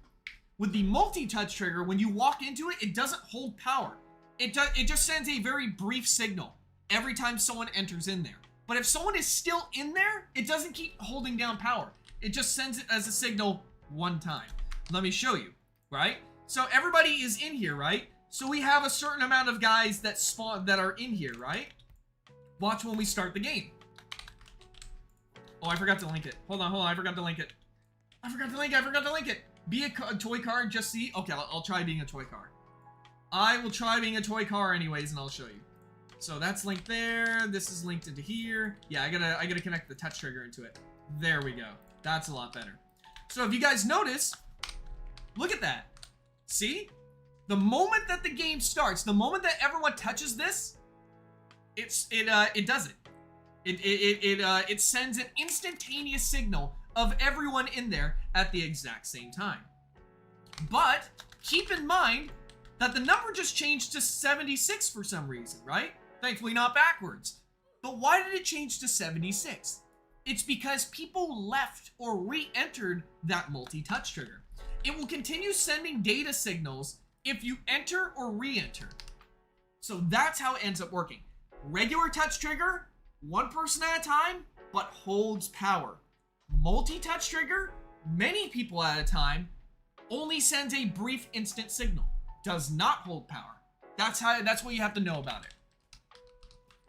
with the multi-touch trigger, when you walk into it, it doesn't hold power. It just sends a very brief signal every time someone enters in there. But if someone is still in there, it doesn't keep holding down power. It just sends it as a signal one time. Let me show you, right? So everybody is in here, right? So we have a certain amount of guys that spawn that are in here, right? Watch when we start the game. Oh, I forgot to link it. Hold on, I forgot to link it. I forgot to link it. Be a toy car and just see. Okay, I'll try being a toy car. I will try being a toy car anyways, and I'll show you. So that's linked there. This is linked into here. Yeah, I gotta connect the touch trigger into it. There we go. That's a lot better. So if you guys notice, look at that. See? The moment that the game starts, the moment that everyone touches this, it does it. It sends an instantaneous signal of everyone in there at the exact same time. But keep in mind that the number just changed to 76 for some reason, right? Thankfully not backwards. But why did it change to 76? It's because people left or re-entered that multi-touch trigger. It will continue sending data signals if you enter or re-enter. So that's how it ends up working. Regular touch trigger, one person at a time, but holds power. Multi-touch trigger, many people at a time, only sends a brief instant signal. Does not hold power. That's what you have to know about it.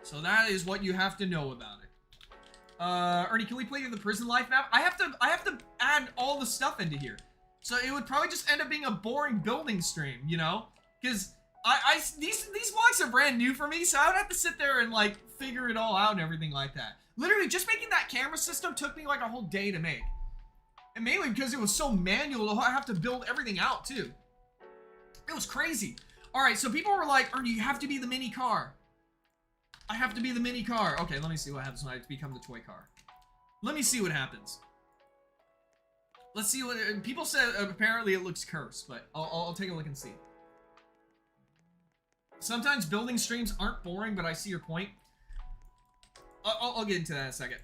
So that is what you have to know about it. Ernie, can we play the prison life map? I have to add all the stuff into here. So it would probably just end up being a boring building stream, you know? Because these vlogs are brand new for me, so I would have to sit there and like figure it all out and everything like that. Literally, just making that camera system took me like a whole day to make. And mainly because it was so manual, I have to build everything out too. It was crazy. Alright, so people were like, Ernie, you have to be the mini car. I have to be the mini car. Okay, let me see what happens when I become the toy car. Let me see what happens. Let's see what... People said apparently it looks cursed, but I'll take a look and see. Sometimes building streams aren't boring, but I see your point. I'll get into that in a second.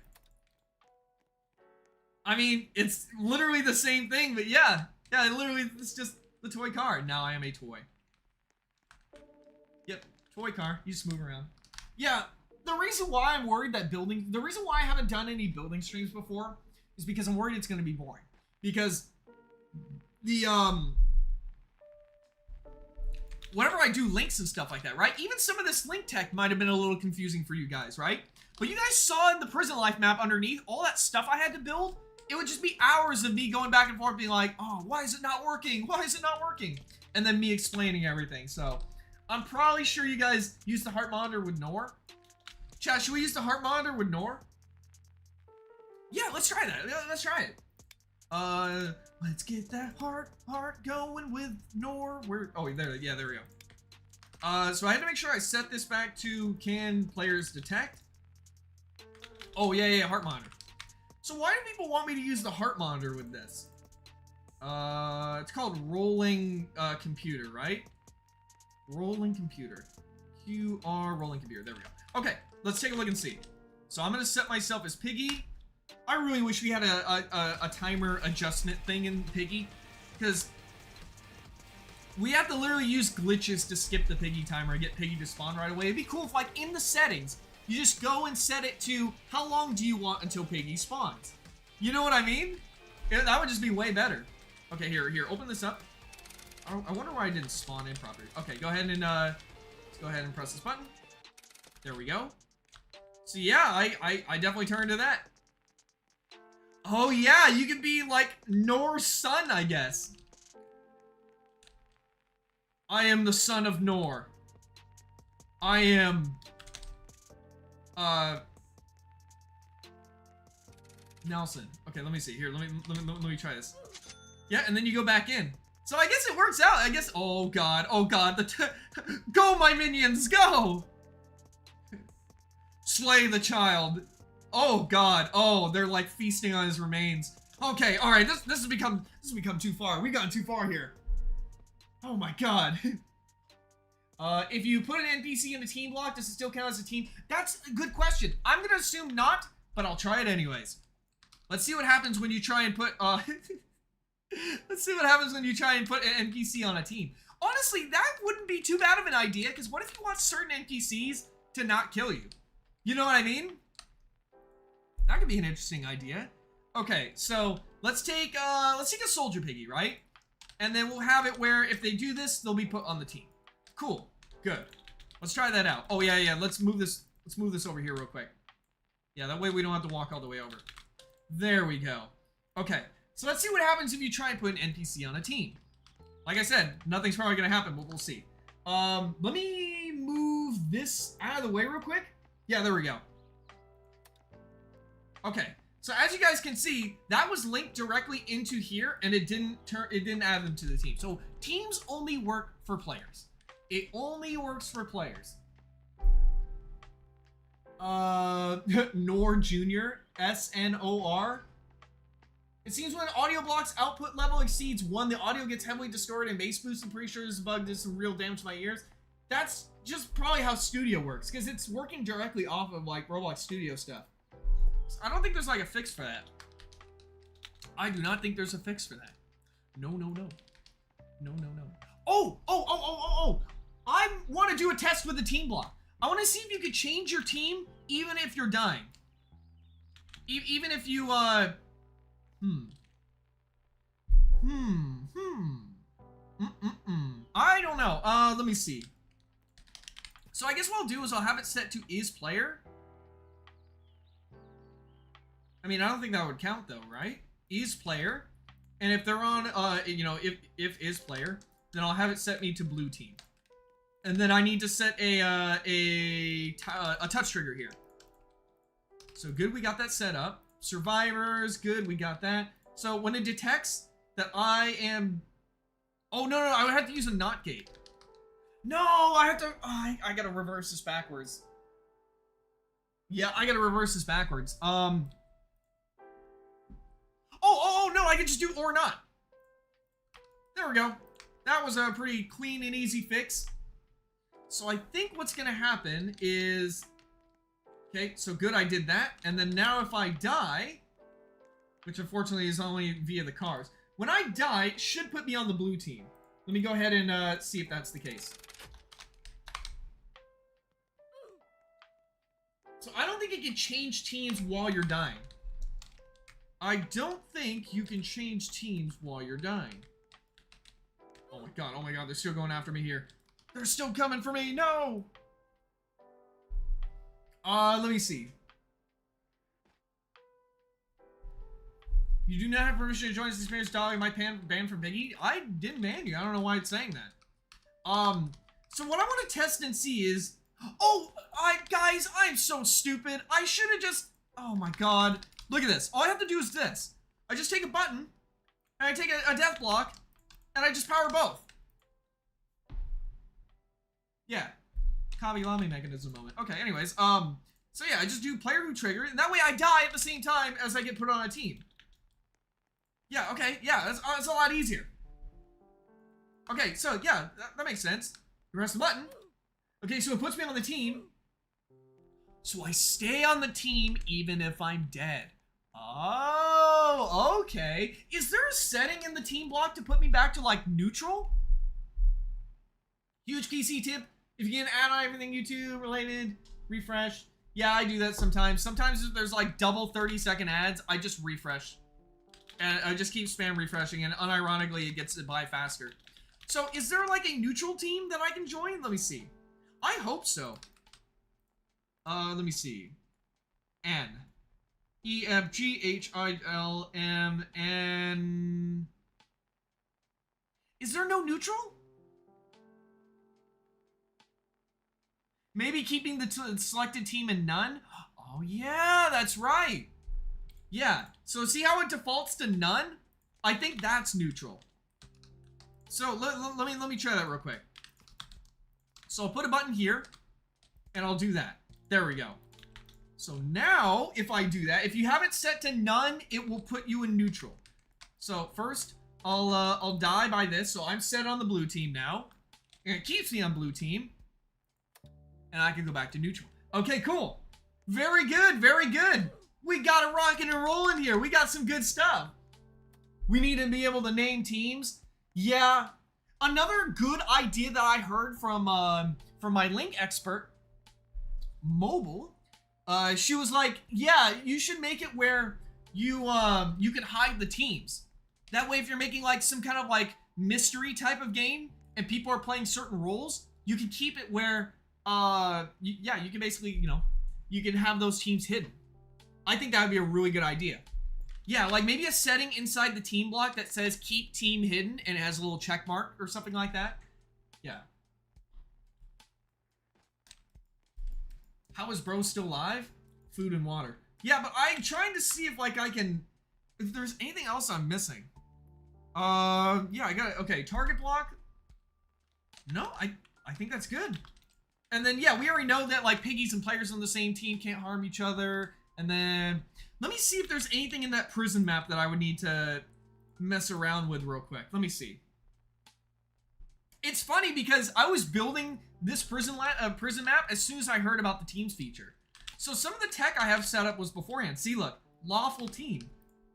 I mean, it's literally the same thing, but yeah. Yeah, literally, it's just the toy car. Now I am a toy. Yep, toy car. You just move around. Yeah, the reason why I'm worried that the reason why I haven't done any building streams before is because I'm worried it's going to be boring. Because the, whenever I do links and stuff like that, right? Even some of this link tech might have been a little confusing for you guys, right? But you guys saw in the prison life map underneath, all that stuff I had to build, it would just be hours of me going back and forth being like, oh, why is it not working? Why is it not working? And then me explaining everything. So I'm probably sure you guys use the heart monitor with Nor. Chat, should we use the heart monitor with Nor? Yeah, let's try that. Let's try it. Let's get that heart going with Nor. Oh, there we go. So I had to make sure I set this back to can players detect. Oh, yeah, heart monitor. So why do people want me to use the heart monitor with this? It's called rolling computer, right? Rolling computer. QR rolling computer. There we go. Okay, let's take a look and see. So I'm gonna set myself as Piggy. I really wish we had a timer adjustment thing in Piggy, because we have to literally use glitches to skip the Piggy timer and get Piggy to spawn right away. It'd be cool if, like, in the settings, you just go and set it to how long do you want until Piggy spawns. You know what I mean? That would just be way better. Okay, here, open this up. I wonder why I didn't spawn in properly. Okay, go ahead and let's go ahead and press this button. There we go. So yeah, I definitely turned to that. Oh yeah, you could be like Nor's son, I guess. I am the son of Nor. I am Nelson. Okay, let me see. Here, let me try this. Yeah, and then you go back in. So I guess it works out. I guess. Oh god. Go, my minions, go! Slay the child. Oh god. Oh, they're like feasting on his remains. Okay, all right. This has become too far. We've gone too far here. Oh my god. If you put an NPC in a team block, does it still count as a team? That's a good question. I'm gonna assume not, but I'll try it anyways. Let's see what happens when you try and put let's see what happens when you try and put an NPC on a team. Honestly, that wouldn't be too bad of an idea, because what if you want certain NPCs to not kill you? You know what I mean? That could be an interesting idea. Okay, so let's take a soldier Piggy, right? And then we'll have it where if they do this, they'll be put on the team. Cool. Good. Let's try that out. Oh yeah, let's move this Let's move this over here real quick. Yeah, that way we don't have to walk all the way over. There we go. Okay, so let's see what happens if you try and put an NPC on a team. Like I said, nothing's probably gonna happen, but we'll see. Let me move this out of the way real quick. Yeah, there we go. Okay, so as you guys can see, that was linked directly into here, and it didn't add them to the team. So teams only work for players. It only works for players. Nor Junior, SNOR. It seems when audio block's output level exceeds 1, the audio gets heavily distorted and bass boost. I'm pretty sure this bug did some real damage to my ears. That's just probably how Studio works, because it's working directly off of like Roblox Studio stuff. So I don't think there's like a fix for that. I do not think there's a fix for that. No, no, no. No, no, no. Oh! I want to do a test with the team block. I want to see if you could change your team even if you're dying. Even if you, I don't know. Let me see. So I guess what I'll do is I'll have it set to is player. I mean, I don't think that would count though, right? Is player. And if they're on, you know, if is player, then I'll have it set me to blue team. And then I need to set a touch trigger here. So good, we got that set up. Survivors, good, we got that. So when it detects that I am... Oh, no, I would have to use a not gate. No, I have to... Oh, I gotta reverse this backwards. Yeah, I gotta reverse this backwards. Oh, no, I can just do or not. There we go. That was a pretty clean and easy fix. So I think what's gonna happen is... Okay, so good, I did that. And then now if I die, which unfortunately is only via the cars, when I die, it should put me on the blue team. Let me go ahead and see if that's the case. So I don't think it can change teams while you're dying. I don't think you can change teams while you're dying. Oh my god, they're still going after me here. They're still coming for me, no! Let me see. You do not have permission to join this experience, Dolly. My ban from Piggy? I didn't ban you. I don't know why it's saying that. So what I want to test and see is... Oh, guys, I'm so stupid. I should have just... Oh my god. Look at this. All I have to do is this. I just take a button, and I take a death block, and I just power both. Yeah. Kabi-Lami mechanism moment. Okay, anyways, so yeah, I just do player who trigger, and that way I die at the same time as I get put on a team. Yeah, okay, yeah, that's a lot easier. Okay, so yeah, that makes sense. Press the button. Okay, so it puts me on the team. So I stay on the team even if I'm dead. Oh, okay. Is there a setting in the team block to put me back to, like, neutral? Huge PC tip. If you get an add on everything YouTube related, refresh. Yeah, I do that sometimes. Sometimes if there's like double 30-second ads, I just refresh. And I just keep spam refreshing, and unironically it gets it by faster. So is there like a neutral team that I can join? Let me see. I hope so. Let me see. N. E, F, G, H, I, L, M, N. Is there no neutral? Maybe keeping the selected team in none? Oh yeah, that's right. Yeah, so see how it defaults to none? I think that's neutral. So let me try that real quick. So I'll put a button here, and I'll do that. There we go. So now, if I do that, if you have it set to none, it will put you in neutral. So first, I'll die by this. So I'm set on the blue team now, and it keeps me on blue team. And I can go back to neutral. Okay, cool. Very good, very good. We got a rockin' and rollin' here. We got some good stuff. We need to be able to name teams. Yeah. Another good idea that I heard from my link expert, Mobile, she was like, yeah, you should make it where you can hide the teams. That way, if you're making like some kind of like mystery type of game and people are playing certain roles, you can keep it where... you can basically, you know, you can have those teams hidden. I think that would be a really good idea. Yeah, like maybe a setting inside the team block that says keep team hidden and it has a little check mark or something like that. Yeah. How is bro still alive? Food and water. Yeah, but I'm trying to see if like I can, if there's anything else I'm missing. Yeah, I got it. Okay, target block. No, I think that's good. And then, yeah, we already know that like piggies and players on the same team can't harm each other. And then, let me see if there's anything in that prison map that I would need to mess around with real quick. Let me see. It's funny because I was building this prison map as soon as I heard about the teams feature. So some of the tech I have set up was beforehand. See, look, lawful team.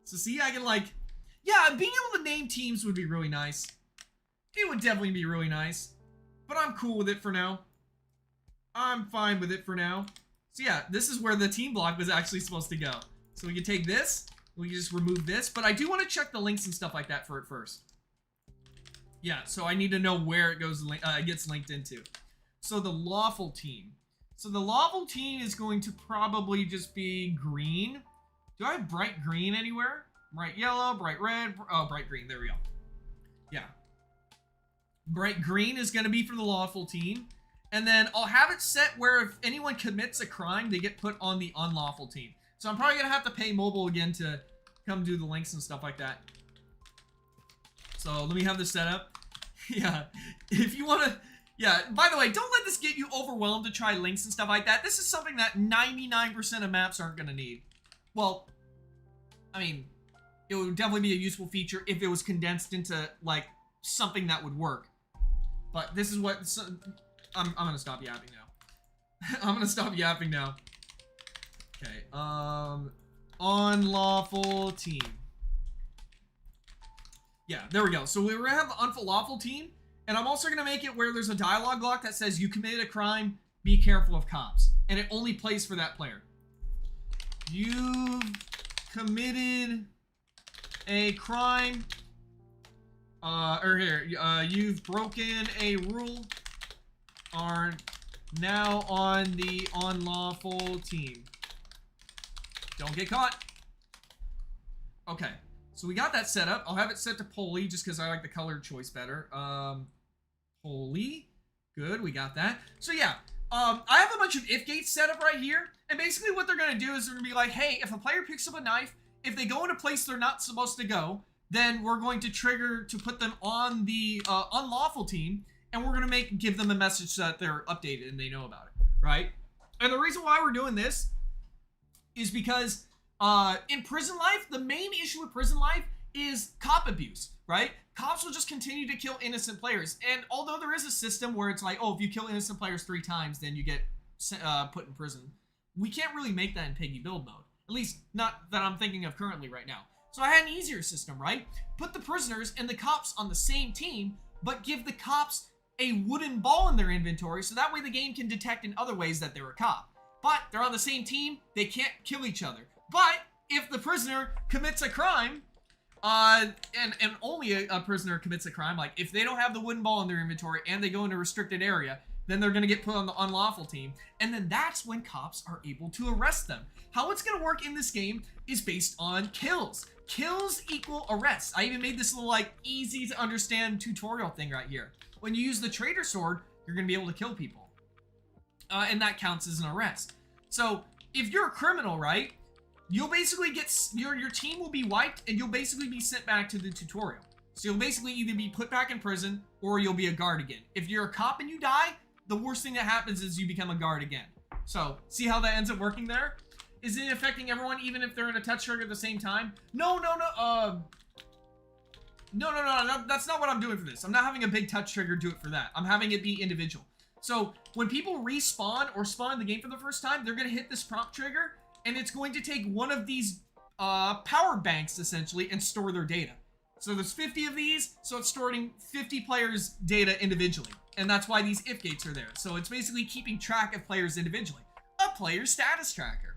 So see, I can like, yeah, being able to name teams would be really nice. It would definitely be really nice. But I'm cool with it for now. I'm fine with it for now. So yeah, this is where the team block was actually supposed to go. So we can take this, we can just remove this, but I do want to check the links and stuff like that for it first. Yeah, so I need to know where it goes, gets linked into. So the lawful team. So the lawful team is going to probably just be green. Do I have bright green anywhere? Bright yellow, bright red, oh, bright green, there we go. Yeah. Bright green is going to be for the lawful team. And then I'll have it set where if anyone commits a crime, they get put on the unlawful team. So I'm probably going to have to pay mobile again to come do the links and stuff like that. So let me have this set up. Yeah, if you want to... Yeah, by the way, don't let this get you overwhelmed to try links and stuff like that. This is something that 99% of maps aren't going to need. Well, I mean, it would definitely be a useful feature if it was condensed into, like, something that would work. But this is what... I'm gonna stop yapping now. I'm gonna stop yapping now. Okay, unlawful team. Yeah, there we go. So we're gonna have the unlawful team, and I'm also gonna make it where there's a dialogue block that says you committed a crime, be careful of cops. And it only plays for that player. You've committed a crime, you've broken a rule, are now on the unlawful team. Don't get caught. Okay, so we got that set up. I'll have it set to Polly just because I like the color choice better. Polly, good, we got that. So yeah, I have a bunch of if gates set up right here, and basically what they're gonna do is they're gonna be like, hey, if a player picks up a knife, if they go in a place they're not supposed to go, then we're going to trigger to put them on the unlawful team. And we're going to give them a message so that they're updated and they know about it, right? And the reason why we're doing this is because in prison life, the main issue with prison life is cop abuse, right? Cops will just continue to kill innocent players. And although there is a system where it's like, oh, if you kill innocent players 3 times, then you get put in prison, we can't really make that in Piggy build mode. At least not that I'm thinking of currently right now. So I had an easier system, right? Put the prisoners and the cops on the same team, but give the cops a wooden ball in their inventory, so that way the game can detect in other ways that they're a cop. But they're on the same team, they can't kill each other. But if the prisoner commits a crime, and only a prisoner commits a crime, like if they don't have the wooden ball in their inventory and they go into a restricted area, then they're gonna get put on the unlawful team, and then that's when cops are able to arrest them. How it's gonna work in this game is based on kills. Kills equal arrests. I even made this little like easy to understand tutorial thing right here. When you use the trader sword, you're going to be able to kill people. And that counts as an arrest. So, if you're a criminal, right, you'll basically get, your team will be wiped, and you'll basically be sent back to the tutorial. So you'll basically either be put back in prison, or you'll be a guard again. If you're a cop and you die, the worst thing that happens is you become a guard again. So, see how that ends up working there? Is it affecting everyone, even if they're in a touch trigger at the same time? No, that's not what I'm doing for this. I'm not having a big touch trigger do it for that. I'm having it be individual. So when people respawn or spawn in the game for the first time, they're going to hit this prompt trigger, and it's going to take one of these power banks, essentially, and store their data. So there's 50 of these, so it's storing 50 players' data individually. And that's why these if gates are there. So it's basically keeping track of players individually. A player status tracker.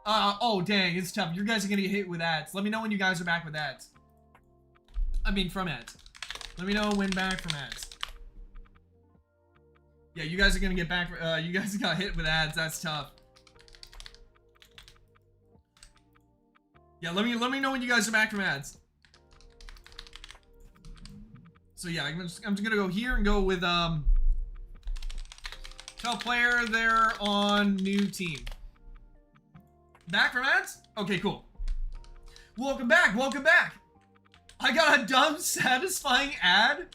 Oh, dang, it's tough. You guys are going to get hit with ads. Let me know when you guys are back with ads. I mean, from ads. Let me know when back from ads. Yeah, you guys are gonna get back. You guys got hit with ads. That's tough. Yeah, let me know when you guys are back from ads. So yeah, I'm just gonna go here and go with tell player they're on new team. Back from ads? Okay, cool. Welcome back, welcome back. I got a dumb, satisfying ad?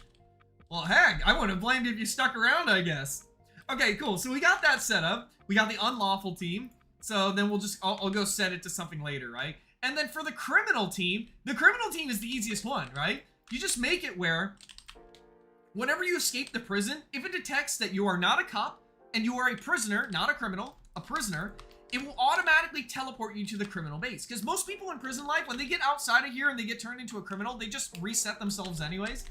Well, heck, I wouldn't have blamed you if you stuck around, I guess. Okay, cool. So we got that set up. We got the unlawful team. So then we'll just, I'll go set it to something later, right? And then for the criminal team is the easiest one, right? You just make it where whenever you escape the prison, if it detects that you are not a cop and you are a prisoner, not a criminal, a prisoner, it will automatically teleport you to the criminal base. Because most people in prison life, when they get outside of here and they get turned into a criminal, they just reset themselves anyways.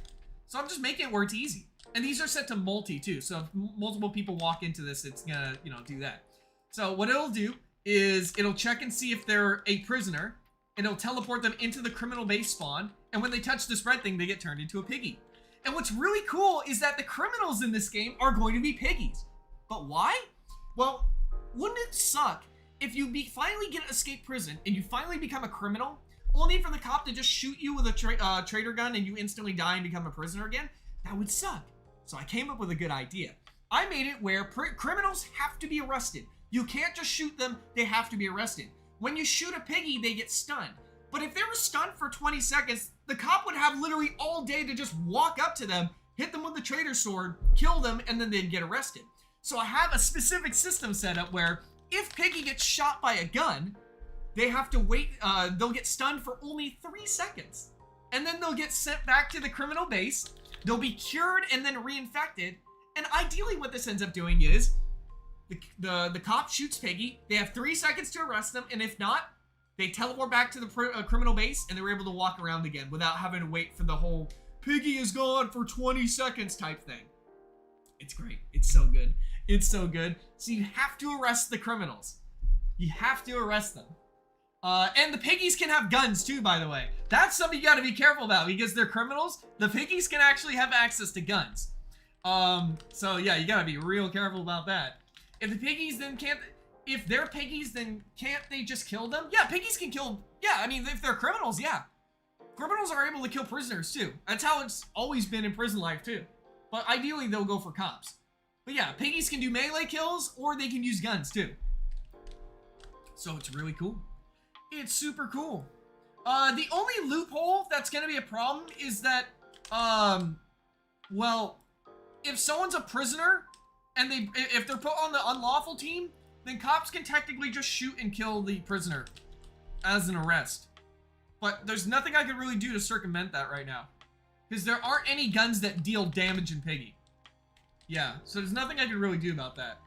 So I'm just making it where it's easy. And these are set to multi too. So if multiple people walk into this, it's gonna, you know, do that. So what it'll do is it'll check and see if they're a prisoner, and it'll teleport them into the criminal base spawn. And when they touch this red thing, they get turned into a piggy. And what's really cool is that the criminals in this game are going to be piggies. But why? Well, wouldn't it suck if you finally get escape prison and you finally become a criminal, only for the cop to just shoot you with a trader gun and you instantly die and become a prisoner again? That would suck. So I came up with a good idea. I made it where criminals have to be arrested. You can't just shoot them, they have to be arrested. When you shoot a piggy, they get stunned. But if they were stunned for 20 seconds, the cop would have literally all day to just walk up to them, hit them with the trader sword, kill them, and then they'd get arrested. So I have a specific system set up where if Piggy gets shot by a gun, they have to wait, they'll get stunned for only 3 seconds. And then they'll get sent back to the criminal base, they'll be cured and then reinfected. And ideally what this ends up doing is, the cop shoots Piggy, they have 3 seconds to arrest them, and if not, they teleport back to the criminal base and they're able to walk around again without having to wait for the whole Piggy is gone for 20 seconds type thing. It's great. It's so good. It's so good. So you have to arrest the criminals. You have to arrest them. And the piggies can have guns too, by the way. That's something you gotta be careful about because they're criminals. The piggies can actually have access to guns. So yeah, you gotta be real careful about that. If the piggies then can't, if they're piggies, then can't they just kill them? Yeah, piggies can kill, yeah, I mean, if they're criminals, yeah. Criminals are able to kill prisoners too. That's how it's always been in prison life too. But ideally, they'll go for cops. But yeah, piggies can do melee kills or they can use guns too. So it's really cool. It's super cool. The only loophole that's gonna be a problem is that, well, if someone's a prisoner and if they're put on the unlawful team, then cops can technically just shoot and kill the prisoner as an arrest. But there's nothing I can really do to circumvent that right now. Because there aren't any guns that deal damage in Piggy. Yeah, so there's nothing I can really do about that.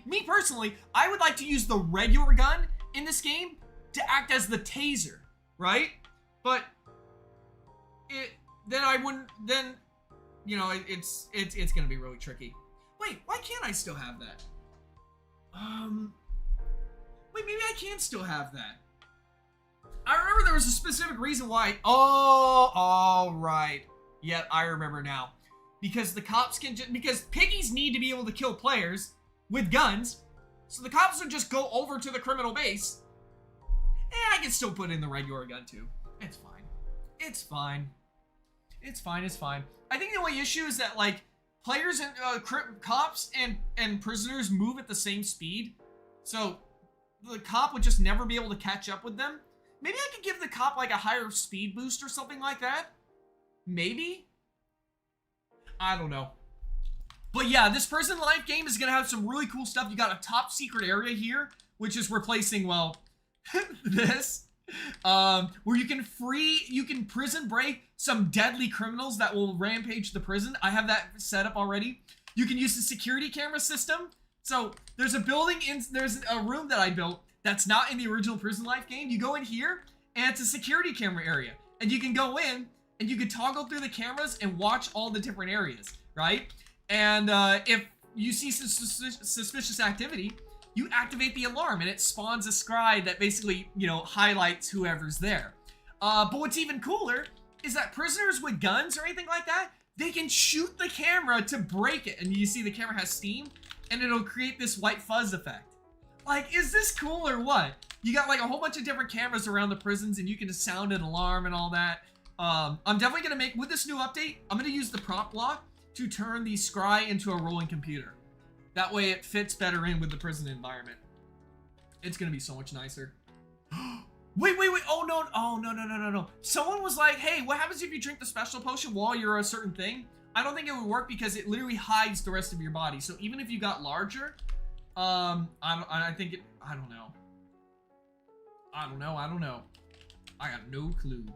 Me personally, I would like to use the regular gun in this game to act as the taser, right? But then I wouldn't, then, you know, it's gonna be really tricky. Wait, why can't I still have that? Wait, maybe I can still have that. I remember there was a specific reason why. Oh, all right. Yep, I remember now. Because the cops can because piggies need to be able to kill players with guns. So the cops would just go over to the criminal base. I can still put in the regular gun too. It's fine. It's fine. It's fine, it's fine. I think the only issue is that, like, players and cops and prisoners move at the same speed. So the cop would just never be able to catch up with them. Maybe I could give the cop like a higher speed boost or something like that. Maybe? I don't know. But yeah, this prison life game is gonna have some really cool stuff. You got a top secret area here, which is replacing, well, this. Where you can prison break some deadly criminals that will rampage the prison. I have that set up already. You can use the security camera system. So there's a there's a room that I built that's not in the original prison life game. You go in here and it's a security camera area, and you can go in and you can toggle through the cameras and watch all the different areas, right? And if you see suspicious activity, you activate the alarm and it spawns a scribe that basically, you know, highlights whoever's there. But what's even cooler is that prisoners with guns or anything like that, they can shoot the camera to break it. And you see the camera has steam and it'll create this white fuzz effect. Like, is this cool or what? You got like a whole bunch of different cameras around the prisons and you can just sound an alarm and all that. I'm definitely gonna make, with this new update, I'm gonna use the prop block to turn the scry into a rolling computer. That way it fits better in with the prison environment. It's gonna be so much nicer. Wait. Oh, no. Someone was like, hey, what happens if you drink the special potion while you're a certain thing? I don't think it would work because it literally hides the rest of your body. So even if you got larger, I don't know. I got no clue.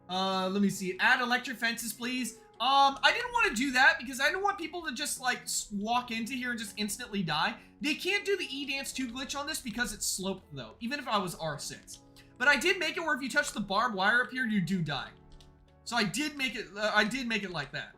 Let me see. Add electric fences, please. I didn't want to do that because I don't want people to just like walk into here and just instantly die. They can't do the E-Dance 2 glitch on this because it's sloped though, even if I was R6. But I did make it where if you touch the barbed wire up here, you do die. So I did make it like that.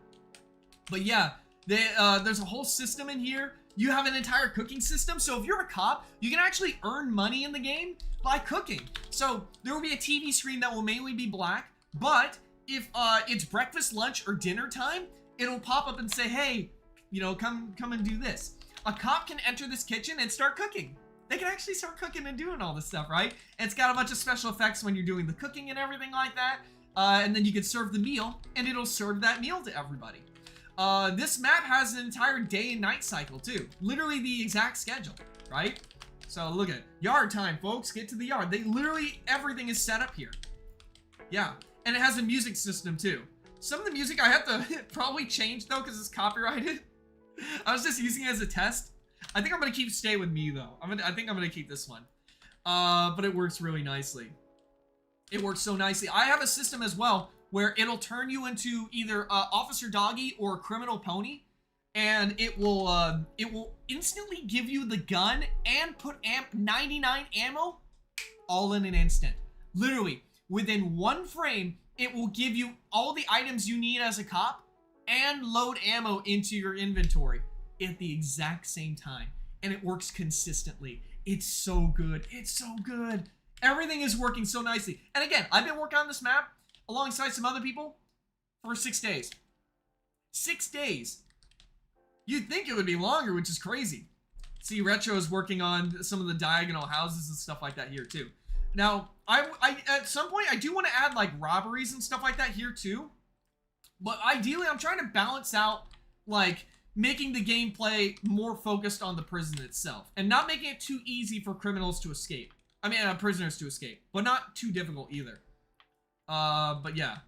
But yeah, there's a whole system in here. You have an entire cooking system. So if you're a cop, you can actually earn money in the game by cooking. So there will be a TV screen that will mainly be black, but if it's breakfast, lunch, or dinner time, it'll pop up and say, hey, you know, come and do this. A cop can enter this kitchen and start cooking. They can actually start cooking and doing all this stuff, right? And it's got a bunch of special effects when you're doing the cooking and everything like that. And then you can serve the meal, and it'll serve that meal to everybody. This map has an entire day and night cycle, too. Literally the exact schedule, right? So look at it. Yard time, folks. Get to the yard. Everything is set up here. Yeah. And it has a music system, too. Some of the music I have to probably change, though, because it's copyrighted. I was just using it as a test. I think I'm going to stay with me, though. I think I'm going to keep this one. But it works really nicely. It works so nicely. I have a system as well where it'll turn you into either Officer Doggy or Criminal Pony. And it will instantly give you the gun and put 99 ammo all in an instant. Literally. Within one frame, it will give you all the items you need as a cop and load ammo into your inventory at the exact same time. And it works consistently. It's so good. It's so good. Everything is working so nicely. And again, I've been working on this map alongside some other people for 6 days. 6 days. You'd think it would be longer, which is crazy. See, Retro is working on some of the diagonal houses and stuff like that here too. Now, I at some point, I do want to add, like, robberies and stuff like that here, too. But ideally, I'm trying to balance out, like, making the gameplay more focused on the prison itself. And not making it too easy for criminals to escape. I mean, prisoners to escape. But not too difficult, either. But yeah.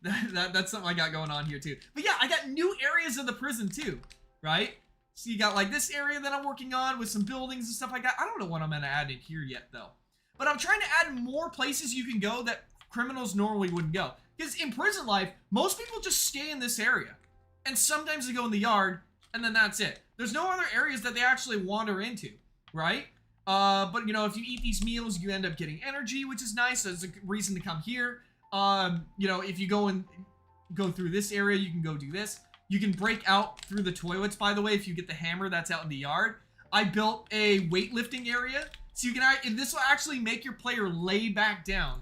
That's something I got going on here, too. But yeah, I got new areas of the prison, too. Right? So you got, like, this area that I'm working on with some buildings and stuff like that. I don't know what I'm going to add in here yet, though. But I'm trying to add more places you can go that criminals normally wouldn't go. Because in prison life, most people just stay in this area. And sometimes they go in the yard, and then that's it. There's no other areas that they actually wander into, right? But, you know, if you eat these meals, you end up getting energy, which is nice. So there's a reason to come here. You know, if you go through this area, you can go do this. You can break out through the toilets, by the way, if you get the hammer that's out in the yard. I built a weightlifting area. So you can, and this will actually make your player lay back down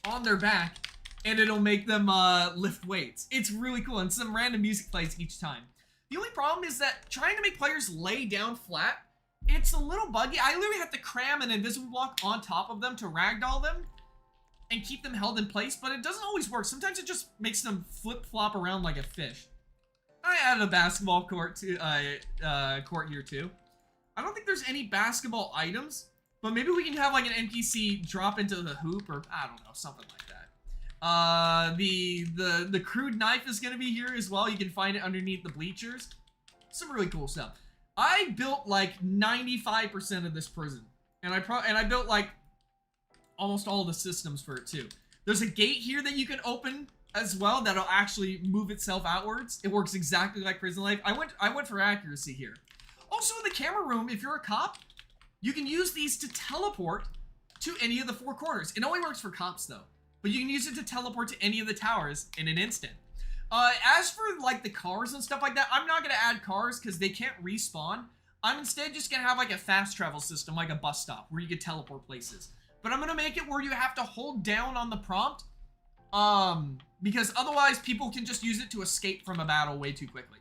on their back, and it'll make them lift weights. It's really cool, and some random music plays each time. The only problem is that trying to make players lay down flat, it's a little buggy. I literally have to cram an invisible block on top of them to ragdoll them and keep them held in place, but it doesn't always work. Sometimes it just makes them flip-flop around like a fish. I added a basketball court here too. I don't think there's any basketball items, but maybe we can have like an NPC drop into the hoop, or I don't know, something like that. The crude knife is gonna be here as well. You can find it underneath the bleachers. Some really cool stuff. I built like 95% of this prison, and I built like almost all the systems for it too. There's a gate here that you can open as well that'll actually move itself outwards. It works exactly like prison life. I went for accuracy here. Also in the camera room, if you're a cop, you can use these to teleport to any of the 4 corners. It only works for cops though, but you can use it to teleport to any of the towers in an instant. As for like the cars and stuff like that, I'm not gonna add cars because they can't respawn. I'm instead just gonna have like a fast travel system, like a bus stop where you can teleport places. But I'm gonna make it where you have to hold down on the prompt, because otherwise people can just use it to escape from a battle way too quickly.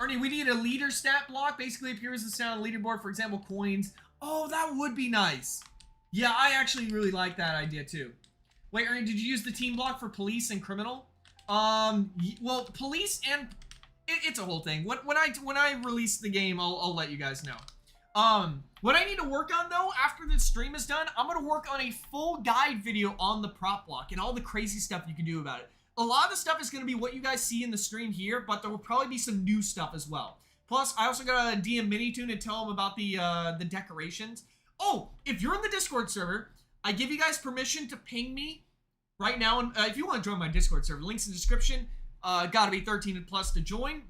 Ernie, we need a leader stat block. Basically appears as sound on the leaderboard, for example, coins. Oh, that would be nice. Yeah, I actually really like that idea too. Wait, Ernie, did you use the team block for police and criminal? Well, police and it's a whole thing. When I release the game, I'll let you guys know. What I need to work on though, after this stream is done, I'm gonna work on a full guide video on the prop block and all the crazy stuff you can do about it. A lot of the stuff is gonna be what you guys see in the stream here, but there will probably be some new stuff as well. Plus, I also got a DM Minitoon and tell them about the decorations. Oh, if you're in the Discord server, I give you guys permission to ping me right now. And if you want to join my Discord server, links in the description. Gotta be 13 and plus to join.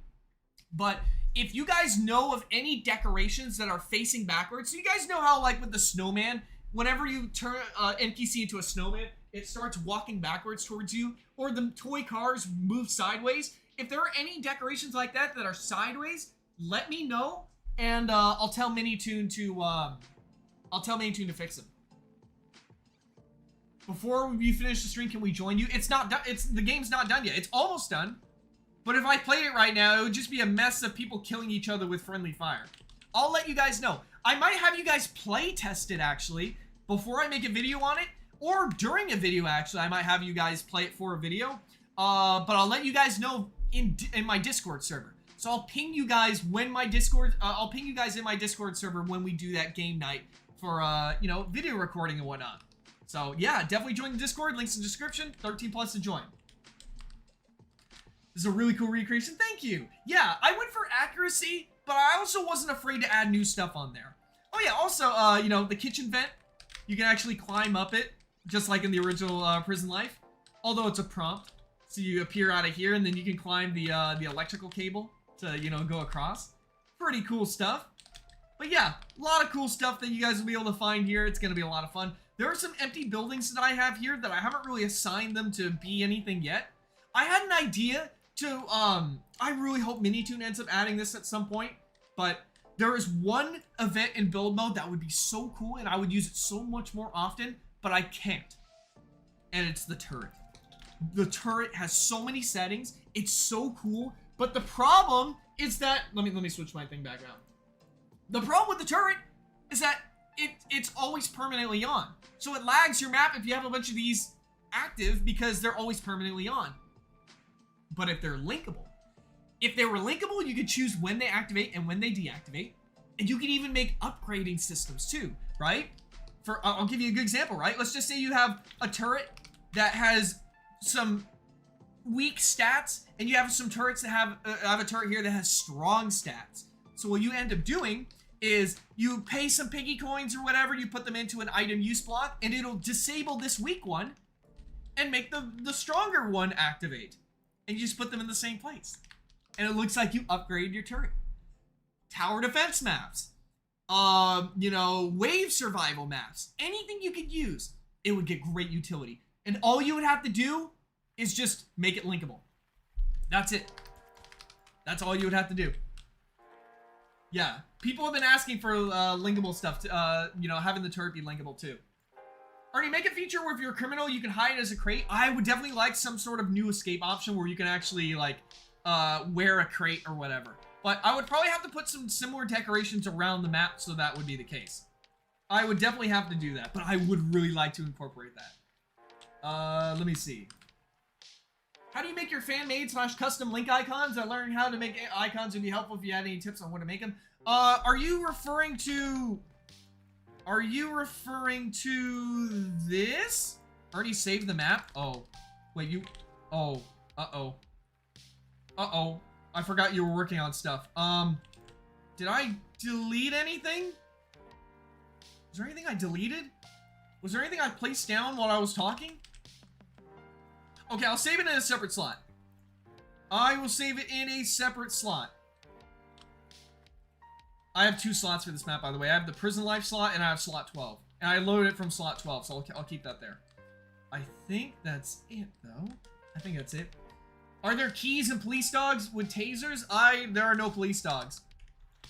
But if you guys know of any decorations that are facing backwards, so you guys know how, like, with the snowman, whenever you turn NPC into a snowman, it starts walking backwards towards you, or the toy cars move sideways. If there are any decorations like that that are sideways, let me know, and I'll tell Minitoon to fix them. Before we finish the stream, can we join you? It's not done. The game's not done yet. It's almost done. But if I played it right now, it would just be a mess of people killing each other with friendly fire. I'll let you guys know. I might have you guys play test it, actually, before I make a video on it. Or during a video, actually. I might have you guys play it for a video. But I'll let you guys know in my Discord server. So I'll ping you guys when my Discord... I'll ping you guys in my Discord server when we do that game night for, you know, video recording and whatnot. So, yeah, definitely join the Discord. Links in the description. 13 plus to join. This is a really cool recreation. Thank you. Yeah, I went for accuracy, but I also wasn't afraid to add new stuff on there. Oh, yeah, also, you know, the kitchen vent. You can actually climb up it, just like in the original Prison Life. Although it's a prompt. So you appear out of here, and then you can climb the electrical cable to, you know, go across. Pretty cool stuff. But yeah, a lot of cool stuff that you guys will be able to find here. It's going to be a lot of fun. There are some empty buildings that I have here that I haven't really assigned them to be anything yet. I had an idea to, I really hope Minitoon ends up adding this at some point, but there is one event in build mode that would be so cool and I would use it so much more often, but I can't. And it's the turret. The turret has so many settings. It's so cool, but the problem is that, let me switch my thing back around. The problem with the turret is that it's always permanently on. So it lags your map if you have a bunch of these active because they're always permanently on. But if they're linkable, if they were linkable, you could choose when they activate and when they deactivate. And you can even make upgrading systems too, right? I'll give you a good example, right? Let's just say you have a turret that has some weak stats and you have some turrets that have a turret here that has strong stats. So what you end up doing is you pay some Piggy coins or whatever, you put them into an item use block, and it'll disable this weak one and make the stronger one activate. And you just put them in the same place. And it looks like you upgraded your turret. Tower defense maps. You know, wave survival maps. Anything you could use, it would get great utility. And all you would have to do is just make it linkable. That's it. That's all you would have to do. Yeah, people have been asking for linkable stuff, to, you know, having the turret be linkable too. Ernie, make a feature where if you're a criminal, you can hide as a crate. I would definitely like some sort of new escape option where you can actually, like, wear a crate or whatever. But I would probably have to put some similar decorations around the map so that would be the case. I would definitely have to do that, but I would really like to incorporate that. Let me see. How do you make your fan-made / custom link icons? I learned how to make icons. Would be helpful if you had any tips on what to make them. Are you referring to this? Already saved the map? Oh. Wait, you... Oh. Uh-oh. Uh-oh. I forgot you were working on stuff. Did I delete anything? Was there anything I deleted? Was there anything I placed down while I was talking? Okay, I'll save it in a separate slot. I will save it in a separate slot. I have 2 slots for this map, by the way. I have the prison life slot and I have slot 12. And I loaded it from slot 12, so I'll keep that there. I think that's it, though. I think that's it. Are there keys and police dogs with tasers? There are no police dogs.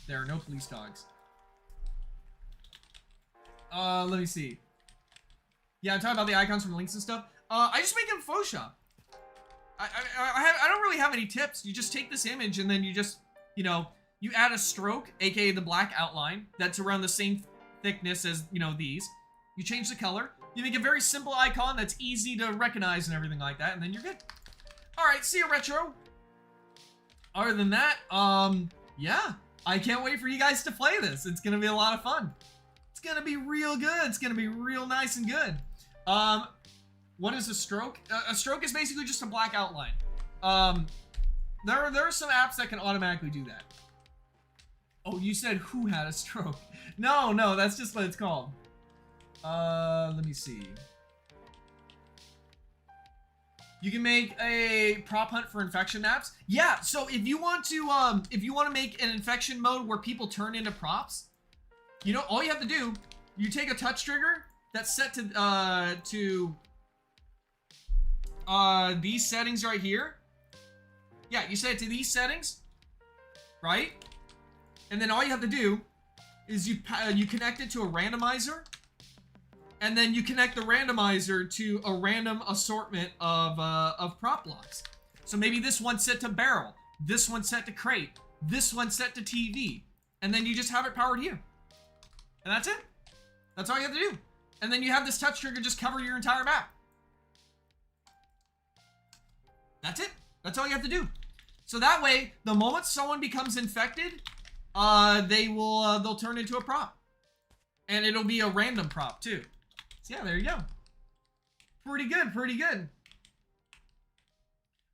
There are no police dogs. Let me see. Yeah, I'm talking about the icons from links and stuff. I just make it in Photoshop. I don't really have any tips. You just take this image and then you just you know, you add a stroke, aka the black outline, that's around the same thickness as, you know, these. You change the color. You make a very simple icon that's easy to recognize and everything like that, and then you're good. Alright, see you, Retro. Other than that, yeah. I can't wait for you guys to play this. It's gonna be a lot of fun. It's gonna be real good. It's gonna be real nice and good. What is a stroke? A stroke is basically just a black outline. There are some apps that can automatically do that. Oh, you said who had a stroke? No, that's just what it's called. Let me see. You can make a prop hunt for infection maps. Yeah, so if you want to make an infection mode where people turn into props, you know, all you have to do, you take a touch trigger that's set to these settings right here. Yeah, you set it to these settings, right? And then all you have to do is you connect it to a randomizer, and then you connect the randomizer to a random assortment of prop blocks. So maybe this one's set to barrel, this one's set to crate, this one's set to TV, and then you just have it powered here. And that's it. That's all you have to do. And then you have this touch trigger just cover your entire map. That's it. That's all you have to do. So that way, the moment someone becomes infected, they'll turn into a prop. And it'll be a random prop too. So yeah, there you go. Pretty good, pretty good.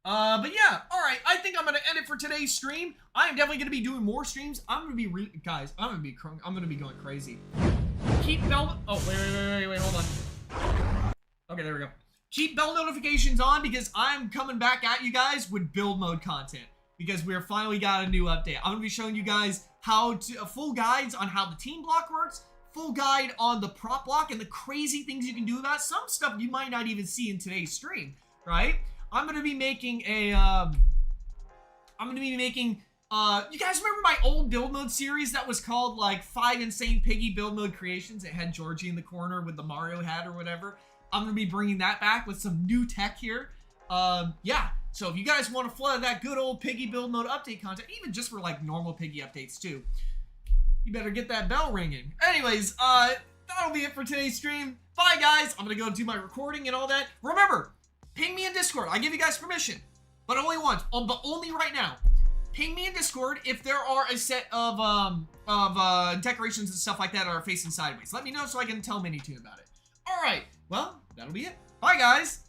But yeah, alright, I think I'm gonna end it for today's stream. I am definitely gonna be doing more streams. I'm gonna be guys, I'm gonna be going crazy. Keep bell, oh, wait, hold on. Okay, there we go. Keep bell notifications on because I'm coming back at you guys with build mode content because we're finally got a new update. I'm gonna be showing you guys how to, full guides on how the team block works, full guide on the prop block and the crazy things you can do about it. Some stuff you might not even see in today's stream, right? I'm gonna be making a, you guys remember my old build mode series that was called like 5 Insane Piggy Build Mode Creations? It had Georgie in the corner with the Mario hat or whatever. I'm gonna be bringing that back with some new tech here. Yeah, so if you guys want to flood that good old Piggy build mode update content, even just for like normal Piggy updates too, you better get that bell ringing. Anyways, that'll be it for today's stream. Bye guys, I'm gonna go do my recording and all that. Remember, ping me in Discord. I give you guys permission, but only once, but only right now. Ping me in Discord if there are a set of decorations and stuff like that are facing sideways. Let me know so I can tell Minitune about it. Alright, well, that'll be it. Bye, guys!